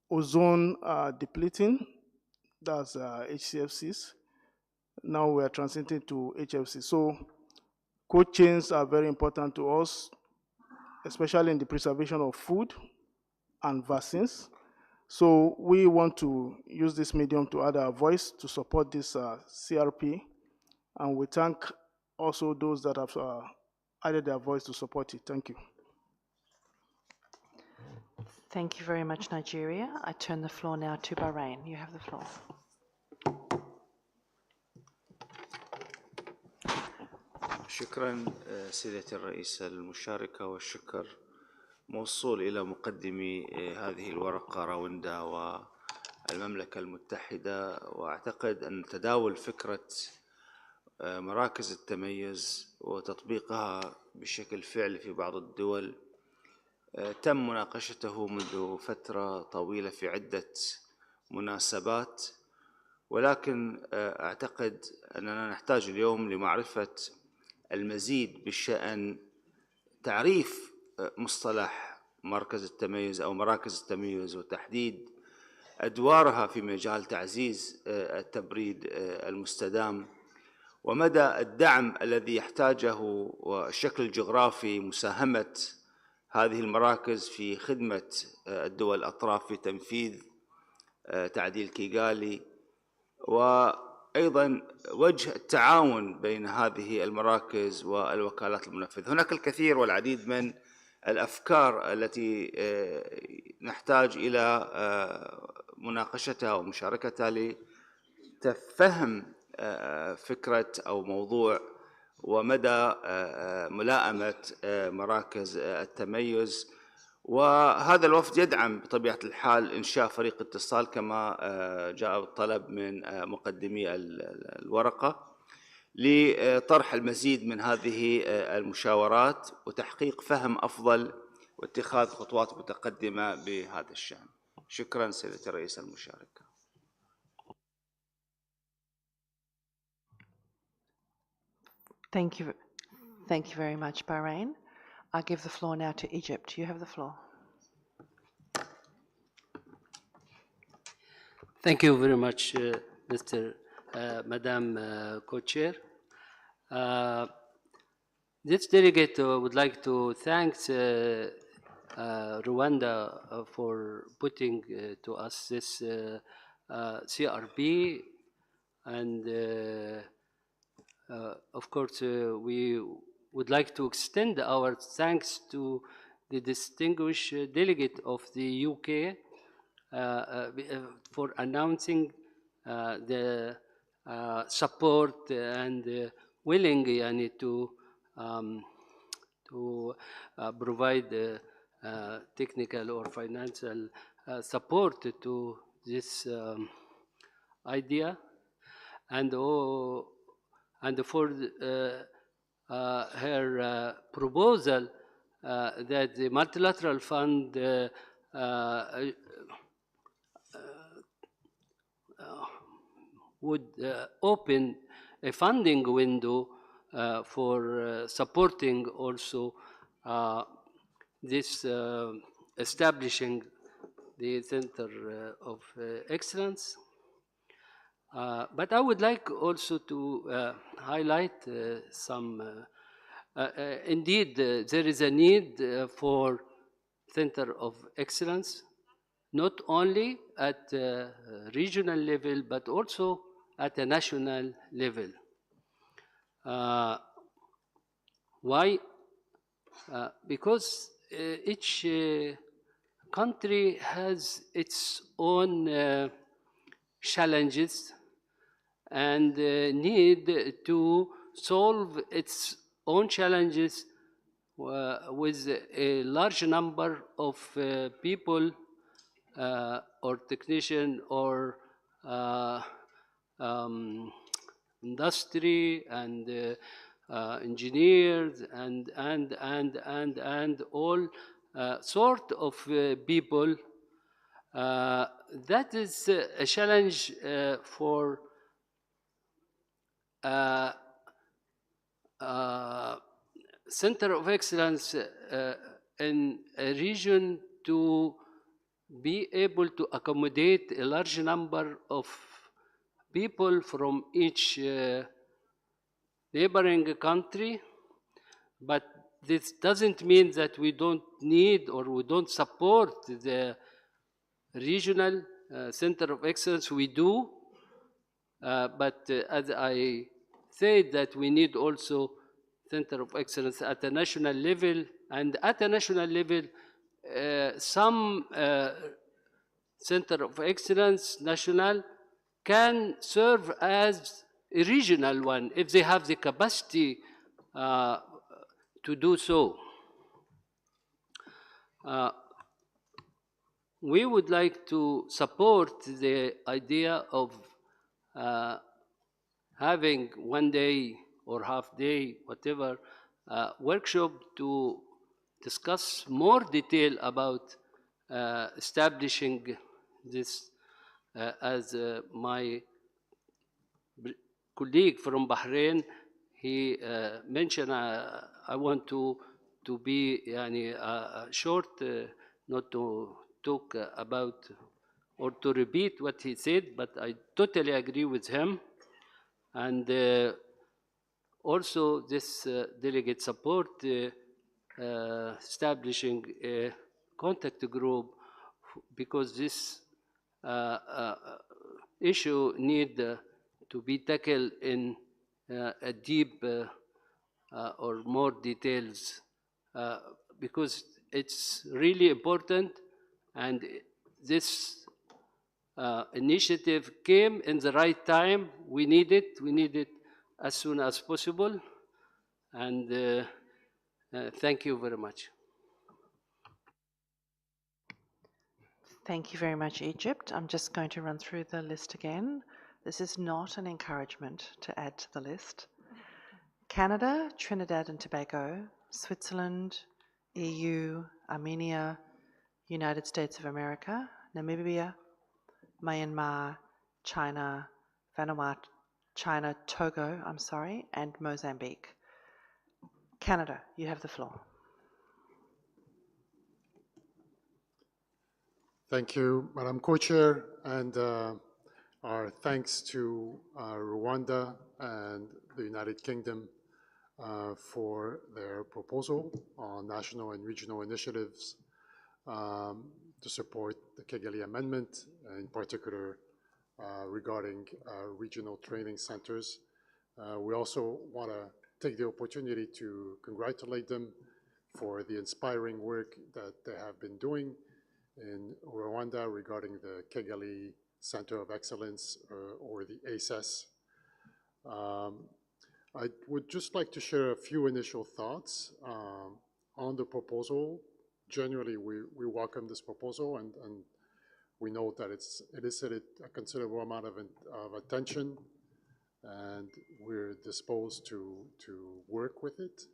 ozone depleting, that's HCFCs. Now we are transiting to HFC. So cold chains are very important to us, especially in the preservation of food and vaccines. So we want to use this medium to add our voice to support this CRP, and we thank also those that have added their voice to support it. Thank you. Thank you very much, Nigeria. I turn the floor now to Bahrain. You have the floor. شكرا سيدة الرئيسة المشاركة، والشكر موصول إلى مقدمي هذه الورقة رواندا والمملكة المتحدة. وأعتقد أن تداول فكرة مراكز التميز وتطبيقها بشكل فعلي في بعض الدول تم مناقشته منذ فترة طويلة في عدة مناسبات، ولكن أعتقد أننا نحتاج اليوم لمعرفة المزيد بشأن تعريف مصطلح مركز التميز أو مراكز التميز، وتحديد أدوارها في مجال تعزيز التبريد المستدام، ومدى الدعم الذي يحتاجه والشكل الجغرافي مساهمة هذه المراكز في خدمة الدول الأطراف في تنفيذ تعديل كيغالي، وأيضا وجه التعاون بين هذه المراكز والوكالات المنفذة. هناك الكثير والعديد من الأفكار التي نحتاج إلى مناقشتها ومشاركتها لتفهم فكرة أو موضوع ومدى ملائمة مراكز التميز. وهذا الوفد يدعم بطبيعة الحال إنشاء فريق اتصال كما جاء الطلب من مقدمي الورقة لطرح المزيد من هذه المشاورات وتحقيق فهم أفضل واتخاذ خطوات متقدمة بهذا الشأن. شكرا سيدة الرئيسة المشاركة. Thank you very much, Bahrain. I give the floor now to Egypt. You have the floor. Thank you very much, Madam Co-Chair. This delegate would like to thank Rwanda for putting to us this CRP, and of course we would like to extend our thanks to the distinguished delegate of the UK for announcing the support and willing to provide technical or financial support to this idea, and for her proposal that the multilateral fund would open a funding window for supporting also this establishing the Center of Excellence. But I would like also to highlight some Indeed, there is a need for center of excellence, not only at regional level, but also at a national level. Why? Because each country has its own challenges and need to solve its own challenges with a large number of people or technician or industry and engineers and all sort of people. That is a challenge for center of excellence in a region to be able to accommodate a large number of people from each neighboring country, but this doesn't mean that we don't need or we don't support the regional center of excellence. We do, but as I said, that we need also center of excellence at a national level, and at a national level, some center of excellence national can serve as a regional one if they have the capacity to do so. We would like to support the idea of having one day or half day, whatever, workshop to discuss more detail about establishing this as my colleague from Bahrain, he mentioned, I want to be short, not to talk about or to repeat what he said, but I totally agree with him. And also this delegate support establishing a contact group, because this issue need to be tackled in a deep or more details, because it's really important, and this initiative came in the right time. We need it as soon as possible, and thank you very much. Thank you very much, Egypt. I'm just going to run through the list again. This is not an encouragement to add to the list. Canada, Trinidad and Tobago, Switzerland, EU, Armenia, United States of America, Namibia, Myanmar, China, Vanuatu, Togo, and Mozambique. Canada, you have the floor. Thank you, Madam Co-Chair, and our thanks to Rwanda and the United Kingdom for their proposal on national and regional initiatives to support the Kigali Amendment, in particular regarding regional training centers. We also want to take the opportunity to congratulate them for the inspiring work that they have been doing in Rwanda regarding the Kigali Center of Excellence, or the ACES. I would just like to share a few initial thoughts on the proposal. Generally, we welcome this proposal, and we know that it elicited a considerable amount of attention, and we're disposed to work with it.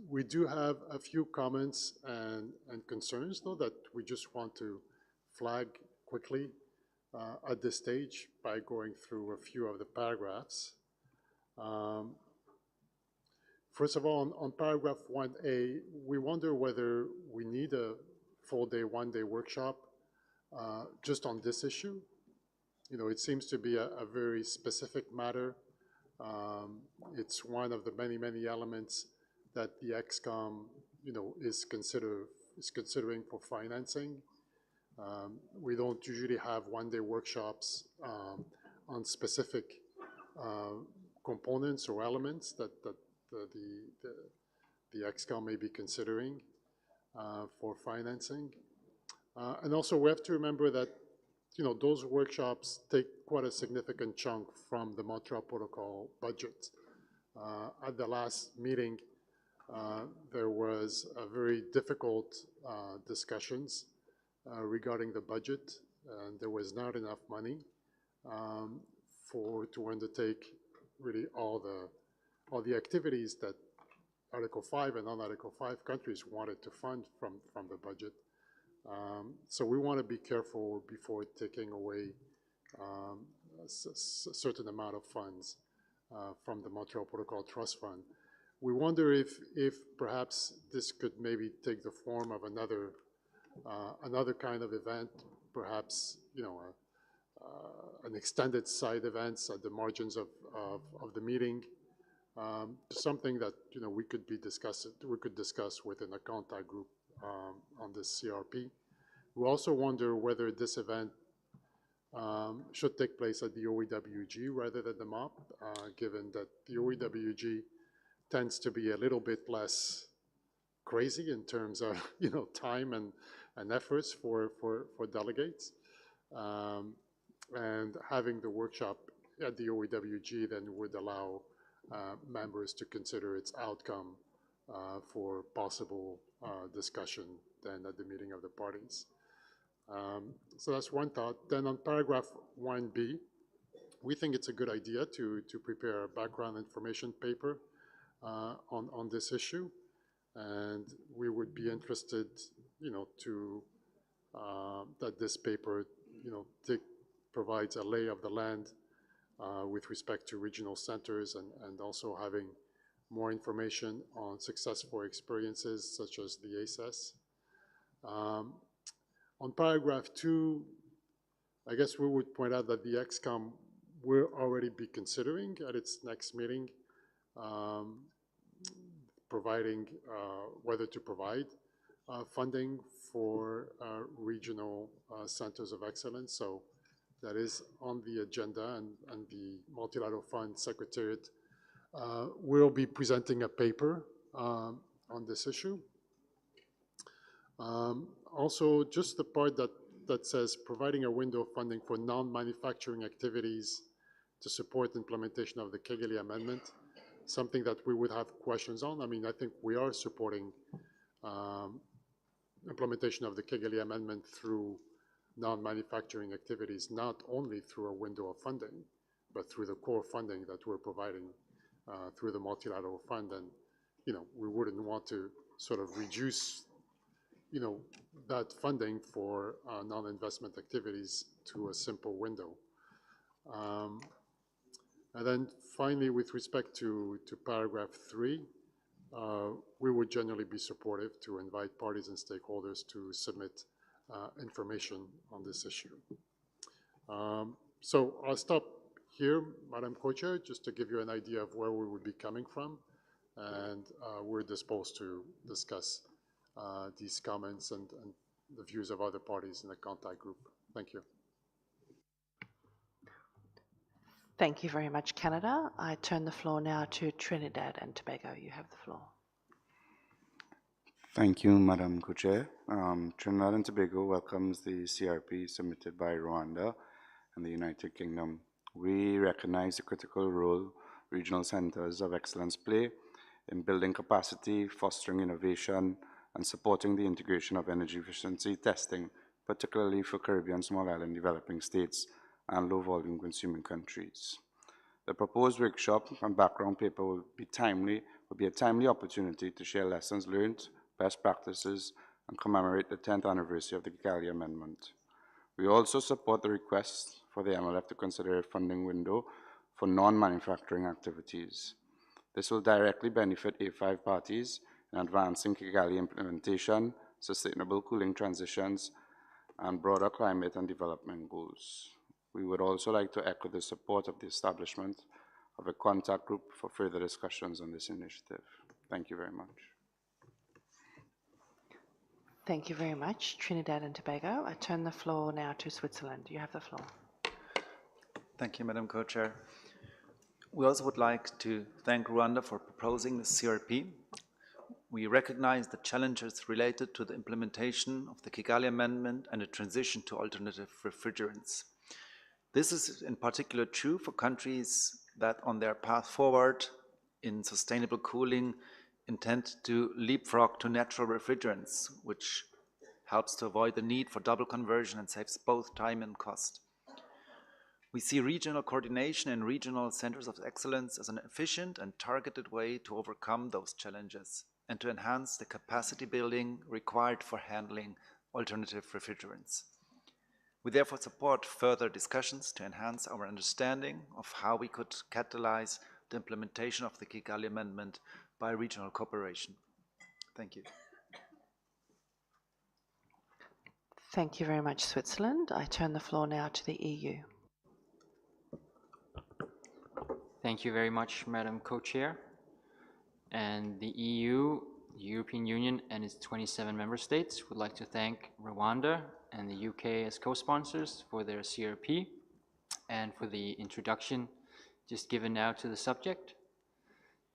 We do have a few comments and concerns, though, that we just want to flag quickly at this stage by going through a few of the paragraphs. First of all, on paragraph 1A, we wonder whether we need a full day, one-day workshop just on this issue. You know, it seems to be a very specific matter It's one of the many elements that the EXCOM, is considering for financing. We don't usually have one-day workshops on specific components or elements that the EXCOM may be considering for financing. And also we have to remember that, those workshops take quite a significant chunk from the Montreal Protocol budget. At the last meeting, there was a very difficult discussions regarding the budget, and there was not enough money to undertake really all the activities that Article 5 and non-Article 5 countries wanted to fund from the budget. So we want to be careful before taking away a certain amount of funds from the Montreal Protocol Trust Fund. We wonder if perhaps this could maybe take the form of another kind of event, perhaps an extended side events at the margins of the meeting, something that we could discuss within a contact group on this CRP. We also wonder whether this event should take place at the OEWG rather than the MOP, given that the OEWG tends to be a little bit less crazy in terms of time and efforts for delegates. And having the workshop at the OEWG then would allow members to consider its outcome for possible discussion then at the meeting of the parties. So that's one thought. Then on paragraph 1B, we think it's a good idea to prepare a background information paper on this issue, and we would be interested, that this paper, provides a lay of the land with respect to regional centers and also having more information on successful experiences such as the ACES. On paragraph 2, I guess we would point out that the EXCOM will already be considering at its next meeting providing whether to provide funding for regional centers of excellence. So that is on the agenda, and the Multilateral Fund Secretariat will be presenting a paper on this issue. Also, just the part that says providing a window of funding for non-manufacturing activities to support implementation of the Kigali Amendment, something that we would have questions on. I mean, I think we are supporting implementation of the Kigali Amendment through non-manufacturing activities, not only through a window of funding, but through the core funding that we're providing through the multilateral fund. And, we wouldn't want to sort of reduce, that funding for non-investment activities to a simple window. And then finally, with respect to paragraph 3, we would generally be supportive to invite parties and stakeholders to submit information on this issue. So I'll stop here, Madam Co-Chair, just to give you an idea of where we would be coming from, and we're disposed to discuss these comments and the views of other parties in the contact group. Thank you. Thank you very much, Canada. I turn the floor now to Trinidad and Tobago. You have the floor. Thank you, Madam Co-Chair. Trinidad and Tobago welcomes the CRP submitted by Rwanda and the United Kingdom. We recognize the critical role regional centers of excellence play in building capacity, fostering innovation, and supporting the integration of energy efficiency testing, particularly for Caribbean small island developing states and low-volume consuming countries. The proposed workshop and background paper will be a timely opportunity to share lessons learned, best practices, and commemorate the 10th anniversary of the Kigali Amendment. We also support the request for the MLF to consider a funding window for non-manufacturing activities. This will directly benefit A5 parties in advancing Kigali implementation, sustainable cooling transitions, and broader climate and development goals. We would also like to echo the support of the establishment of a contact group for further discussions on this initiative. Thank you very much. Thank you very much, Trinidad and Tobago. I turn the floor now to Switzerland. You have the floor. Thank you, Madam Co-Chair. We also would like to thank Rwanda for proposing the CRP. We recognize the challenges related to the implementation of the Kigali Amendment and the transition to alternative refrigerants. This is in particular true for countries that on their path forward in sustainable cooling intend to leapfrog to natural refrigerants, which helps to avoid the need for double conversion and saves both time and cost. We see regional coordination and regional centers of excellence as an efficient and targeted way to overcome those challenges and to enhance the capacity building required for handling alternative refrigerants. We therefore support further discussions to enhance our understanding of how we could catalyze the implementation of the Kigali Amendment by regional cooperation. Thank you. Thank you very much, Switzerland. I turn the floor now to the EU. Thank you very much, Madam Co-Chair. And the EU, the European Union, and its 27 member states would like to thank Rwanda and the UK as co-sponsors for their CRP and for the introduction just given now to the subject.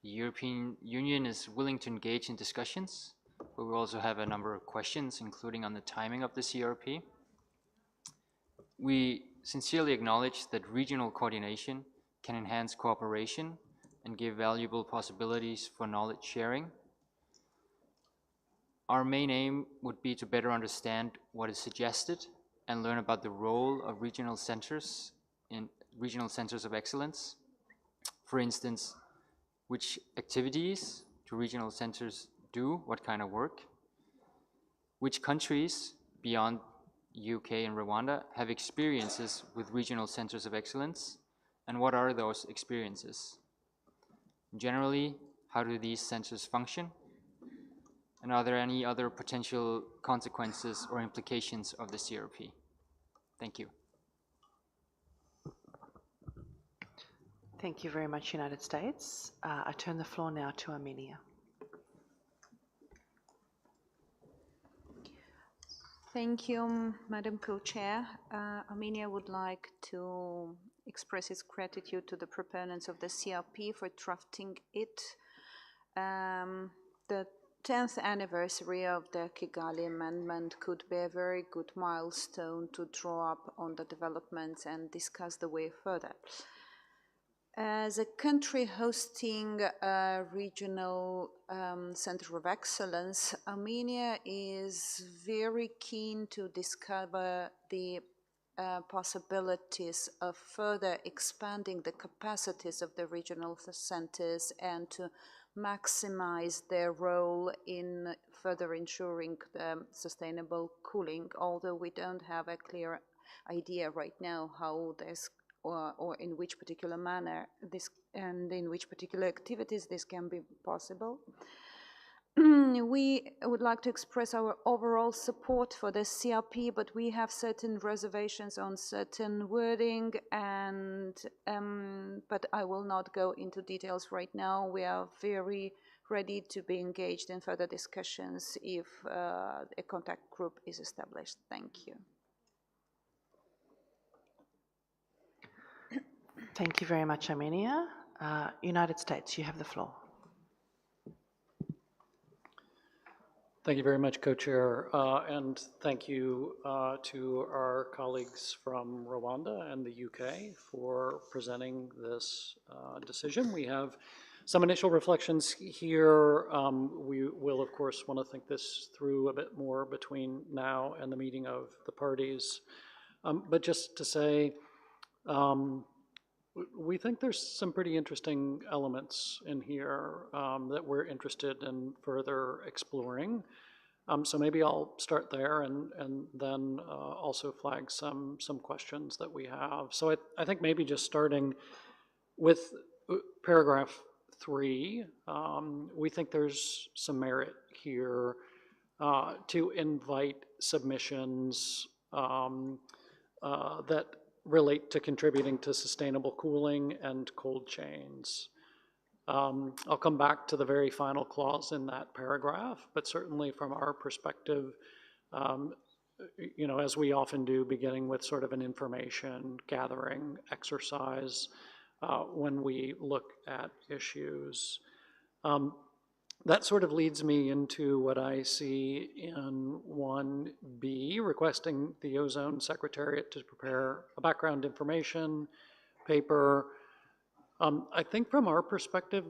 The European Union is willing to engage in discussions, but we also have a number of questions, including on the timing of the CRP. We sincerely acknowledge that regional coordination can enhance cooperation and give valuable possibilities for knowledge sharing. Our main aim would be to better understand what is suggested and learn about the role of regional centers of excellence. For instance, which activities do regional centers do, what kind of work, which countries beyond UK and Rwanda have experiences with regional centers of excellence, and what are those experiences? Generally, how do these centers function? And are there any other potential consequences or implications of the CRP? Thank you. Thank you very much, United States. I turn the floor now to Armenia. Thank you, Madam Co-Chair. Armenia would like to express its gratitude to the proponents of the CRP for drafting it. The 10th anniversary of the Kigali Amendment could be a very good milestone to draw up on the developments and discuss the way further. As a country hosting a regional center of excellence, Armenia is very keen to discover the possibilities of further expanding the capacities of the regional centers and to maximize their role in further ensuring the sustainable cooling, although we don't have a clear idea right now how this or in which particular manner this and in which particular activities this can be possible. We would like to express our overall support for the CRP, but we have certain reservations on certain wording, and but I will not go into details right now. We are very ready to be engaged in further discussions if a contact group is established. Thank you. Thank you very much, Armenia. United States, you have the floor. Thank you very much, Co-Chair, and thank you to our colleagues from Rwanda and the UK for presenting this decision. We have some initial reflections here. We will, of course, want to think this through a bit more between now and the meeting of the parties. But just to say, we think there's some pretty interesting elements in here that we're interested in further exploring. So maybe I'll start there and then also flag some questions that we have. So I think maybe just starting with paragraph 3, we think there's some merit here to invite submissions that relate to contributing to sustainable cooling and cold chains. I'll come back to the very final clause in that paragraph, but certainly from our perspective, as we often do, beginning with sort of an information gathering exercise when we look at issues. That sort of leads me into what I see in 1B, requesting the Ozone Secretariat to prepare a background information paper. I think from our perspective,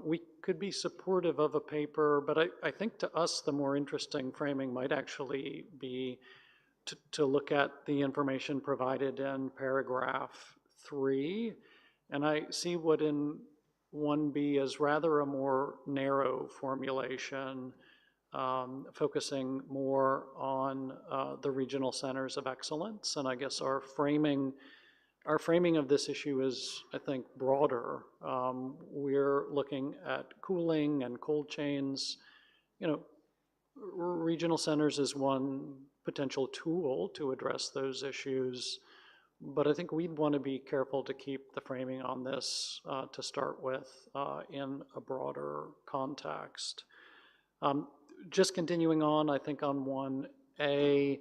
we could be supportive of a paper, but I think to us the more interesting framing might actually be to look at the information provided in paragraph 3. And I see what in 1B is rather a more narrow formulation, focusing more on the regional centers of excellence. And I guess our framing of this issue is, I think, broader. We're looking at cooling and cold chains. Regional centers is one potential tool to address those issues, but I think we'd want to be careful to keep the framing on this to start with in a broader context. Just continuing on, I think on 1A,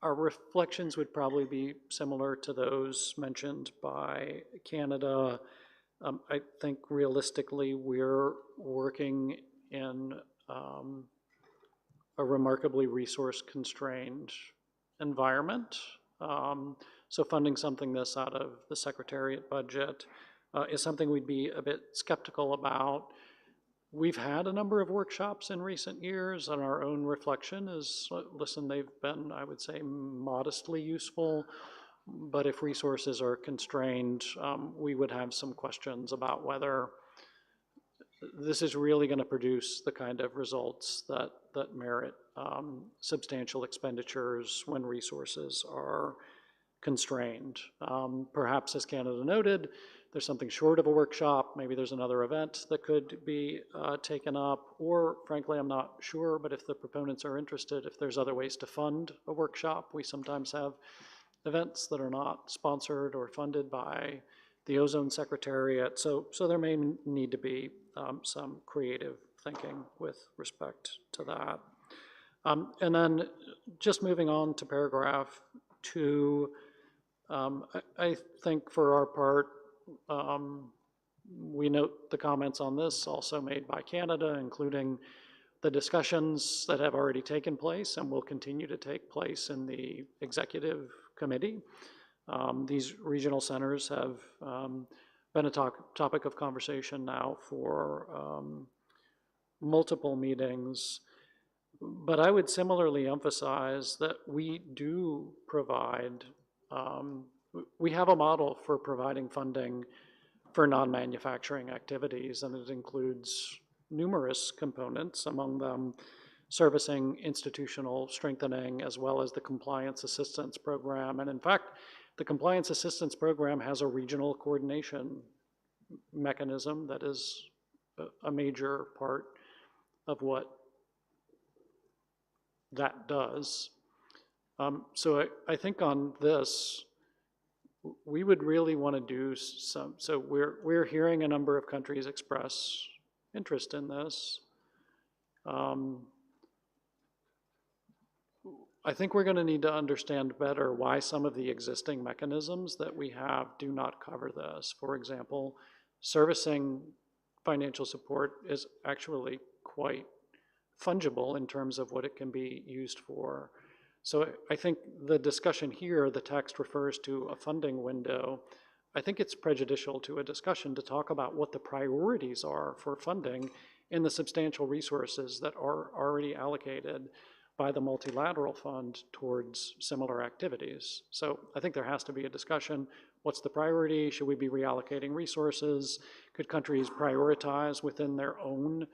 our reflections would probably be similar to those mentioned by Canada. I think realistically we're working in a remarkably resource-constrained environment. So funding something this out of the Secretariat budget is something we'd be a bit skeptical about. We've had a number of workshops in recent years, and our own reflection is, listen, they've been, I would say, modestly useful, but if resources are constrained, we would have some questions about whether this is really going to produce the kind of results that merit substantial expenditures when resources are constrained. Perhaps, as Canada noted, there's something short of a workshop, maybe there's another event that could be taken up, or frankly, I'm not sure, but if the proponents are interested, if there's other ways to fund a workshop, we sometimes have events that are not sponsored or funded by the Ozone Secretariat, so there may need to be some creative thinking with respect to that. And then just moving on to paragraph 2, I think for our part, we note the comments on this also made by Canada, including the discussions that have already taken place and will continue to take place in the executive committee. These regional centers have been a topic of conversation now for multiple meetings, but I would similarly emphasize that we do provide, we have a model for providing funding for non-manufacturing activities, and it includes numerous components, among them servicing institutional strengthening as well as the compliance assistance program. And in fact, the compliance assistance program has a regional coordination mechanism that is a major part of what that does. So I think on this, we would really want to do some, so we're hearing a number of countries express interest in this. I think we're going to need to understand better why some of the existing mechanisms that we have do not cover this. For example, servicing financial support is actually quite fungible in terms of what it can be used for. So I think the discussion here, the text refers to a funding window. I think it's prejudicial to a discussion to talk about what the priorities are for funding in the substantial resources that are already allocated by the multilateral fund towards similar activities. So I think there has to be a discussion. What's the priority? Should we be reallocating resources? Could countries prioritize within their own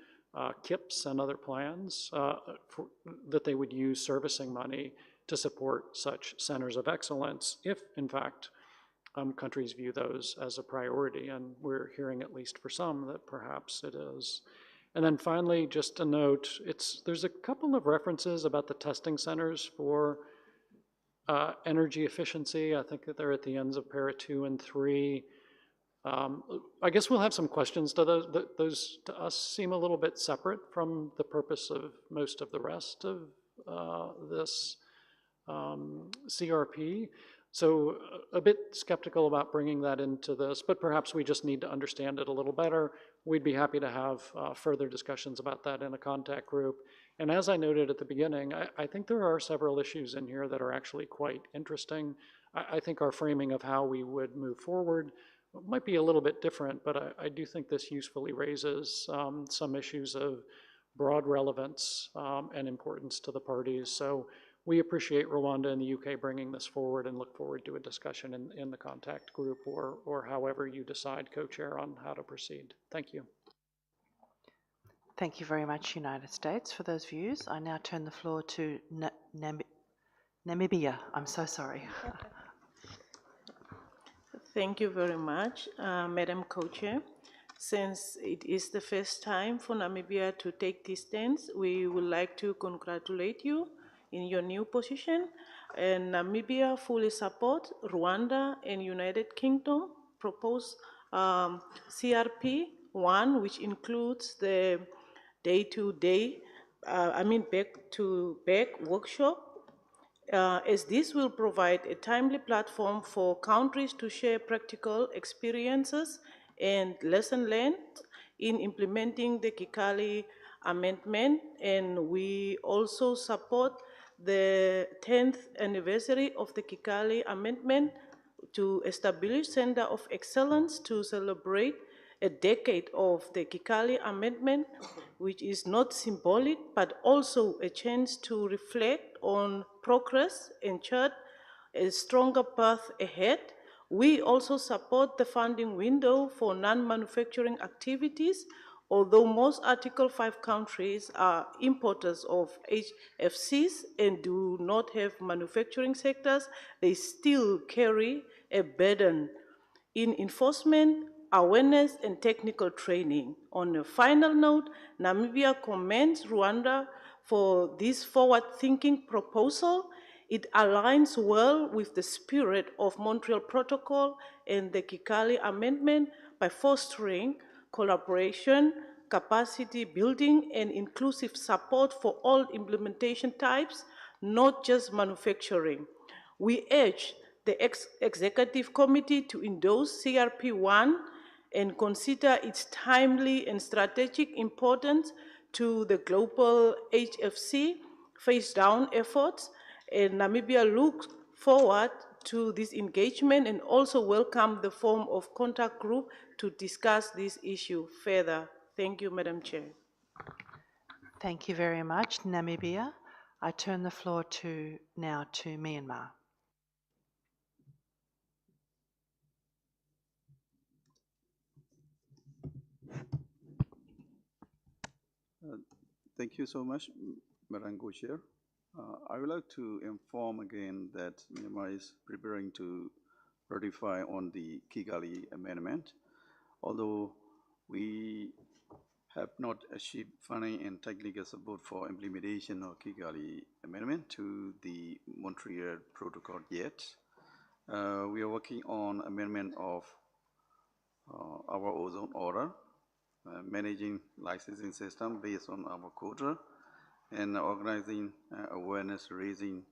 KIPs and other plans that they would use servicing money to support such centers of excellence if, in fact, countries view those as a priority? And we're hearing, at least for some, that perhaps it is. And then finally, just a note, there's a couple of references about the testing centers for energy efficiency, I think that they're at the ends of para 2 and 3. I guess we'll have some questions to those. Those to us seem a little bit separate from the purpose of most of the rest of this CRP. So a bit skeptical about bringing that into this, but perhaps we just need to understand it a little better. We'd be happy to have further discussions about that in a contact group. And as I noted at the beginning, I think there are several issues in here that are actually quite interesting. I think our framing of how we would move forward might be a little bit different, but I do think this usefully raises some issues of broad relevance and importance to the parties. So we appreciate Rwanda and the UK bringing this forward and look forward to a discussion in the contact group or however you decide, co-chair, on how to proceed. Thank you. Thank you very much, United States, for those views. I now turn the floor to Namibia. I'm so sorry. Thank you very much, Madam Co-Chair. Since it is the first time for Namibia to take this stance, we would like to congratulate you in your new position. And Namibia fully supports Rwanda and United Kingdom proposed CRP1, which includes the back-to-back workshop, as this will provide a timely platform for countries to share practical experiences and lessons learned in implementing the Kigali Amendment. And we also support the 10th anniversary of the Kigali Amendment to establish Center of Excellence to celebrate a decade of the Kigali Amendment, which is not symbolic, but also a chance to reflect on progress and chart a stronger path ahead. We also support the funding window for non-manufacturing activities. Although most Article 5 countries are importers of HFCs and do not have manufacturing sectors, they still carry a burden in enforcement, awareness, and technical training. On a final note, Namibia commends Rwanda for this forward-thinking proposal. It aligns well with the spirit of Montreal Protocol and the Kigali Amendment by fostering collaboration, capacity building, and inclusive support for all implementation types, not just manufacturing. We urge the Executive Committee to endorse CRP1 and consider its timely and strategic importance to the global HFC face-down efforts. And Namibia looks forward to this engagement and also welcome the form of contact group to discuss this issue further. Thank you, Madam Chair. Thank you very much, Namibia. I turn the floor now to Myanmar. Thank you so much, Madam Co-Chair. I would like to inform again that Myanmar is preparing to ratify on the Kigali Amendment. Although we have not achieved funding and technical support for implementation of Kigali Amendment to the Montreal Protocol yet, we are working on amendment of our ozone order, managing licensing system based on our quota, and organizing awareness raising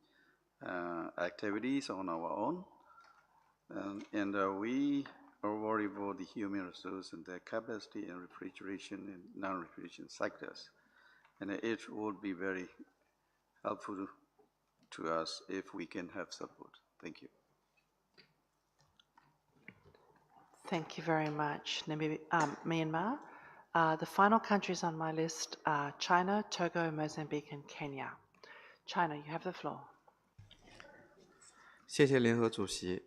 activities on our own. And we are worried about the human resource and their capacity in refrigeration and non-refrigeration sectors. And it would be very helpful to us if we can have support. Thank you. Thank you very much, Myanmar. The final countries on my list are China, Togo, Mozambique, and Kenya. China, you have the floor. 谢谢联合主席。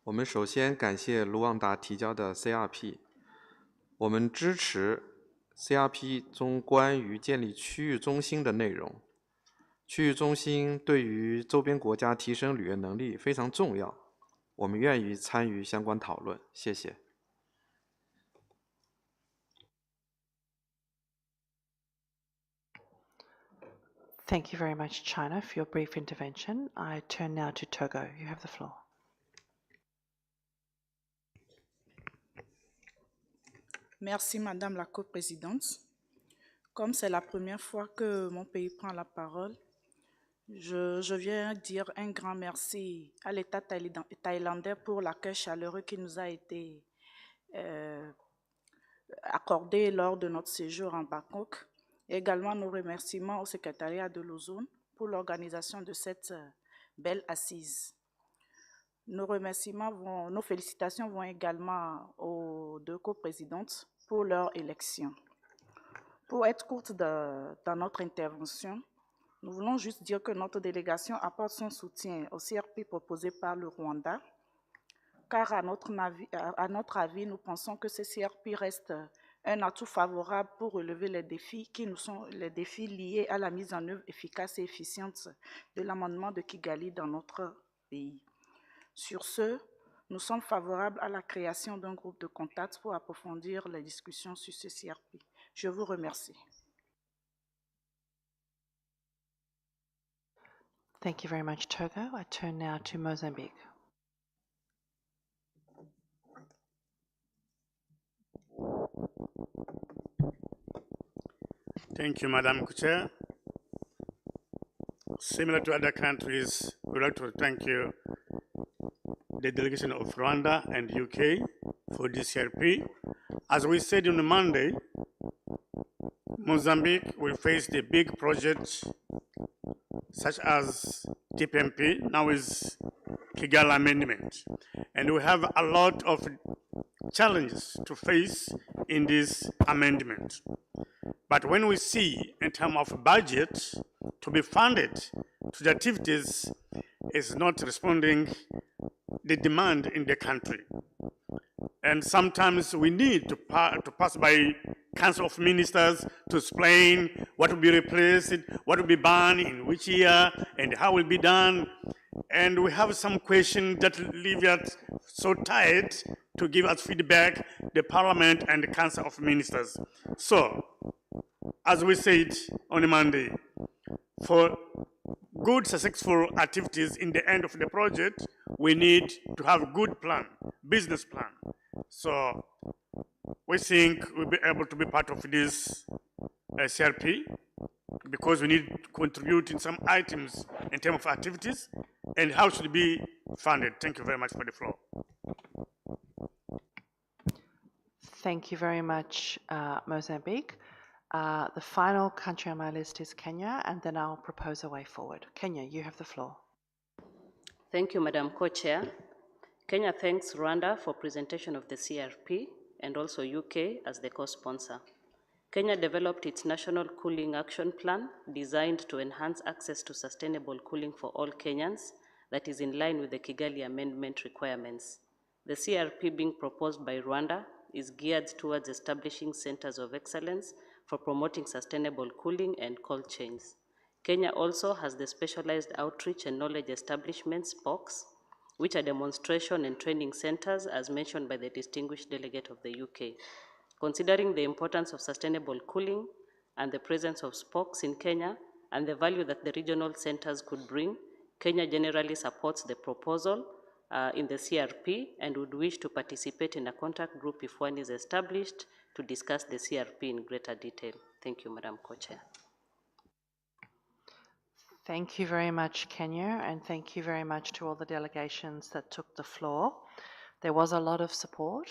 我们首先感谢卢旺达提交的 CRP。我们支持 CRP 中关于建立区域中心的内容。区域中心对于周边国家提升履约能力非常重要。我们愿意参与相关讨论。谢谢。Thank you very much, China, for your brief intervention. I turn now to Togo. You have the floor. Merci, Madame la coprésidente. Comme c'est la première fois que mon pays prend la parole, je viens dire un grand merci à l'État thaïlandais pour l'accueil chaleureux qui nous a été accordé lors de notre séjour en Bangkok. Et également nos remerciements au secrétariat de l'Ozone pour l'organisation de cette belle assise. Nos félicitations vont également aux deux coprésidentes pour leur élection. Pour être courte dans notre intervention, nous voulons juste dire que notre délégation apporte son soutien au CRP proposé par le Rwanda, car à notre avis, nous pensons que ce CRP reste un atout favorable pour relever les défis qui nous sont les défis liés à la mise en œuvre efficace et efficiente de l'amendement de Kigali dans notre pays. Sur ce, nous sommes favorables à la création d'un groupe de contact pour approfondir les discussions sur ce CRP. Je vous remercie. Thank you very much, Togo. I turn now to Mozambique. Thank you, Madam Chair. Similar to other countries, we'd like to thank you, the delegation of Rwanda and UK, for this CRP. As we said on Monday, Mozambique will face the big projects such as TPMP, now is Kigali Amendment. And we have a lot of challenges to face in this amendment. But when we see in terms of budget to be funded to the activities is not responding the demand in the country. And sometimes we need to pass by Council of Ministers to explain what will be replaced, what will be banned, in which year, and how will be done. And we have some questions that leave us so tight to give us feedback, the Parliament and the Council of Ministers. So, as we said on Monday, for good, successful activities in the end of the project, we need to have a good plan, business plan. So we think we'll be able to be part of this CRP because we need to contribute in some items in terms of activities and how should it be funded. Thank you very much for the floor. Thank you very much, Mozambique. The final country on my list is Kenya, and then I'll propose a way forward. Kenya, you have the floor. Thank you, Madam Co-Chair. Kenya thanks Rwanda for presentation of the CRP and also UK as the co-sponsor. Kenya developed its National Cooling Action Plan designed to enhance access to sustainable cooling for all Kenyans that is in line with the Kigali Amendment requirements. The CRP being proposed by Rwanda is geared towards establishing centers of excellence for promoting sustainable cooling and cold chains. Kenya also has the Specialized Outreach and Knowledge Establishments, SPOCs, which are demonstration and training centers as mentioned by the distinguished delegate of the UK. Considering the importance of sustainable cooling and the presence of SPOCs in Kenya and the value that the regional centers could bring, Kenya generally supports the proposal in the CRP and would wish to participate in a contact group if one is established to discuss the CRP in greater detail. Thank you, Madam Co-Chair. Thank you very much, Kenya, and thank you very much to all the delegations that took the floor. There was a lot of support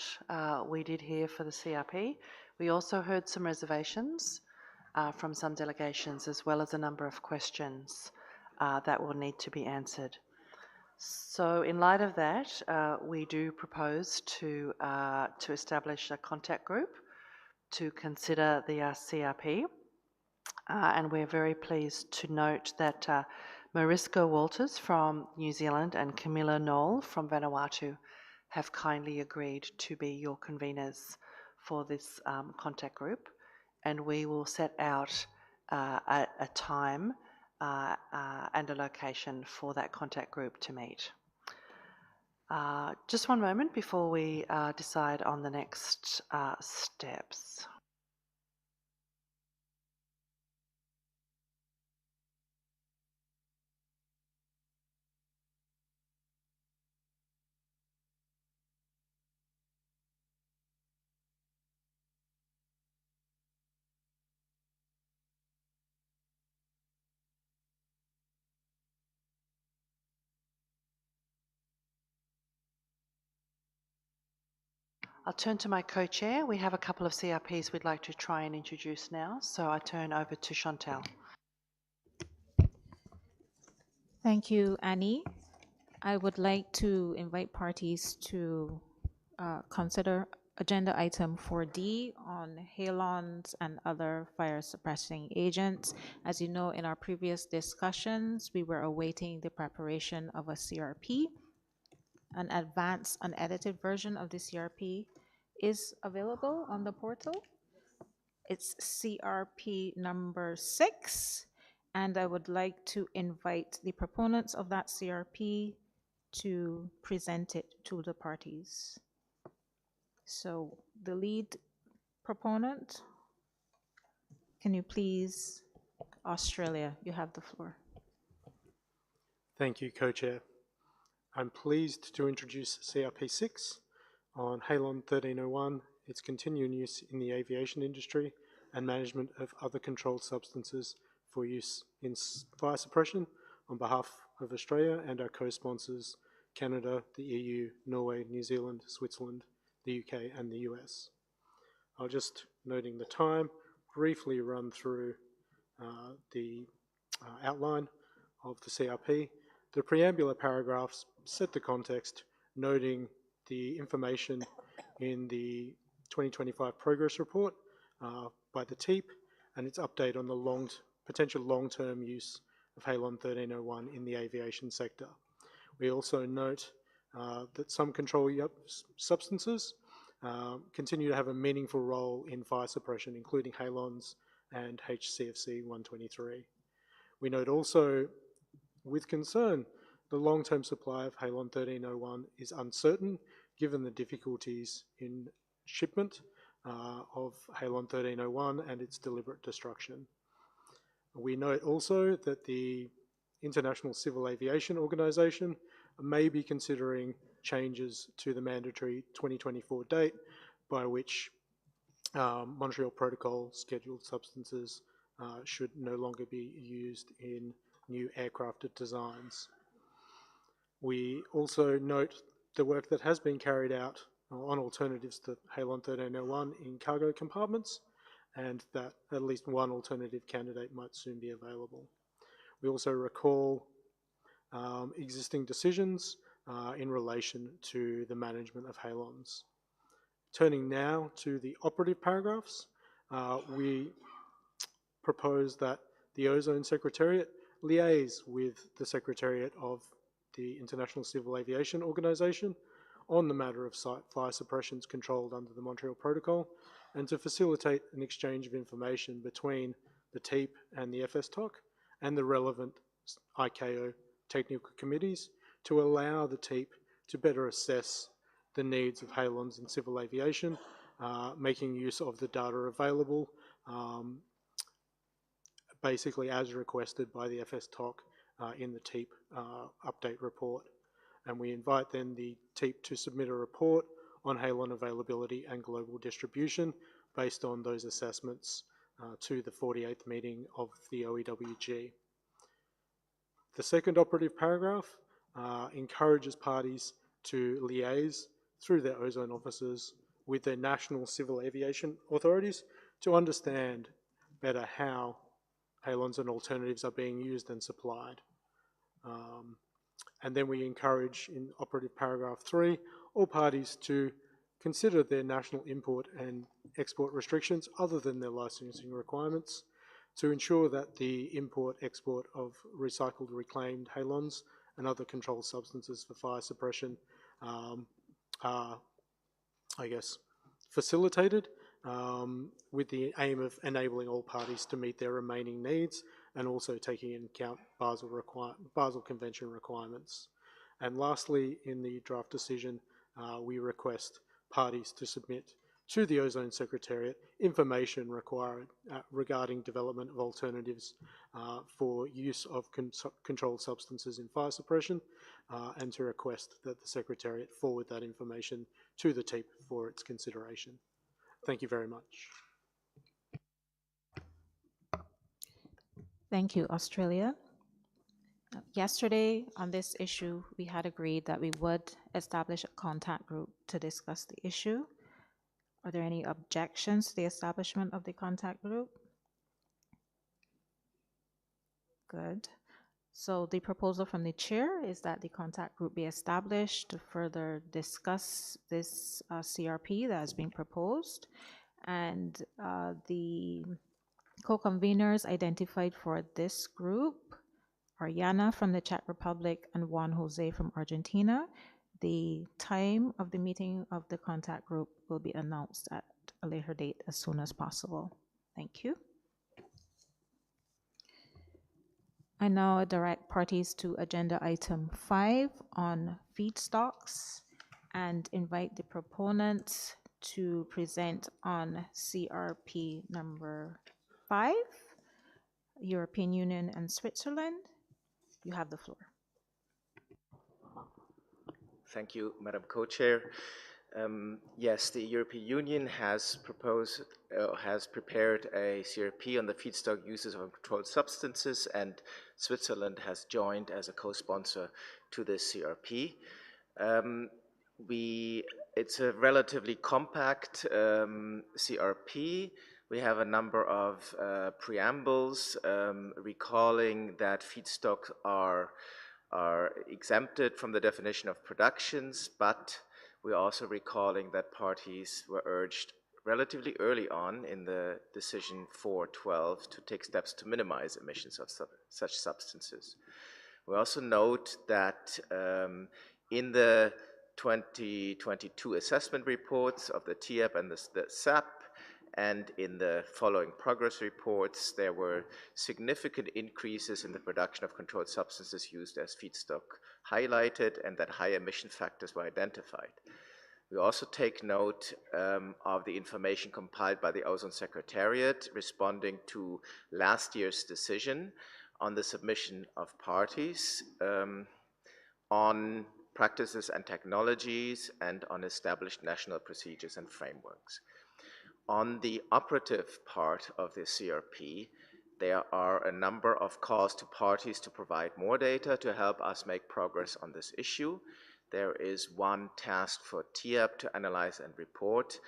we did hear for the CRP. We also heard some reservations from some delegations, as well as a number of questions that will need to be answered. So in light of that, we do propose to establish a contact group to consider the CRP. And we're very pleased to note that Mariska Walters from New Zealand and Camilla Knoll from Vanuatu have kindly agreed to be your conveners for this contact group. And we will set out a time and a location for that contact group to meet. Just one moment before we decide on the next steps. I'll turn to my co-chair. We have a couple of CRPs we'd like to try and introduce now, so I turn over to Chantal. Thank you, Annie. I would like to invite parties to consider agenda item 4D on halons and other fire suppressing agents. As you know, in our previous discussions, we were awaiting the preparation of a CRP. An advanced, unedited version of the CRP is available on the portal. It's CRP number 6, and I would like to invite the proponents of that CRP to present it to the parties. So the lead proponent, can you please, Australia, you have the floor. Thank you, Co-Chair. I'm pleased to introduce CRP 6 on Halon 1301, its continuing use in the aviation industry and management of other controlled substances for use in fire suppression on behalf of Australia and our co-sponsors, Canada, the EU, Norway, New Zealand, Switzerland, the UK and the US. I'll just, noting the time, briefly run through the outline of the CRP. The preambular paragraphs set the context, noting the information in the 2025 progress report by the TEEP and its update on the potential long-term use of Halon 1301 in the aviation sector. We also note that some control substances continue to have a meaningful role in fire suppression, including halons and HCFC 123. We note also, with concern, the long-term supply of Halon 1301 is uncertain given the difficulties in shipment of Halon 1301 and its deliberate destruction. We note also that the International Civil Aviation Organization may be considering changes to the mandatory 2024 date by which Montreal Protocol scheduled substances should no longer be used in new aircraft designs. We also note the work that has been carried out on alternatives to Halon 1301 in cargo compartments, and that at least one alternative candidate might soon be available. We also recall existing decisions in relation to the management of halons. Turning now to the operative paragraphs, we propose that the Ozone Secretariat liaise with the Secretariat of the International Civil Aviation Organization on the matter of site fire suppressions controlled under the Montreal Protocol, and to facilitate an exchange of information between the TEEP and the FSTOC and the relevant ICAO technical committees to allow the TEEP to better assess the needs of halons in civil aviation, making use of the data available basically as requested by the FSTOC in the TEEP update report. And we invite then the TEEP to submit a report on halon availability and global distribution based on those assessments to the 48th meeting of the OEWG. The second operative paragraph encourages parties to liaise through their ozone officers with their national civil aviation authorities to understand better how halons and alternatives are being used and supplied. And then we encourage, in operative paragraph 3, all parties to consider their national import and export restrictions other than their licensing requirements to ensure that the import-export of recycled reclaimed halons and other controlled substances for fire suppression are, I guess, facilitated with the aim of enabling all parties to meet their remaining needs and also taking into account Basel Convention requirements. And lastly, in the draft decision, we request parties to submit to the Ozone Secretariat information required regarding development of alternatives for use of controlled substances in fire suppression, and to request that the Secretariat forward that information to the TEEP for its consideration. Thank you very much. Thank you, Australia. Yesterday on this issue, we had agreed that we would establish a contact group to discuss the issue. Are there any objections to the establishment of the contact group? Good. So the proposal from the chair is that the contact group be established to further discuss this CRP that has been proposed. And the co-conveners identified for this group are Yana from the Czech Republic and Juan Jose from Argentina. The time of the meeting of the contact group will be announced at a later date as soon as possible. Thank you. I now direct parties to agenda item 5 on feedstocks and invite the proponents to present on CRP number 5, European Union and Switzerland. You have the floor. Thank you, Madam Co-Chair. Yes, the European Union has prepared a CRP on the feedstock uses of controlled substances, and Switzerland has joined as a co-sponsor to this CRP. It's a relatively compact CRP. We have a number of preambles recalling that feedstocks are exempted from the definition of productions, but we're also recalling that parties were urged relatively early on in the decision 412 to take steps to minimize emissions of such substances. We also note that in the 2022 assessment reports of the TIEP and the SAP, and in the following progress reports, there were significant increases in the production of controlled substances used as feedstock highlighted, and that high emission factors were identified. We also take note of the information compiled by the Ozone Secretariat responding to last year's decision on the submission of parties on practices and technologies and on established national procedures and frameworks. On the operative part of the CRP, there are a number of calls to parties to provide more data to help us make progress on this issue. There is one task for TIEP to analyze and report,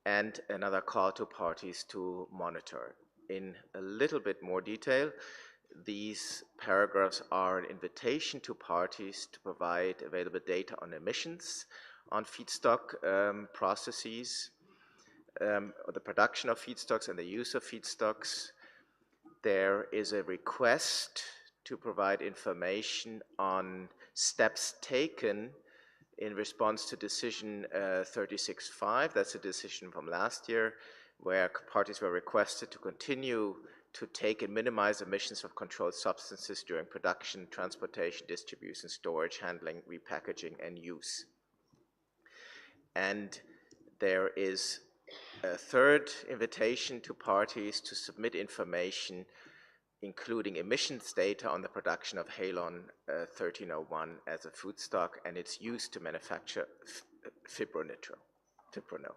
and another call to parties to monitor. In a little bit more detail, these paragraphs are an invitation to parties to provide available data on emissions, on feedstock processes, the production of feedstocks and the use of feedstocks. There is a request to provide information on steps taken in response to decision 36.5, that's a decision from last year, where parties were requested to continue to take and minimize emissions of controlled substances during production, transportation, distribution, storage, handling, repackaging, and use. And there is a third invitation to parties to submit information including emissions data on the production of halon 1301 as a foodstock and its use to manufacture fipronil.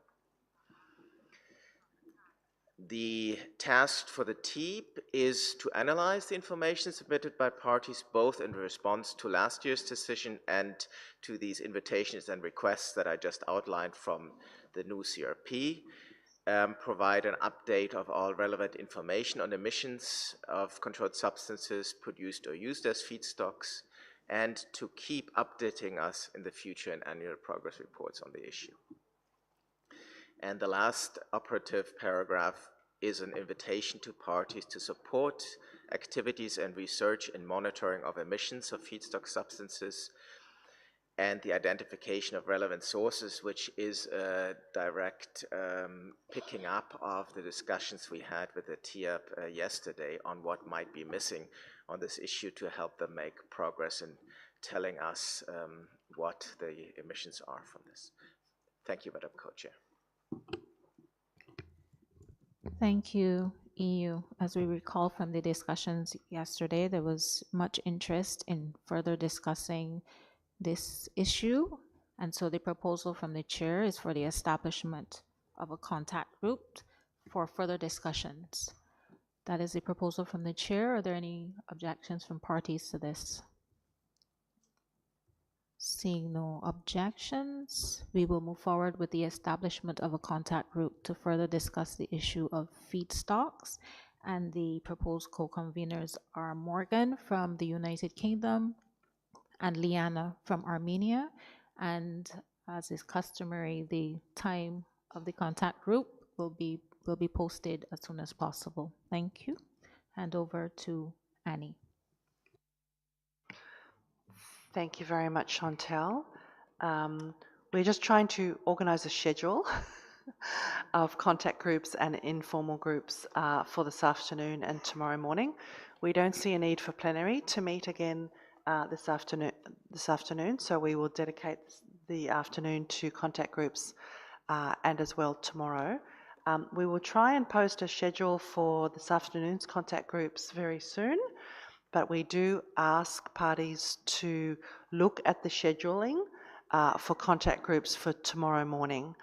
The task for the TEEP is to analyze the information submitted by parties both in response to last year's decision and to these invitations and requests that I just outlined from the new CRP. Provide an update of all relevant information on emissions of controlled substances produced or used as feedstocks, and to keep updating us in the future in annual progress reports on the issue. And the last operative paragraph is an invitation to parties to support activities and research in monitoring of emissions of feedstock substances and the identification of relevant sources, which is a direct picking up of the discussions we had with the TIEP yesterday on what might be missing on this issue to help them make progress in telling us what the emissions are from this. Thank you, Madam Co-Chair. Thank you, EU. As we recall from the discussions yesterday, there was much interest in further discussing this issue, and so the proposal from the chair is for the establishment of a contact group for further discussions. That is the proposal from the chair. Are there any objections from parties to this? Seeing no objections, we will move forward with the establishment of a contact group to further discuss the issue of feedstocks. And the proposed co-conveners are Morgan from the United Kingdom and Liana from Armenia. And as is customary, the time of the contact group will be posted as soon as possible. Thank you. Hand over to Annie. Thank you very much, Chantel. We're just trying to organise a schedule of contact groups and informal groups for this afternoon and tomorrow morning. We don't see a need for plenary to meet again this afternoon, so we will dedicate the afternoon to contact groups and as well tomorrow. We will try and post a schedule for this afternoon's contact groups very soon, but we do ask parties to look at the scheduling for contact groups for tomorrow morning,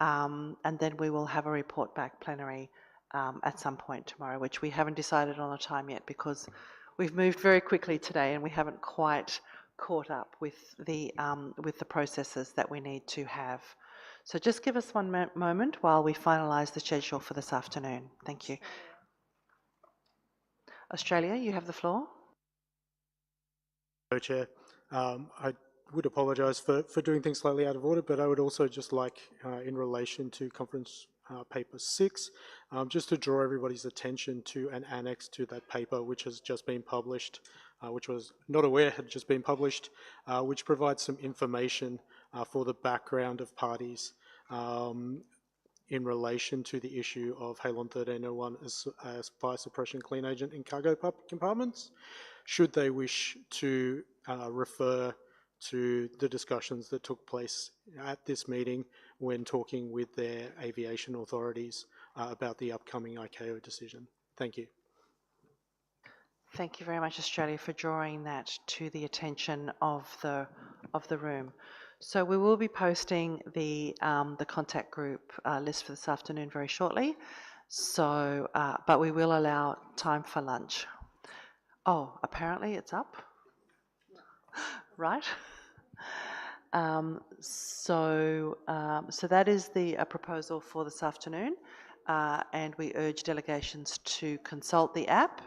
and then we will have a report back plenary at some point tomorrow, which we haven't decided on a time yet because we've moved very quickly today and we haven't quite caught up with the processes that we need to have. So just give us one moment while we finalise the schedule for this afternoon. Thank you. Australia, you have the floor. Chair, I would apologise for doing things slightly out of order, but I would also just like, in relation to conference paper 6, just to draw everybody's attention to an annex to that paper which has just been published, which was not aware had just been published, which provides some information for the background of parties in relation to the issue of Halon 1301 as fire suppression clean agent in cargo compartments, should they wish to refer to the discussions that took place at this meeting when talking with their aviation authorities about the upcoming ICAO decision. Thank you. Thank you very much, Australia, for drawing that to the attention of the room. So we will be posting the contact group list for this afternoon very shortly. So, but we will allow time for lunch. Oh, apparently it's up, right? So that is the proposal for this afternoon, and we urge delegations to consult the app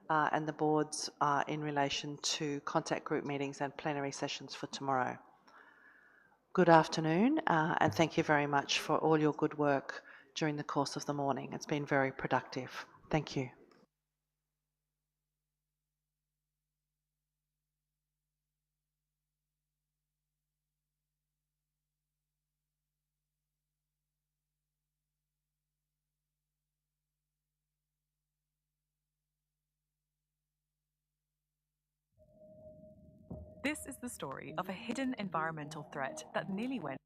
and the boards in relation to contact group meetings and plenary sessions for tomorrow. Good afternoon, and thank you very much for all your good work during the course of the morning. It's been very productive. Thank you. This is the story of a hidden environmental threat that nearly went